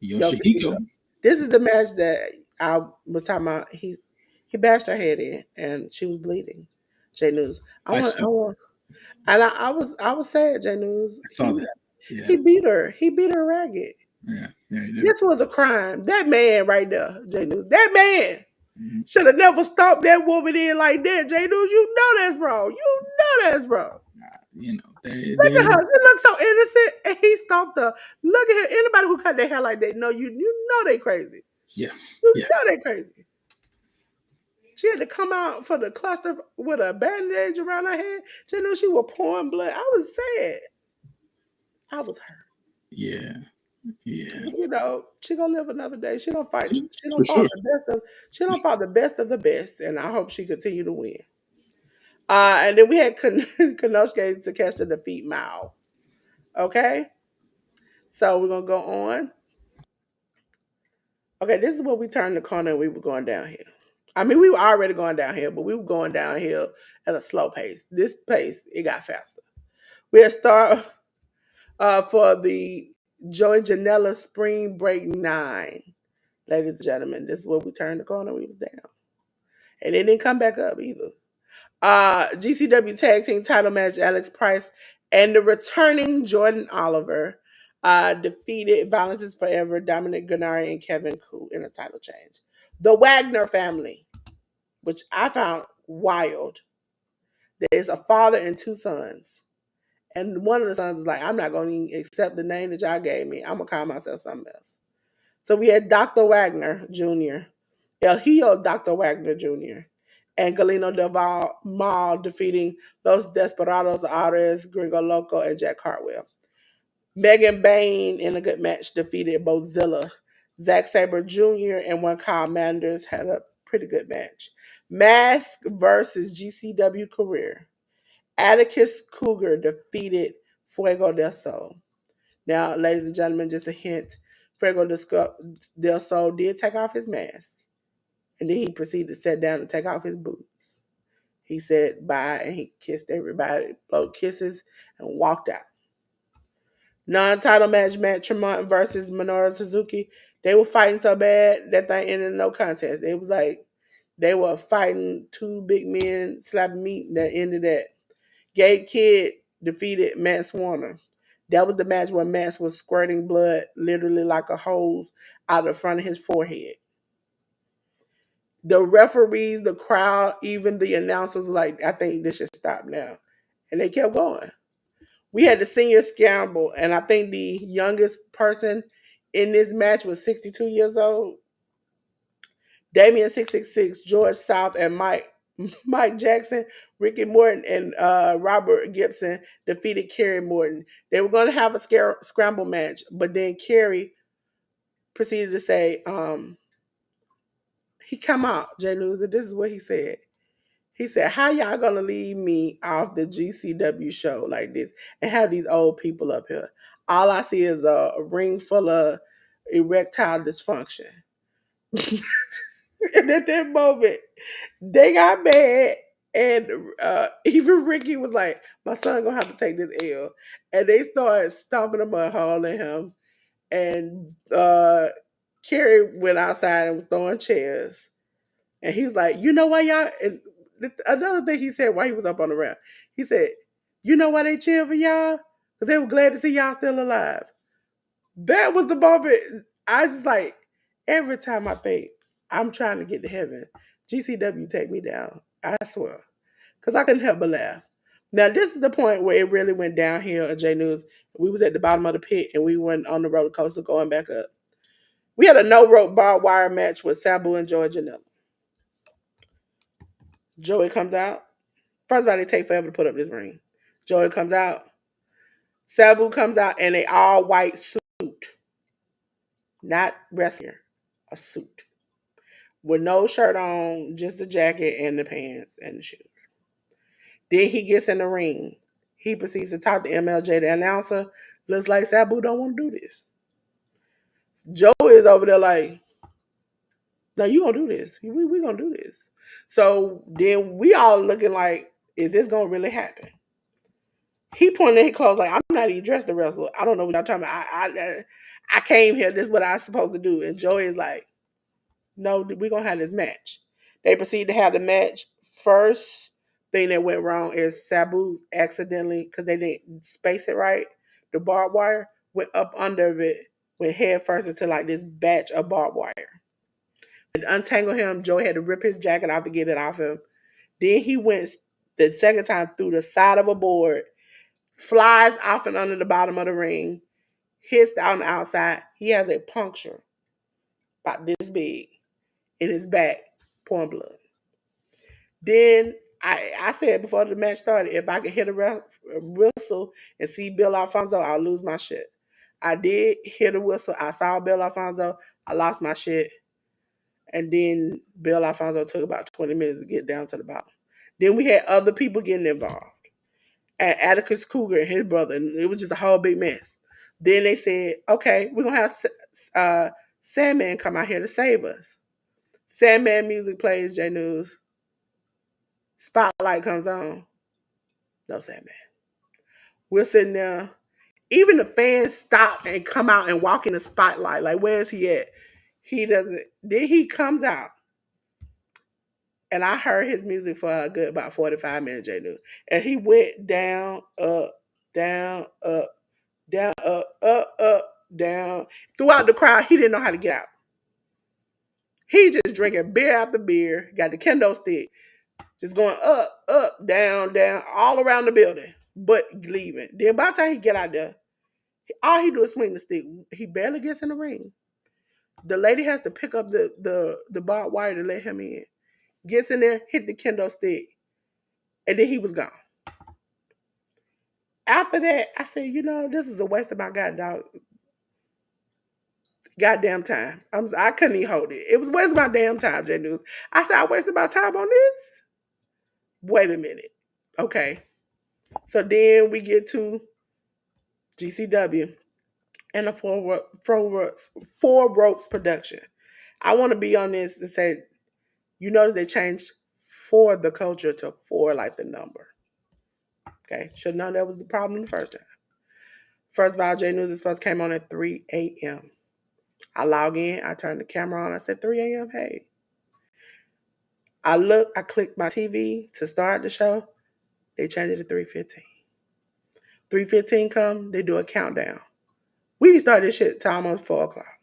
Yoshihiko. Yokozuna. This is the match that I was talking about. He bashed her head in, and she was bleeding. J News. I saw. I want, and I was sad. J News. I saw that. Yeah. He beat her. He beat her ragged. Yeah. Yeah. He did. This was a crime. That man right there, J News. That man Mhm. should have never stomped that woman in like that. J News, you know that's wrong. You know that's wrong. You know, Look at her. She looks so innocent, and he stomped her. Look at her. Anybody who cut their hair like that, no, you know they crazy. yeah. You Yeah. know they crazy. She had to come out for the cluster with a bandage around her head. She knew she was pouring blood. I was sad. I was hurt. Yeah. Yeah. You know, she gonna live another day. She don't fight. She For don't fight sure. the best of. She don't fight the best of the best, and I hope she continue to win. And then we had Konosuke to catch the defeat Mao. Okay, so we're gonna go on. Okay, this is where we turned the corner and we were going downhill. I mean, we were already going downhill, but we were going downhill at a slow pace. This pace, it got faster. We'll start for the Joey Janela Spring Break 9. Ladies and gentlemen, this is where we turned the corner. We was down. And it didn't come back up either. GCW Tag Team title match, Alex Price and the returning Jordan Oliver defeated Violence is Forever, Dominic Gennari, and Kevin Koo in a title change. The Wagner family, which I found wild. There is a father and two sons. And one of the sons is like, I'm not going to accept the name that y'all gave me. I'm going to call myself something else. So we had Dr. Wagner Jr., El Hijo Dr. Wagner Jr., and Galeno Del Mal defeating Los Desperados Ares, Gringo Loco, and Jack Hartwell. Megan Bain in a good match defeated Bozilla. Zack Sabre Jr. and one Kyle Manders had a pretty good match. Mask versus GCW Career. Atticus Cougar defeated Fuego del Sol. Now, ladies and gentlemen, just a hint. Fuego del Sol did take off his mask. And then he proceeded to sit down and take off his boots. He said bye and he kissed everybody, blowed kisses, and walked out. Non-title match, Matt Tremont versus Minoru Suzuki. They were fighting so bad that thing ended in no contest. It was like they were fighting two big men slapping meat that ended at Gabe Kidd defeated Max Warner. That was the match where Max was squirting blood literally like a hose out of front of his forehead. The referees, the crowd, even the announcers were like, I think this should stop now. And they kept going. We had the senior scramble, and I think the youngest person in this match was 62 years old. Damian 666, George South, and Mike Jackson Ricky Morton and Robert Gibson defeated Kerry Morton. They were going to have a scramble match, but then Kerry proceeded to say, he come out, Jay News, and this is what he said. He said, how y'all gonna leave me off the GCW show like this and have these old people up here? All I see is a ring full of erectile dysfunction. And at that moment, they got mad. And even Ricky was like, my son gonna have to take this L. And they started stomping a mud hole in him. And Kerry went outside and was throwing chairs. And he's like, you know why y'all? And another thing he said while he was up on the ramp, he said, you know why they cheer for y'all? Because they were glad to see y'all still alive. That was the moment. I just like, every time I think I'm trying to get to heaven, GCW take me down. I swear. Because I couldn't help but laugh. Now, this is the point where it really went downhill at J News. We was at the bottom of the pit and we went on the roller coaster going back up. We had a no rope barbed wire match with Sabu and Joey Janela. Joey comes out. First of all, they take forever to put up this ring. Joey comes out. Sabu comes out in a all white suit. Not wrestling, a suit. With no shirt on, just the jacket and the pants and the shoes. Then he gets in the ring. He proceeds to talk to MLJ, the announcer. Looks like Sabu don't want to do this. Joey is over there like, no, you gonna do this. We gonna do this. So then we all looking like, is this gonna really happen? He pointed at his clothes like, I'm not even dressed to wrestle. I don't know what y'all talking about. I came here. This is what I was supposed to do. And Joey is like, no, we're going to have this match. They proceed to have the match. First thing that went wrong is Sabu accidentally, because they didn't space it right, the barbed wire went up under it, went head first into like this batch of barbed wire. And to untangle him, Joey had to rip his jacket off to get it off him. Then he went the second time through the side of a board, flies off and under the bottom of the ring, hits on the outside. He has a puncture about this big in his back, pouring blood. Then I said before the match started, if I could hit a whistle and see Bill Alfonso, I'll lose my shit. I did hit a whistle. I saw Bill Alfonso. I lost my shit. And then Bill Alfonso took about 20 minutes to get down to the bottom. Then we had other people getting involved. And Atticus Cougar and his brother. And it was just a whole big mess. Then they said, okay, we're going to have Sandman come out here to save us. Sandman music plays, J News. Spotlight comes on. No Sandman. We're sitting there. Even the fans stop and come out and walk in the spotlight. Like, where's he at? He doesn't. Then he comes out. And I heard his music for a good about 45 minutes, J News. And he went down, up, down, up, down, up, down. Throughout the crowd, he didn't know how to get out. He just drinking beer after beer, got the kendo stick, just going up, down, all around the building, but leaving. Then by the time he get out there, all he do is swing the stick. He barely gets in the ring. The lady has to pick up the barbed wire to let him in. Gets in there, hit the kendo stick, and then he was gone. After that, I said, this is a waste of my goddamn time. I couldn't even hold it. It was a waste of my damn time, J News. I said, I wasted my time on this? Wait a minute. Okay. So then we get to GCW and the Four Ropes production. I want to be on this and say, you notice they changed for the culture to four like the number. Okay. Should know that was the problem the first time. First of all, J News is first came on at 3 a.m. I log in, I turn the camera on, I said 3 a.m. Hey. I clicked my TV to start the show. They changed it to 3:15. 3:15 come, they do a countdown. We started this shit to almost 4 o'clock.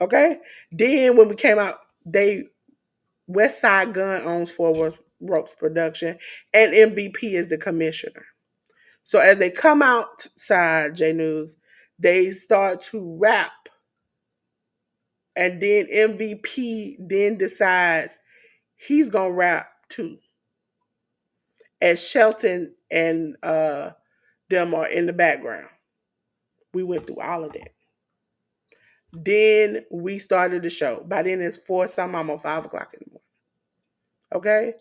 Okay? Then when we came out, West Side Gun owns Four Ropes Production, and MVP is the commissioner. So as they come outside, J News, they start to rap. And then MVP then decides he's gonna rap too. as Shelton and them are in the background. We went through all of that. Then we started the show. By then it's 4 some, almost 5 o'clock in the morning. Okay.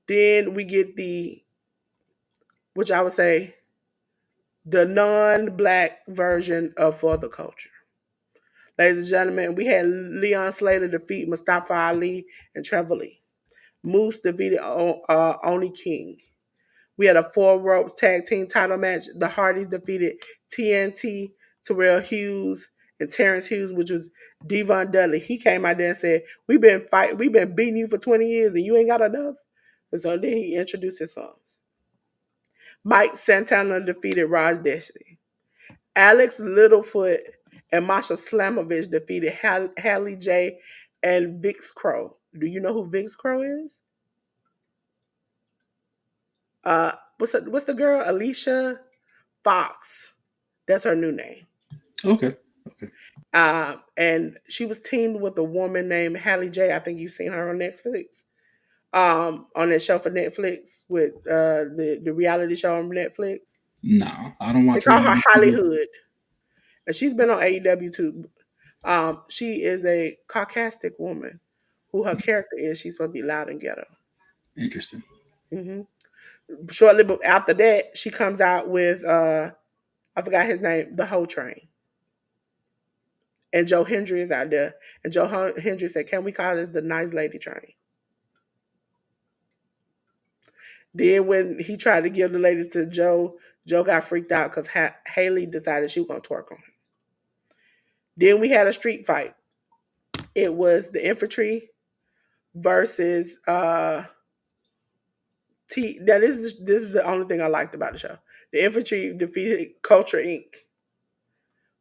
Then we get which I would say, the non-black version of For the Culture. Ladies and gentlemen, we had Leon Slater defeat Mustafa Ali and Trevor Lee. Moose defeated Oni King. We had a 4 ropes tag team title match. The Hardys defeated TNT, Terrell Hughes, and Terrence Hughes, which was Devon Dudley. He came out there and said, we've been beating you for 20 years and you ain't got enough. And so then he introduced his songs. Mike Santana defeated Raj Destiny. Alex Littlefoot and Masha Slamovich defeated Hallie J and Vix Crow. Do you know who Vix Crow is? What's the girl? Alicia Fox. That's her new name. Okay. Okay. And she was teamed with a woman named Hallie J. I think you've seen her on Netflix. On that show for Netflix with the reality show on Netflix. No, I don't They watch call her reality TV. Hollywood. And she's been on AEW too. She is a Caucasic woman who her character is she's supposed to be loud and ghetto. Interesting. hmm Shortly after that, she comes out with I forgot his name, the Whole Train, and Joe Hendry is out there, and Joe Hendry said, "Can we call this the Nice Lady Train?" Then when he tried to give the ladies to Joe, Joe got freaked out because Haley decided she was gonna twerk on him. Then we had a street fight. It was the infantry versus T. Now this is the only thing I liked about the show. The infantry defeated Culture Inc.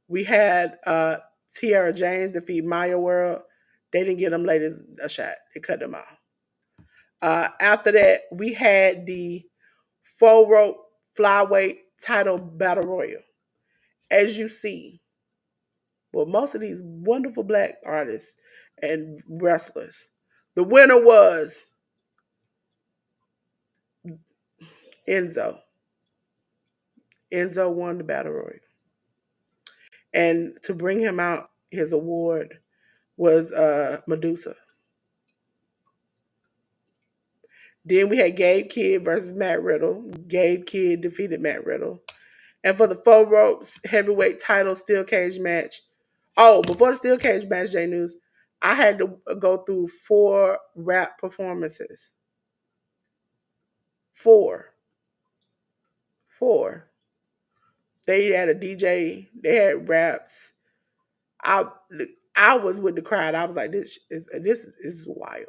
We had Tiara James defeat Maya World. They didn't give them ladies a shot. They cut them off. After that, we had the 4 rope flyweight title battle royal. As you see, well, most of these wonderful black artists and wrestlers, the winner was Enzo. Enzo won the battle royal. And to bring him out his award was Medusa. Then we had Gabe Kidd versus Matt Riddle. Gabe Kidd defeated Matt Riddle. And for the 4 ropes heavyweight title steel cage match, oh, before the steel cage match, J News, I had to go through 4 rap performances. 4. 4. They had a DJ. They had raps. I I was with the crowd. I was like, this is wild.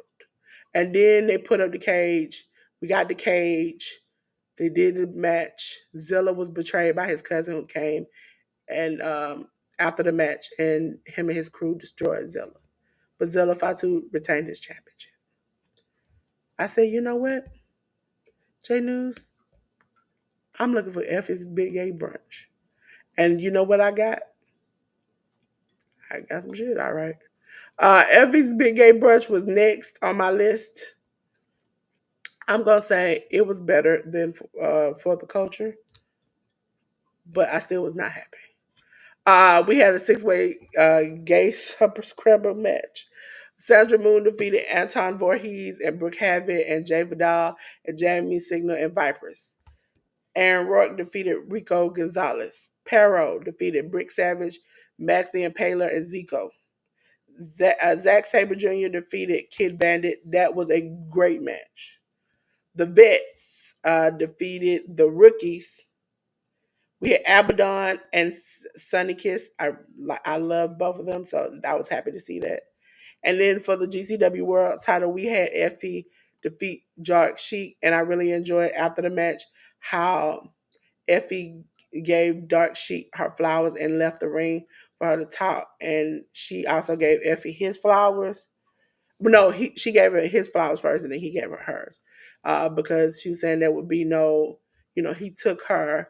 And then they put up the cage. We got the cage. They did the match. Zilla was betrayed by his cousin who came and after the match, and him and his crew destroyed Zilla. But Zilla Fatu retained his championship. I said, you know what, J News? I'm looking for Effie's Big A brunch. And you know what I got? I got some shit, all right. Effie's Big Gay Brunch was next on my list. I'm gonna say it was better than For the Culture, but I still was not happy. We had a 6-way gay super scrabble match. Sandra Moon defeated Anton Voorhees and Brooke Havoc and Jay Vidal and Jamie Signal and Vipers. Aaron Rourke defeated Rico Gonzalez. Perro defeated Brick Savage, Max the Impaler, and Zico. Zack Sabre Jr. defeated Kid Bandit. That was a great match. The Vets defeated the Rookies. We had Abaddon and Sunny Kiss. I love both of them, so I was happy to see that. And then for the GCW World title, we had Effie defeat Jark Sheik, and I really enjoyed after the match how Effie gave Dark Sheik her flowers and left the ring for her to talk, and she also gave Effie his flowers. No, she gave her his flowers first, and then he gave her hers, because she was saying there would be no, he took her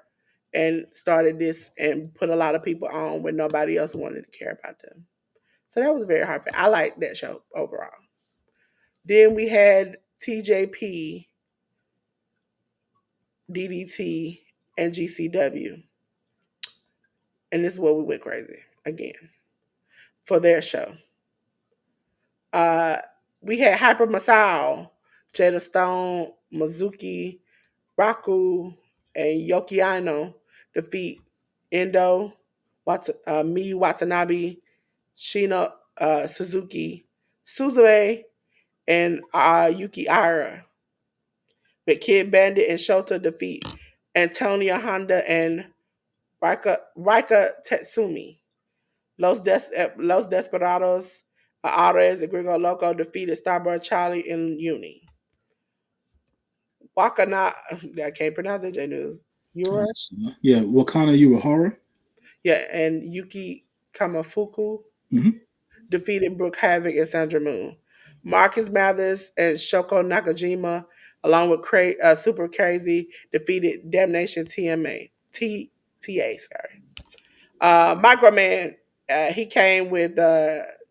and started this and put a lot of people on when nobody else wanted to care about them. So that was very hard. I liked that show overall. Then we had TJP DDT, and GCW. And this is where we went crazy again for their show. Uh, we had Hyper Masao, Jada Stone, Mizuki, Raku, and Yokiano defeat Endo, Miyu Watanabe, Shina Suzuki, Suzue, and Yuki Ira. With Kid Bandit and Shota defeat Antonia Honda and Rika Tetsumi. Los Desperados, Ares and Gringo Loco defeated Starboy Charlie and Uni. Wakana, I can't pronounce it, J News. You're right? Yeah, Wakana Urahara. Yeah, and Yuki Kamafuku Hmm. defeated Brooke Havoc and Sandra Moon. Marcus Mathers and Shoko Nakajima, along with Super Crazy, defeated Damnation TMA. TA, sorry. Microman, he came with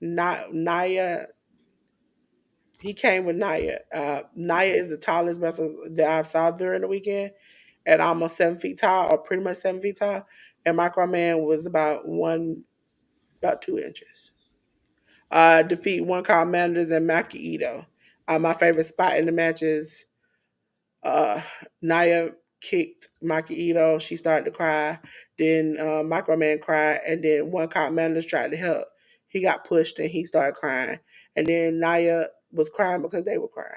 Naya. He came with Naya. Naya is the tallest vessel that I saw during the weekend, at almost 7 feet tall, or pretty much 7 feet tall. And Microman was about 2 inches. Defeat one called Manders and Maki Ito. My favorite spot in the match is uh, Naya kicked Maki Ito. She started to cry. Then Microman cried, and then one called Manders tried to help. He got pushed and he started crying. And then Naya was crying because they were crying.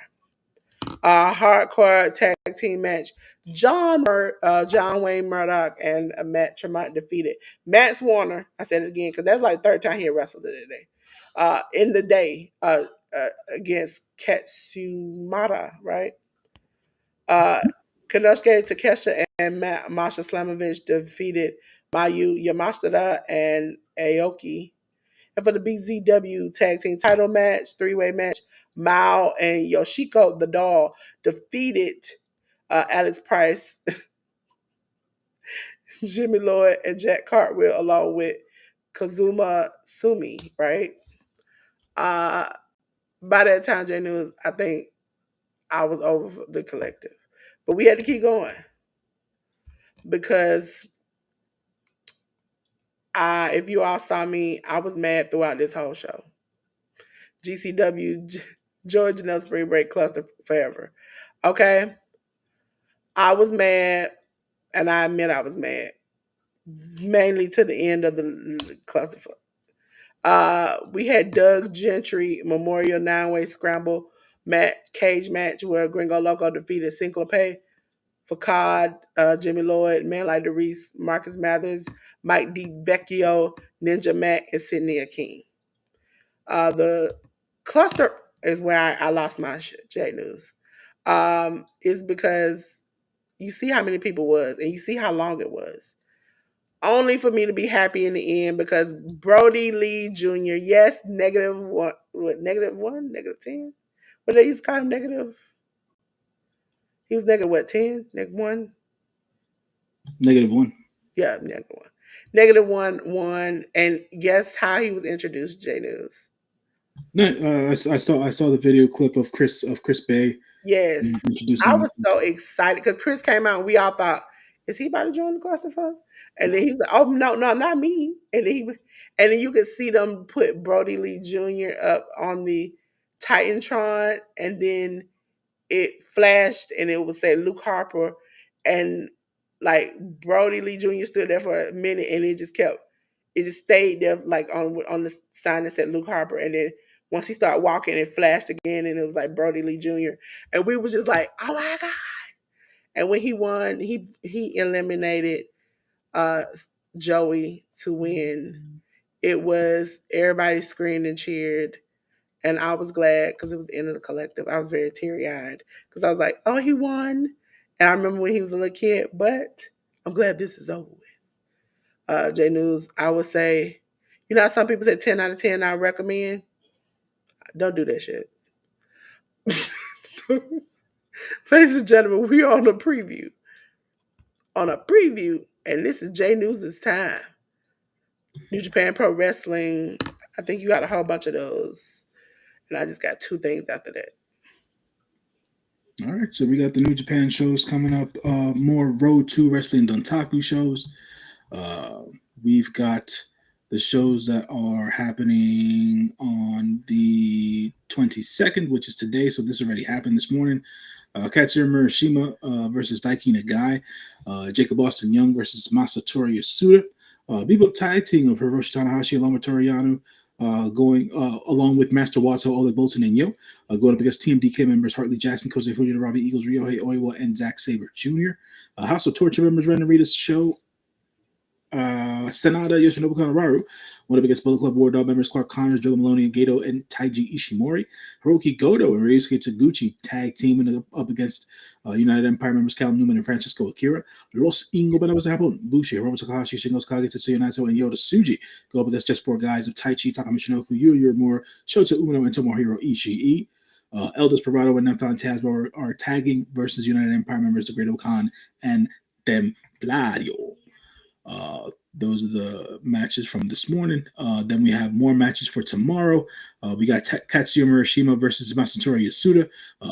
Hardcore tag team match. John Wayne Murdoch and Matt Tremont defeated Matt Warner. I said it again because that's like the third time he wrestled in the day. In the day against Katsumata, right? Uh, Konosuke Takeshita and Masha Slamovich defeated Mayu Yamashita and Aoki. And for the BZW tag team title match, three-way match, Mao and Yoshiko the Doll defeated Alex Price, Jimmy Lloyd, and Jack Cartwheel, along with Kazuma Sumi, right? Uh, by that time, J News, I think I was over for the collective. But we had to keep going because if you all saw me, I was mad throughout this whole show. GCW, Georgia Nell Spring Break Cluster forever. Okay? I was mad, and I admit I was mad, mainly to the end of the clusterfuck. We had Doug Gentry Memorial 9-Way Scramble cage match where Gringo Loco defeated Synclope, Facade, Jimmy Lloyd, Man Like DeReese, Marcus Mathers, Mike D. Vecchio, Ninja Mac, and Sydney King. The cluster is where I lost my J News. Is because you see how many people was and you see how long it was. Only for me to be happy in the end because Brody Lee Jr., yes, negative one, what, negative one, negative 10? What they used to call him negative? He was negative what, 10? Negative one? -1. Yeah, negative one. Negative one. And guess how he was introduced, J News? No, I saw the video clip of Chris Bay Yes. introducing I him. was so excited because Chris came out and we all thought, is he about to join the clusterfuck? And then he was like, oh, no, not me. And then you could see them put Brody Lee Jr. up on the Titantron, and then it flashed and it would say Luke Harper, and like Brody Lee Jr. stood there for a minute, and it just stayed there like on the sign that said Luke Harper, and then once he started walking, it flashed again, and it was like Brody Lee Jr. And we was just like, oh my god! And when he won, he eliminated uh Joey to win. It was everybody screamed and cheered, and I was glad because it was the end of the collective. I was very teary eyed because I was like, oh, he won. And I remember when he was a little kid, but I'm glad this is over with. J News, I would say, you know how some people say 10 out of 10 I recommend? Don't do that shit. Ladies and gentlemen, we are on a preview. On a preview, and this is J News' time. New Japan Pro Wrestling. I think you got a whole bunch of those. And I just got two things after that. All right, so we got the New Japan shows coming up. More Road to Wrestling Dontaku shows. Uh, we've got the shows that are happening on the 22nd, which is today. So this already happened this morning. Katsura Murashima versus Daiki Nagai. Jacob Austin Young versus Masatori Yasuda. Bebop tag team of Hiroshi Tanahashi along with Toriano. Going along with Master Wato, Oleg Bolton, and Yo, going up against Team DK members Hartley Jackson, Kosei Fujita, Robbie Eagles, Ryohei Oiwa, and Zack Sabre Jr. House of Torture members Ren Narita's show Sanada Yoshinobu Kanemaru, one of the biggest Bullet Club War Dog members, Clark Connors, Joe Maloney, and Gato, and Taiji Ishimori. Hiroki Goto and Ryusuke Taguchi tag teaming up against United Empire members Cal Newman and Francisco Akira. Los Ingobernables Japón, Bushi, Hiromu Takahashi, Shingo Takagi, Tetsuya Naito, and Yota Tsuji go up against just four guys of Taichi, Takamichinoku, Yuri Uemura, Shota Umino, and Tomohiro Ishii. Eldest Bravado and Neptune Tazbo are tagging versus United Empire members, the Great Okan and Templario. Those are the matches from this morning. Then we have more matches for tomorrow. We got Katsuya Murashima versus Masatori Yasuda.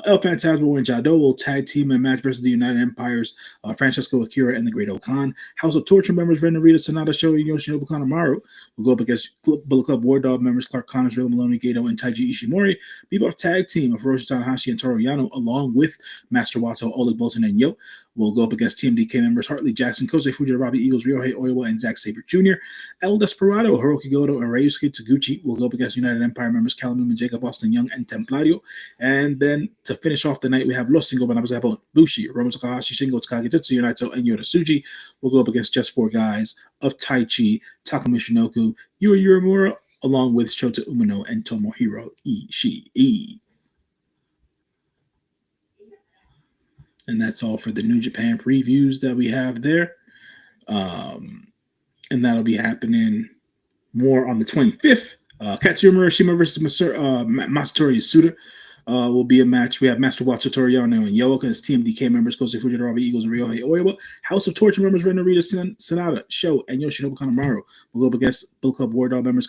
El Phantasmo and Jado will tag team and match versus the United Empires, Francesco Akira and the Great Okan. House of Torture members Ren Narita, Sanada Show, and Yoshinobu Kanemaru will go up against Bullet Club War Dog members Clark Connors, Joe Maloney, Gato, and Taiji Ishimori. Bebop tag team of Hiroshi Tanahashi and Toru Yano, along with Master Wato, Oleg Bolton, and Yo, will go up against TMDK members Hartley Jackson, Kosei Fujita, Robbie Eagles, Ryohei Oiwa, and Zack Sabre Jr. El Desperado, Hiroki Goto, and Ryusuke Taguchi will go up against United Empire members Callum Newman, Jacob Austin Young, and Templario. And then to finish off the night, we have Los Ingobernables Japón, Bushi, Hiromu Takahashi, Shingo Takagi, Tetsuya Naito, and Yota Tsuji will go up against just four guys of Taichi, Takamichinoku, Yuri Uemura, along with Shota Umino and Tomohiro Ishii. And that's all for the New Japan previews that we have there. And that'll be happening more on the 25th. Katsuya Murashima versus Masatori Yasuda will be a match. We have Master Wato Toriano and Yo as TMDK members, Kosei Fujita, Robbie Eagles, and Ryohei Oiwa. House of Torture members Ren Narita, Sanada, Sho, and Yoshinobu Kanemaru will go up against Bullet Club War Dog members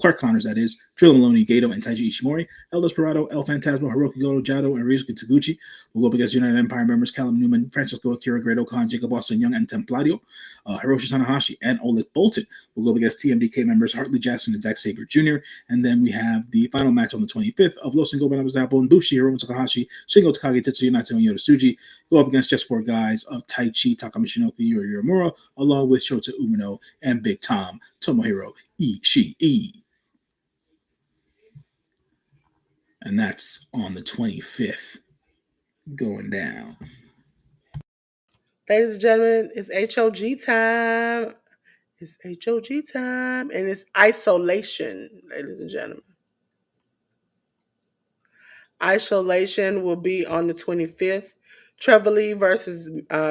Clark Connors, that is, Trill Maloney, Gato, and Taiji Ishimori. El Desperado, El Phantasmo, Hiroki Goto, Jado, and Ryusuke Taguchi will go up against United Empire members Callum Newman, Francisco Akira, Great Okan, Jacob Austin Young, and Templario. Hiroshi Tanahashi and Oleg Bolton will go up against TMDK members Hartley Jackson and Zack Sabre Jr. And then we have the final match on the 25th of Los Ingobernables Japón, Bushi, Hiromu Takahashi, Shingo Takagi, Tetsuya Naito, and Yota Tsuji go up against just four guys of Taichi, Takamichinoku, Yuri Uemura, along with Shota Umino and Big Tom Tomohiro Ishii. And that's on the 25th going down. Ladies and gentlemen, it's HOG time. It's HOG time. And it's isolation, ladies and gentlemen. Isolation will be on the 25th. Trevor Lee versus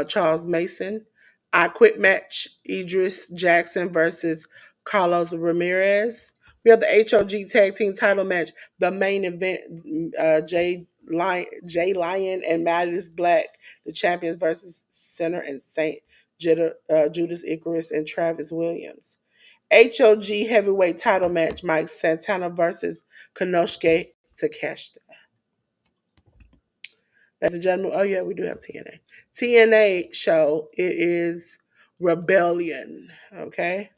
Charles Mason. I Quit match, Idris Jackson versus Carlos Ramirez. We have the HOG Tag Team title match. The main event, Jay Lyon and Mattis Black, the champions versus Center and Saint Judas Icarus and Travis Williams. HOG heavyweight title match, Mike Santana versus Konosuke Takeshita. Ladies and gentlemen, oh yeah, we do have TNA. TNA show, it is Rebellion, okay?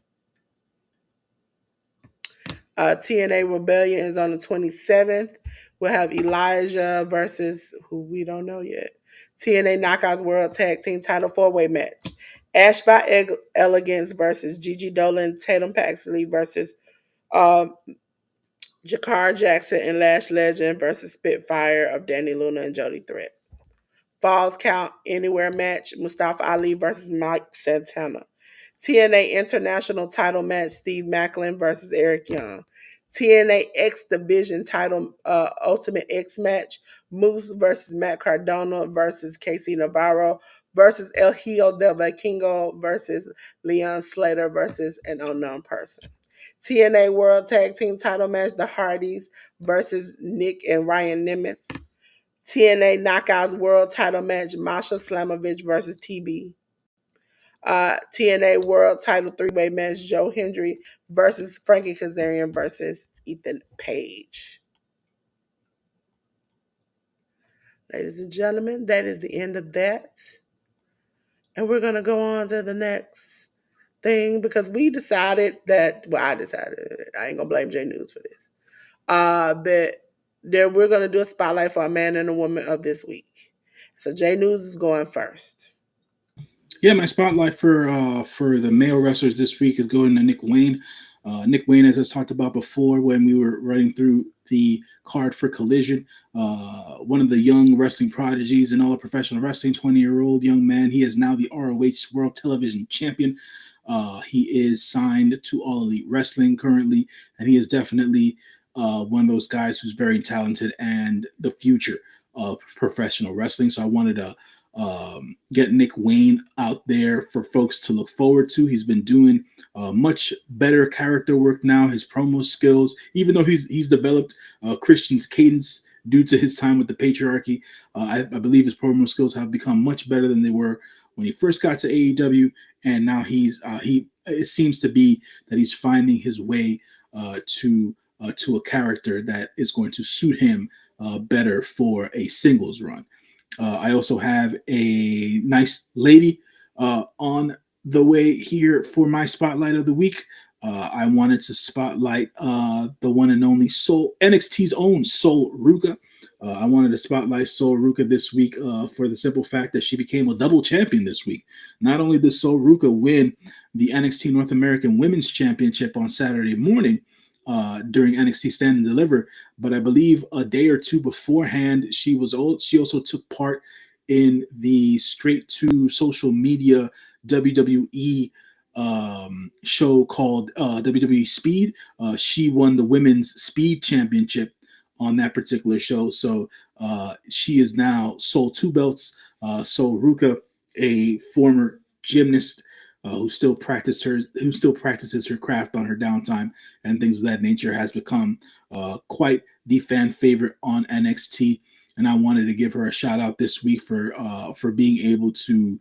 TNA Rebellion is on the 27th. We'll have Elijah versus who we don't know yet. TNA Knockouts World Tag Team Title 4-Way match. Ash by Elegance versus Gigi Dolan, Tatum Paxley versus um, Jakar Jackson and Lash Legend versus Spitfire of Danny Luna and Jody Threat. Falls Count Anywhere match, Mustafa Ali versus Mike Santana. TNA International title match, Steve Macklin versus Eric Young. TNA X Division title Ultimate X match, Moose versus Matt Cardona versus Casey Navarro versus El Hijo del Vikingo versus Leon Slater versus an unknown person. TNA World Tag Team title match, The Hardys versus Nick and Ryan Nemeth. TNA Knockouts World Title match, Masha Slamovich versus TB. TNA World Title 3-Way match, Joe Hendry versus Frankie Kazarian versus Ethan Page. Ladies and gentlemen, that is the end of that. And we're going to go on to the next thing because we decided that, well, I decided, I ain't going to blame J News for this, that we're going to do a spotlight for a man and a woman of this week. So J News is going first. Yeah, my spotlight for the male wrestlers this week is going to Nick Wayne. Nick Wayne, as I talked about before when we were running through the card for Collision, one of the young wrestling prodigies in all of professional wrestling, 20-year-old young man. He is now the ROH World Television Champion. He is signed to All Elite Wrestling currently, and he is definitely one of those guys who's very talented and the future of professional wrestling. So I wanted to get Nick Wayne out there for folks to look forward to. He's been doing much better character work now. His promo skills, even though he's developed Christian's cadence due to his time with the patriarchy, I believe his promo skills have become much better than they were when he first got to AEW, and now he it seems to be that he's finding his way to a character that is going to suit him better for a singles run. I also have a nice lady on the way here for my spotlight of the week. I wanted to spotlight the one and only NXT's own Sol Ruka. I wanted to spotlight Sol Ruka this week for the simple fact that she became a double champion this week. Not only did Sol Ruka win the NXT North American Women's Championship on Saturday morning during NXT Stand and Deliver, but I believe a day or two beforehand, she also took part in the straight to social media WWE show called WWE Speed. She won the Women's Speed Championship on that particular show. So she is now sold two belts. So Ruka, a former gymnast who still practices her craft on her downtime and things of that nature, has become quite the fan favorite on NXT. And I wanted to give her a shout out this week for being able to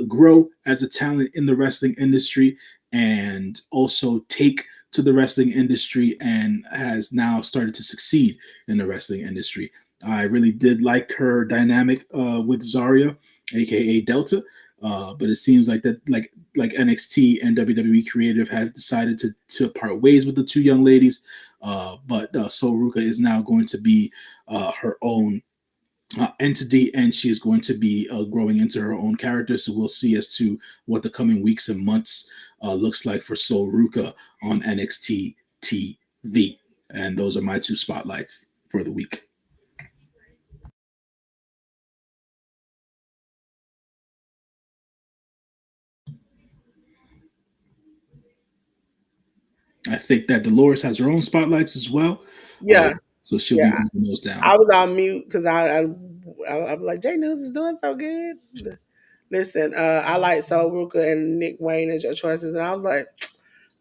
grow as a talent in the wrestling industry and also take to the wrestling industry and has now started to succeed in the wrestling industry. I really did like her dynamic with Zarya, aka Delta. But it seems like that, like NXT and WWE Creative have decided to part ways with the two young ladies. But Sol Ruka is now going to be her own entity, and she is going to be growing into her own character. So we'll see as to what the coming weeks and months looks like for Sol Ruka on NXT TV. And those are my two spotlights for the week. I think that Dolores has her own spotlights as well. Yeah, So she'll be yeah. moving those down. I was on mute because I was like, J News is doing so good. Listen, I like Sol Ruka and Nick Wayne as your choices, and I was like,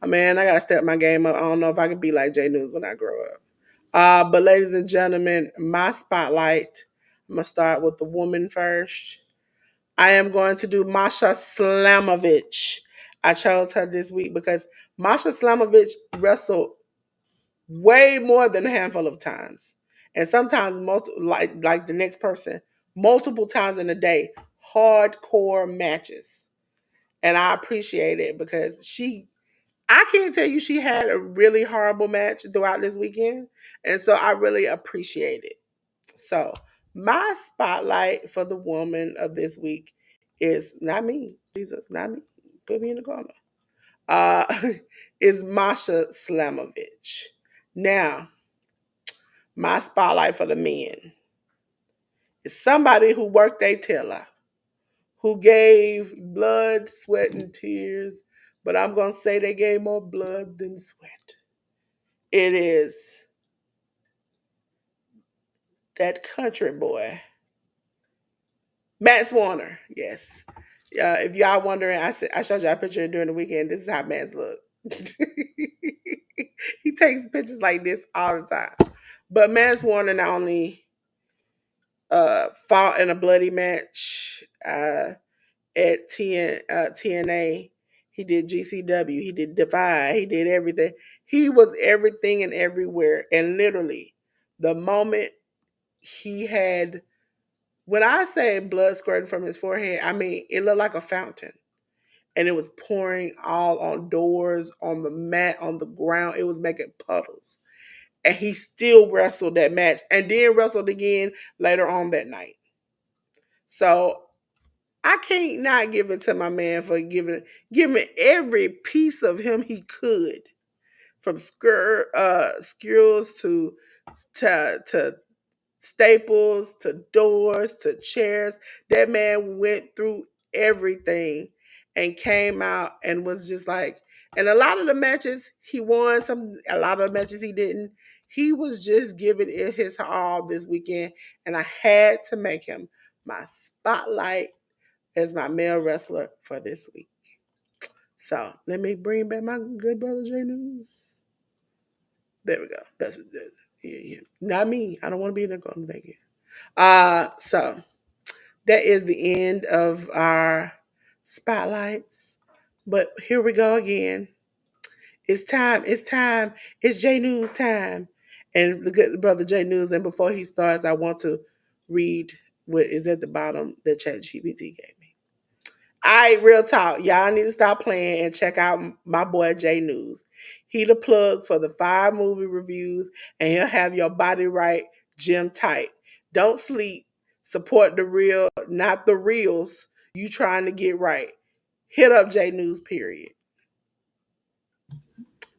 man, I gotta step my game up. I don't know if I can be like J News when I grow up. But ladies and gentlemen, my spotlight. I'm gonna start with the woman first. I am going to do Masha Slamovich. I chose her this week because Masha Slamovich wrestled way more than a handful of times, and sometimes like the next person, multiple times in a day, hardcore matches, and I appreciate it because I can't tell you she had a really horrible match throughout this weekend, and so I really appreciate it. So my spotlight for the woman of this week is not me, Jesus, not me. Put me in the corner. Uh, is Masha Slamovich. Now, my spotlight for the men is somebody who worked their tail off, who gave blood, sweat, and tears, but I'm going to say they gave more blood than sweat. It is that country boy, Matt Warner. Yes. If y'all wondering, I showed y'all a picture during the weekend. This is how Matt's look. He takes pictures like this all the time. But Matt Warner not only fought in a bloody match at TNA. He did GCW. He did Defy. He did everything. He was everything and everywhere. And literally, the moment he had When I say blood squirting from his forehead, I mean it looked like a fountain. And it was pouring all on doors, on the mat, on the ground. It was making puddles. And he still wrestled that match and then wrestled again later on that night. So I can't not give it to my man for giving every piece of him he could, from skills to staples to doors to chairs. That man went through everything and came out and was just like, and a lot of the matches he won, a lot of the matches he didn't. He was just giving it his all this weekend, and I had to make him my spotlight as my male wrestler for this week. So let me bring back my good brother J News. There we go. That's it. Yeah, yeah. Not me. I don't want to be in there going to Vegas. So that is the end of our spotlights. But here we go again. It's time. It's time. It's J News time. And the good brother J News. And before he starts, I want to read what is at the bottom that ChatGPT gave me. All right, real talk. Y'all need to stop playing and check out my boy J News. He the plug for the 5 movie reviews, and he'll have your body right, gym tight. Don't sleep. Support the real, not the reels. You trying to get right. Hit up J News. Period.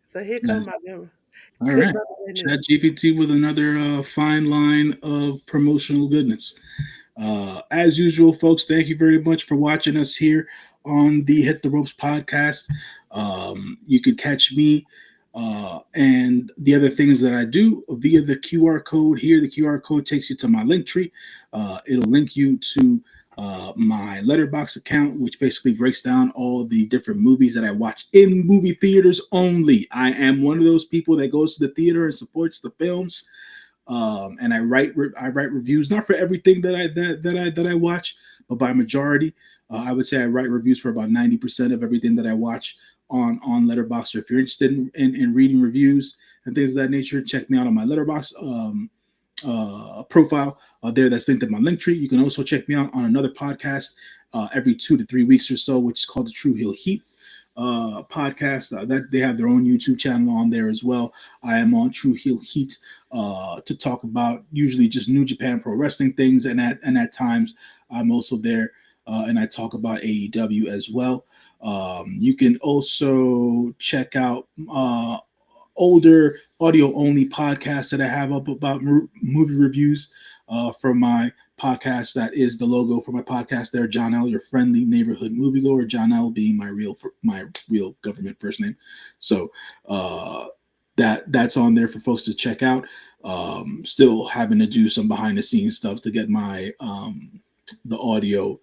So here Yeah. come my All good right. brother J Chat News. GPT with another fine line of promotional goodness. As usual, folks, thank you very much for watching us here on the Hit the Ropes podcast. You can catch me and the other things that I do via the QR code here. The QR code takes you to my link tree. It'll link you to my letterbox account, which basically breaks down all the different movies that I watch in movie theaters only. I am one of those people that goes to the theater and supports the films, and I write reviews not for everything that I watch, but by majority. I would say I write reviews for about 90% of everything that I watch on Letterboxd. So if you're interested in reading reviews and things of that nature, check me out on my Letterboxd profile there that's linked in my link tree. You can also check me out on another podcast every 2 to 3 weeks or so, which is called the True Heel Heat podcast. That they have their own YouTube channel on there as well. I am on True Heel Heat to talk about usually just New Japan Pro Wrestling things, and at times I'm also there and I talk about AEW as well. You can also check out older audio only podcasts that I have up about movie reviews from my podcast. That is the logo for my podcast there, John L, your friendly neighborhood moviegoer. John L being my real government first name. So that's on there for folks to check out. Still having to do some behind the scenes stuff to get my the audio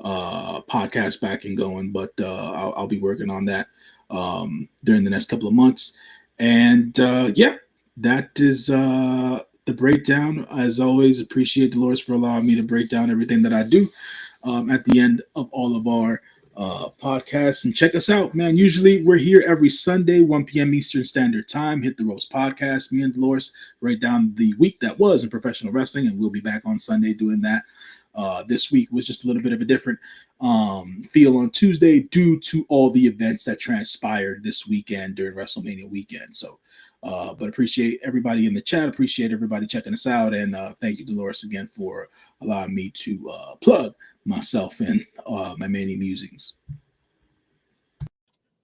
podcast back and going, but I'll be working on that during the next couple of months. And yeah, that is the breakdown. As always, appreciate Dolores for allowing me to break down everything that I do at the end of all of our podcasts. And check us out, man. Usually we're here every Sunday, 1 p.m. Eastern Standard Time. Hit the Ropes podcast. Me and Dolores write down the week that was in professional wrestling, and we'll be back on Sunday doing that. This week was just a little bit of a different feel on Tuesday due to all the events that transpired this weekend during WrestleMania weekend. So, but appreciate everybody in the chat. Appreciate everybody checking us out. And thank you, Dolores, again for allowing me to plug myself in my many musings.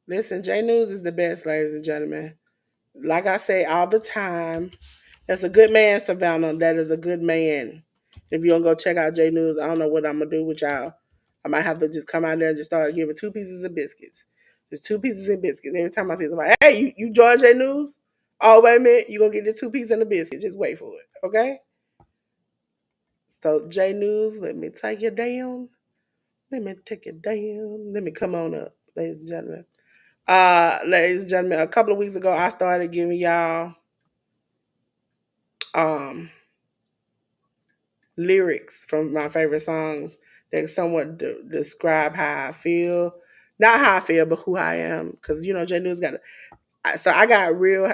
Listen, J News is the best, ladies and gentlemen. Like I say all the time, that's a good man, Savannah. That is a good man. If you don't go check out J News, I don't know what I'm gonna do with y'all. I might have to just come out there and just start giving 2 pieces of biscuits. Just 2 pieces of biscuits. Every time I see somebody, hey, you join J News? Oh, wait a minute, you're gonna get the 2 pieces and a biscuit. Just wait for it. Okay? So J News, let me take you down. Let me take you down. Let me come on up, ladies and gentlemen. Ladies and gentlemen, a couple of weeks ago I started giving y'all um lyrics from my favorite songs that somewhat describe how I feel. Not how I feel, but who I am. Because J News got. So I got real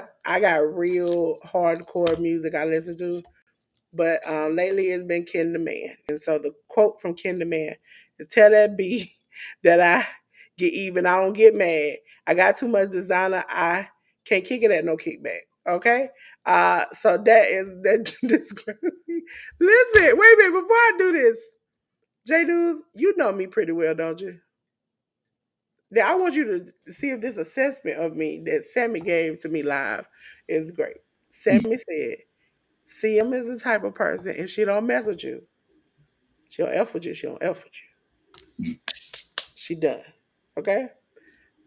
hardcore music I listen to. But lately it's been Ken the Man. And so the quote from Ken the Man is, tell that B that I get even. I don't get mad. I got too much designer. I can't kick it at no kickback. Okay? So that is that discrepancy. Listen, wait a minute, before I do this, J News, you know me pretty well, don't you? Now I want you to see if this assessment of me that Sammy gave to me live is great. Mm. Sammy said, CM is the type of person, if she don't mess with you, she don't F with you, she don't F with you. Mm. She done. Okay?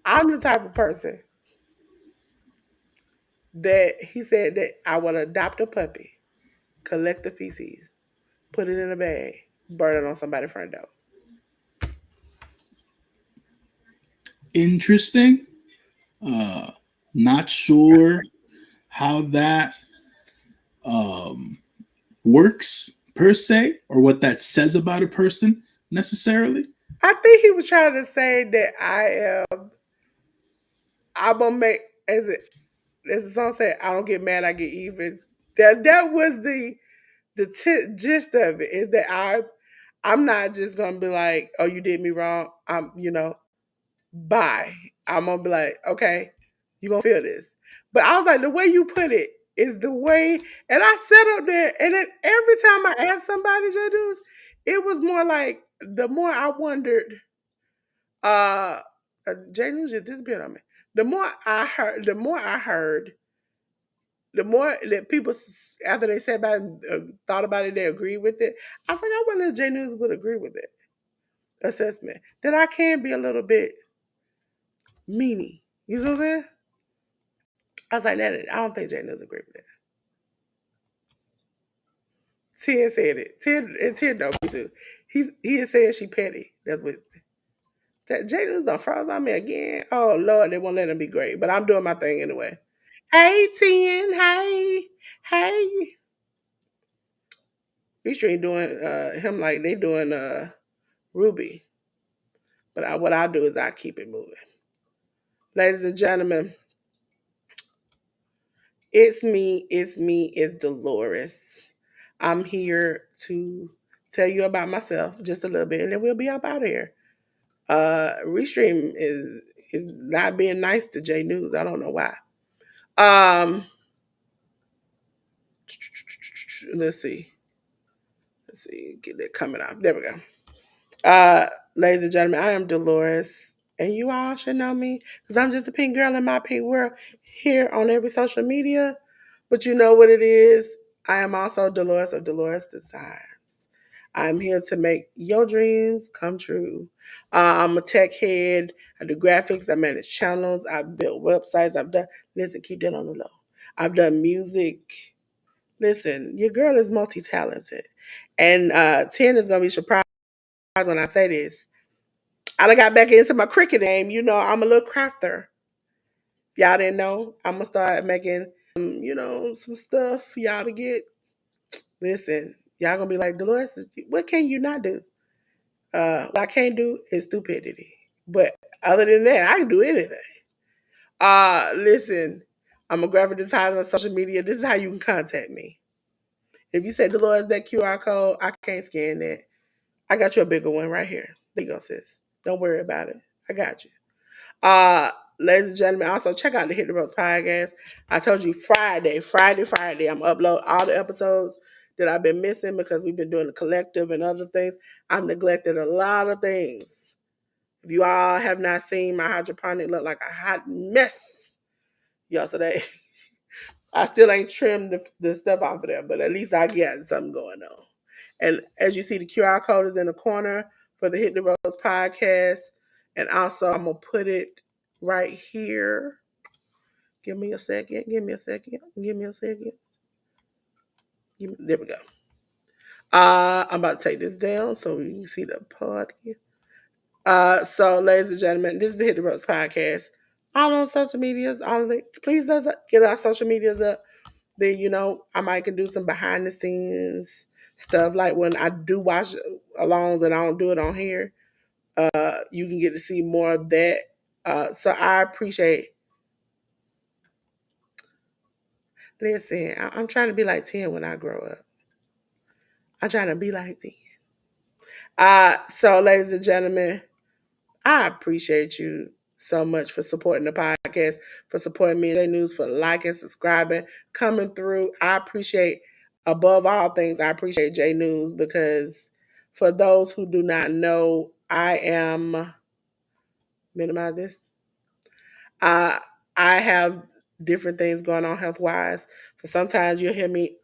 I'm the type of person that he said that I would adopt a puppy, collect the feces, put it in a bag, burn it on somebody's front door. Interesting. Uh, Not sure how that um, works per se, or what that says about a person necessarily. I think he was trying to say that I'm gonna make, as the song said, I don't get mad, I get even. That was the gist of it, is that I'm not just gonna be like, oh, you did me wrong. Bye. I'm gonna be like, okay, you gonna feel this. But I was like, the way you put it is the way, and I sat up there, and then every time I asked somebody, J Dudes, it was more like the more I wondered, uh, J News just disappeared on me. The more I heard, the more that people, after they said about it, thought about it, they agreed with it. I was like, I wonder if J News would agree with it assessment. That I can be a little bit meanie. You know what I'm saying? I was like, I don't think J News agree with that. Ted said it. Ted know me too. He had said she petty. That's what J News done froze on me again. Oh Lord, they won't let him be great. But I'm doing my thing anyway. Hey Ten, hey. These street doing him like they doing Ruby. But what I do is I keep it moving. Ladies and gentlemen, it's Dolores. I'm here to tell you about myself just a little bit, and then we'll be up out of here. Restream is not being nice to J News. I don't know why. Um, let's see. Let's see. Get that coming off. There we go. Uh, Ladies and gentlemen, I am Dolores, and you all should know me because I'm just a pink girl in my pink world here on every social media. But you know what it is. I am also Dolores of Dolores Designs. I'm here to make your dreams come true. I'm a tech head. I do graphics. I manage channels. I build websites. Listen, keep that on the low. I've done music. Listen, your girl is multi talented. And 10 is going to be surprised when I say this. I done got back into my cricket game. You know, I'm a little crafter. Y'all didn't know. I'm gonna start making some stuff for y'all to get. Listen, y'all gonna be like, Dolores, what can you not do? What I can't do is stupidity. But other than that, I can do anything. Listen, I'm a graphic designer on social media. This is how you can contact me. If you say Dolores, that QR code, I can't scan that. I got you a bigger one right here. There you go, sis. Don't worry about it. I got you. Uh, Ladies and gentlemen, also check out the Hit the Ropes podcast. I told you Friday, I'm upload all the episodes that I've been missing because we've been doing the collective and other things. I've neglected a lot of things. If you all have not seen my hydroponic look like a hot mess yesterday, I still ain't trimmed the stuff off of there, but at least I got something going on. And as you see, the QR code is in the corner for the Hit the Ropes podcast. And also, I'm going to put it right here. Give me a second. There we go. I'm about to take this down so you can see the pod here. So, ladies and gentlemen, this is the Hit the Ropes podcast. All on social medias, all of it. Please let's get our social medias up. Then I might can do some behind the scenes stuff, like when I do watch alongs and I don't do it on here. You can get to see more of that. So I appreciate. Listen, I'm trying to be like 10 when I grow up. I'm trying to be like them. So, ladies and gentlemen, I appreciate you so much for supporting the podcast, for supporting me and J News, for liking, subscribing, coming through. I appreciate, above all things, I appreciate J News because for those who do not know, I am, minimize this, I, I have different things going on health wise. So sometimes you'll hear me,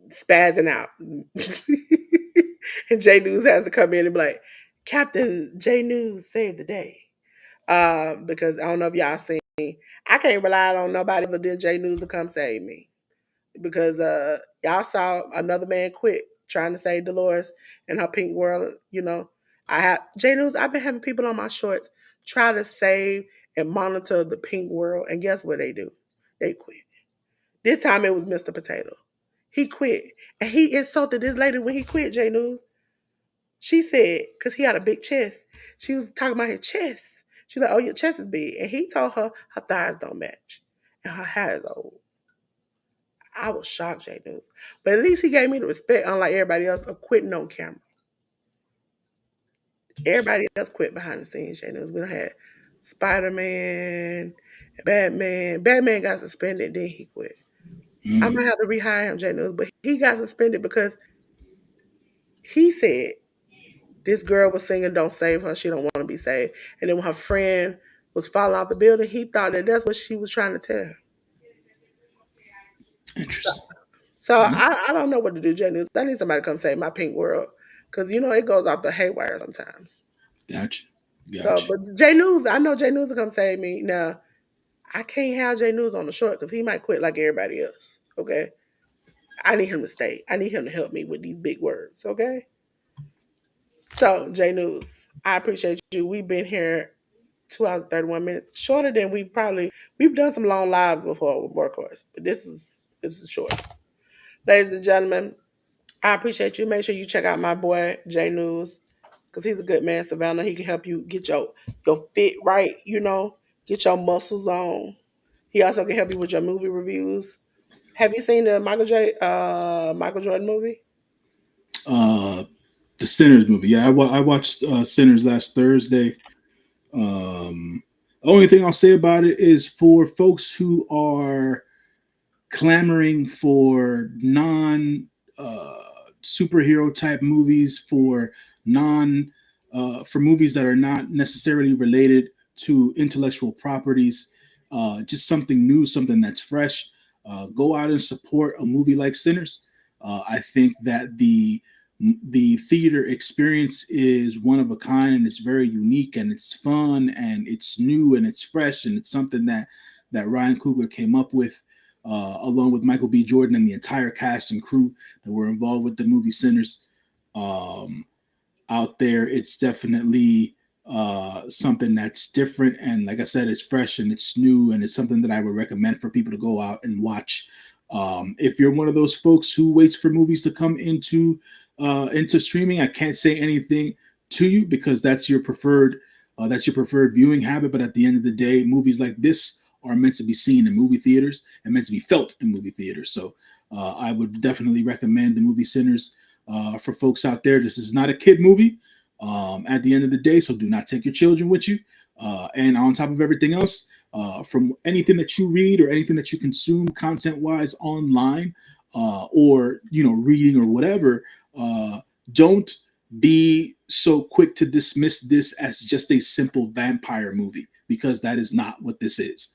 spazzing out. And J News has to come in and be like, Captain J News saved the day. Because I don't know if y'all seen, I can't rely on nobody other than J News to come save me. Because y'all saw another man quit trying to save Delores in her pink world. You know, I have J News. I've been having people on my shorts try to save and monitor the pink world, and guess what they do? They quit. This time it was Mr. Potato. He quit, and he insulted this lady when he quit. J News. She said, because he had a big chest, she was talking about his chest. She's like, oh, your chest is big. And he told her her thighs don't match. And her hair is old. I was shocked, J News. But at least he gave me the respect, unlike everybody else, of quitting on camera. Everybody else quit behind the scenes, J News. We done had Spider-Man, Batman. Batman got suspended, then he quit. I Mm, might have to rehire him, J News, but he got suspended because he said this girl was singing "Don't Save Her." She don't want to be saved. And then when her friend was falling out the building, he thought that that's what she was trying to tell her. interesting. So Mm, I don't know what to do, J News. I need somebody to come save my pink world because you know it goes off the haywire sometimes. gotcha. So, Gotcha. but J News, I know J News will come save me. Now I can't have J News on the short because he might quit like everybody else. Okay, I need him to stay. I need him to help me with these big words. Okay. So J News, I appreciate you. We've been here 2 hours 31 minutes, shorter than we've done some long lives before with workhorse, but this is short. Ladies and gentlemen, I appreciate you. Make sure you check out my boy J News because he's a good man, Savannah. He can help you get your fit right, get your muscles on. He also can help you with your movie reviews. Have you seen the Michael Jordan movie? Uh, the Sinners movie. Yeah, I watched Sinners last Thursday. The only thing I'll say about it is for folks who are clamoring for non superhero type movies, for non for movies that are not necessarily related to intellectual properties, just something new, something that's fresh. Go out and support a movie like Sinners. I think that the theater experience is one of a kind, and it's very unique, and it's fun, and it's new, and it's fresh, and it's something that Ryan Coogler came up with, along with Michael B. Jordan and the entire cast and crew that were involved with the movie Sinners. Um, Out there, it's definitely something that's different, and like I said, it's fresh and it's new, and it's something that I would recommend for people to go out and watch. If you're one of those folks who waits for movies to come into streaming, I can't say anything to you because that's your preferred viewing habit. But at the end of the day, movies like this are meant to be seen in movie theaters and meant to be felt in movie theaters. So I would definitely recommend the movie Sinners for folks out there. This is not a kid movie at the end of the day, so do not take your children with you. And on top of everything else, from anything that you read or anything that you consume content wise online, or reading or whatever, don't be so quick to dismiss this as just a simple vampire movie, because that is not what this is.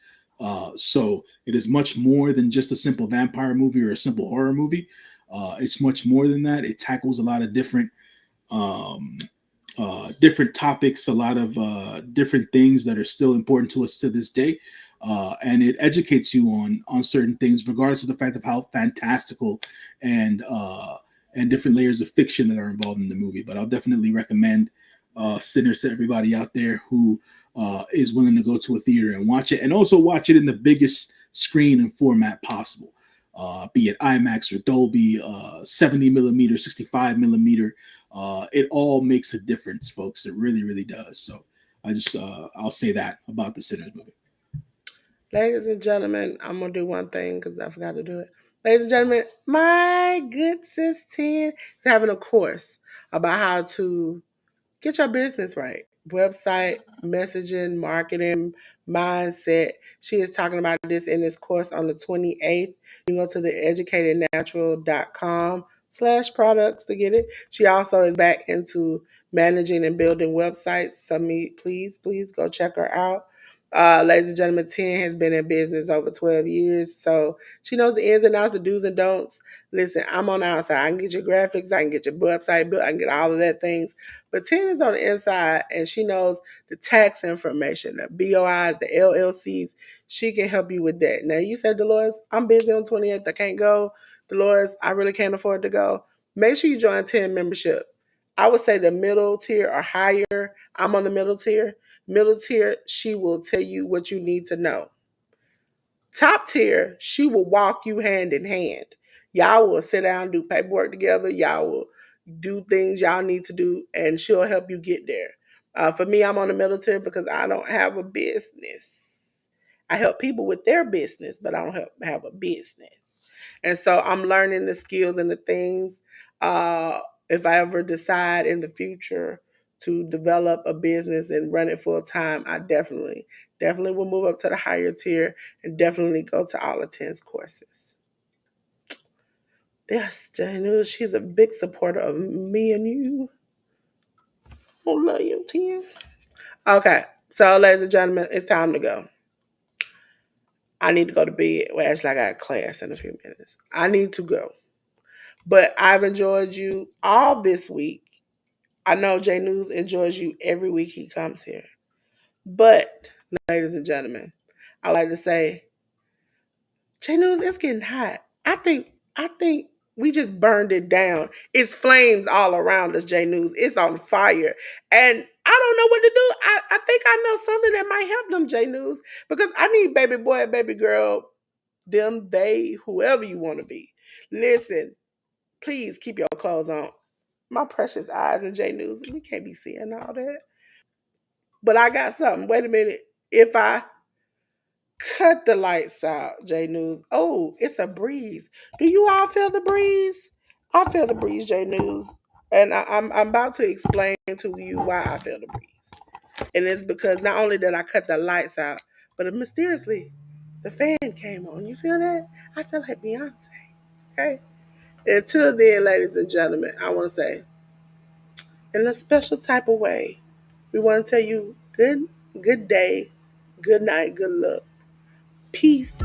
So it is much more than just a simple vampire movie or a simple horror movie. It's much more than that. It tackles a lot of um, different topics, a lot of different things that are still important to us to this day. And it educates you on certain things, regardless of the fact of how fantastical and different layers of fiction that are involved in the movie. But I'll definitely recommend Sinners to everybody out there who is willing to go to a theater and watch it, and also watch it in the biggest screen and format possible. Be it IMAX or Dolby, 70 millimeter, 65 millimeter. It all makes a difference, folks. It really, really does. So I'll say that about the Sinners movie. Ladies and gentlemen, I'm gonna do one thing because I forgot to do it. Ladies and gentlemen, my good sis 10 is having a course about how to get your business right. Website, messaging, marketing, mindset. She is talking about this in this course on the 28th. You can go to the educatednatural.com/products to get it. She also is back into managing and building websites. So please go check her out. Ladies and gentlemen, 10 has been in business over 12 years. So she knows the ins and outs, the do's and don'ts. Listen, I'm on the outside. I can get your graphics, I can get your website built, I can get all of that things. But Tina's on the inside and she knows the tax information, the BOIs, the LLCs. She can help you with that. Now, you said, Dolores, I'm busy on 28th. I can't go. Dolores, I really can't afford to go. Make sure you join 10 membership. I would say the middle tier or higher. I'm on the middle tier. Middle tier, she will tell you what you need to know. Top tier, she will walk you hand in hand. Y'all will sit down, do paperwork together. Y'all will do things y'all need to do, and she'll help you get there. For me, I'm on the middle tier because I don't have a business. I help people with their business, but I don't have a business. And so I'm learning the skills and the things. If I ever decide in the future to develop a business and run it full time, I definitely will move up to the higher tier and definitely go to all of Ten's courses. Yes, Janu, she's a big supporter of me and you. I love you, Ten. Okay, so ladies and gentlemen, it's time to go. I need to go to bed. Well, actually, I got class in a few minutes. I need to go. But I've enjoyed you all this week. I know J News enjoys you every week he comes here. But, ladies and gentlemen, I would like to say, J News, it's getting hot. I think we just burned it down. It's flames all around us, J News. It's on fire. And I don't know what to do. I think I know something that might help them, J News. Because I need baby boy, baby girl, them, they, whoever you want to be. Listen, please keep your clothes on. My precious eyes and J News, we can't be seeing all that. But I got something. Wait a minute. If I cut the lights out, J News, oh, it's a breeze. Do you all feel the breeze? I feel the breeze, J News. And I'm about to explain to you why I feel the breeze. And it's because not only did I cut the lights out, but mysteriously, the fan came on. You feel that? I feel like Beyonce. Okay? Until then, ladies and gentlemen, I want to say, in a special type of way, we want to tell you good day, good night, good luck. Peace.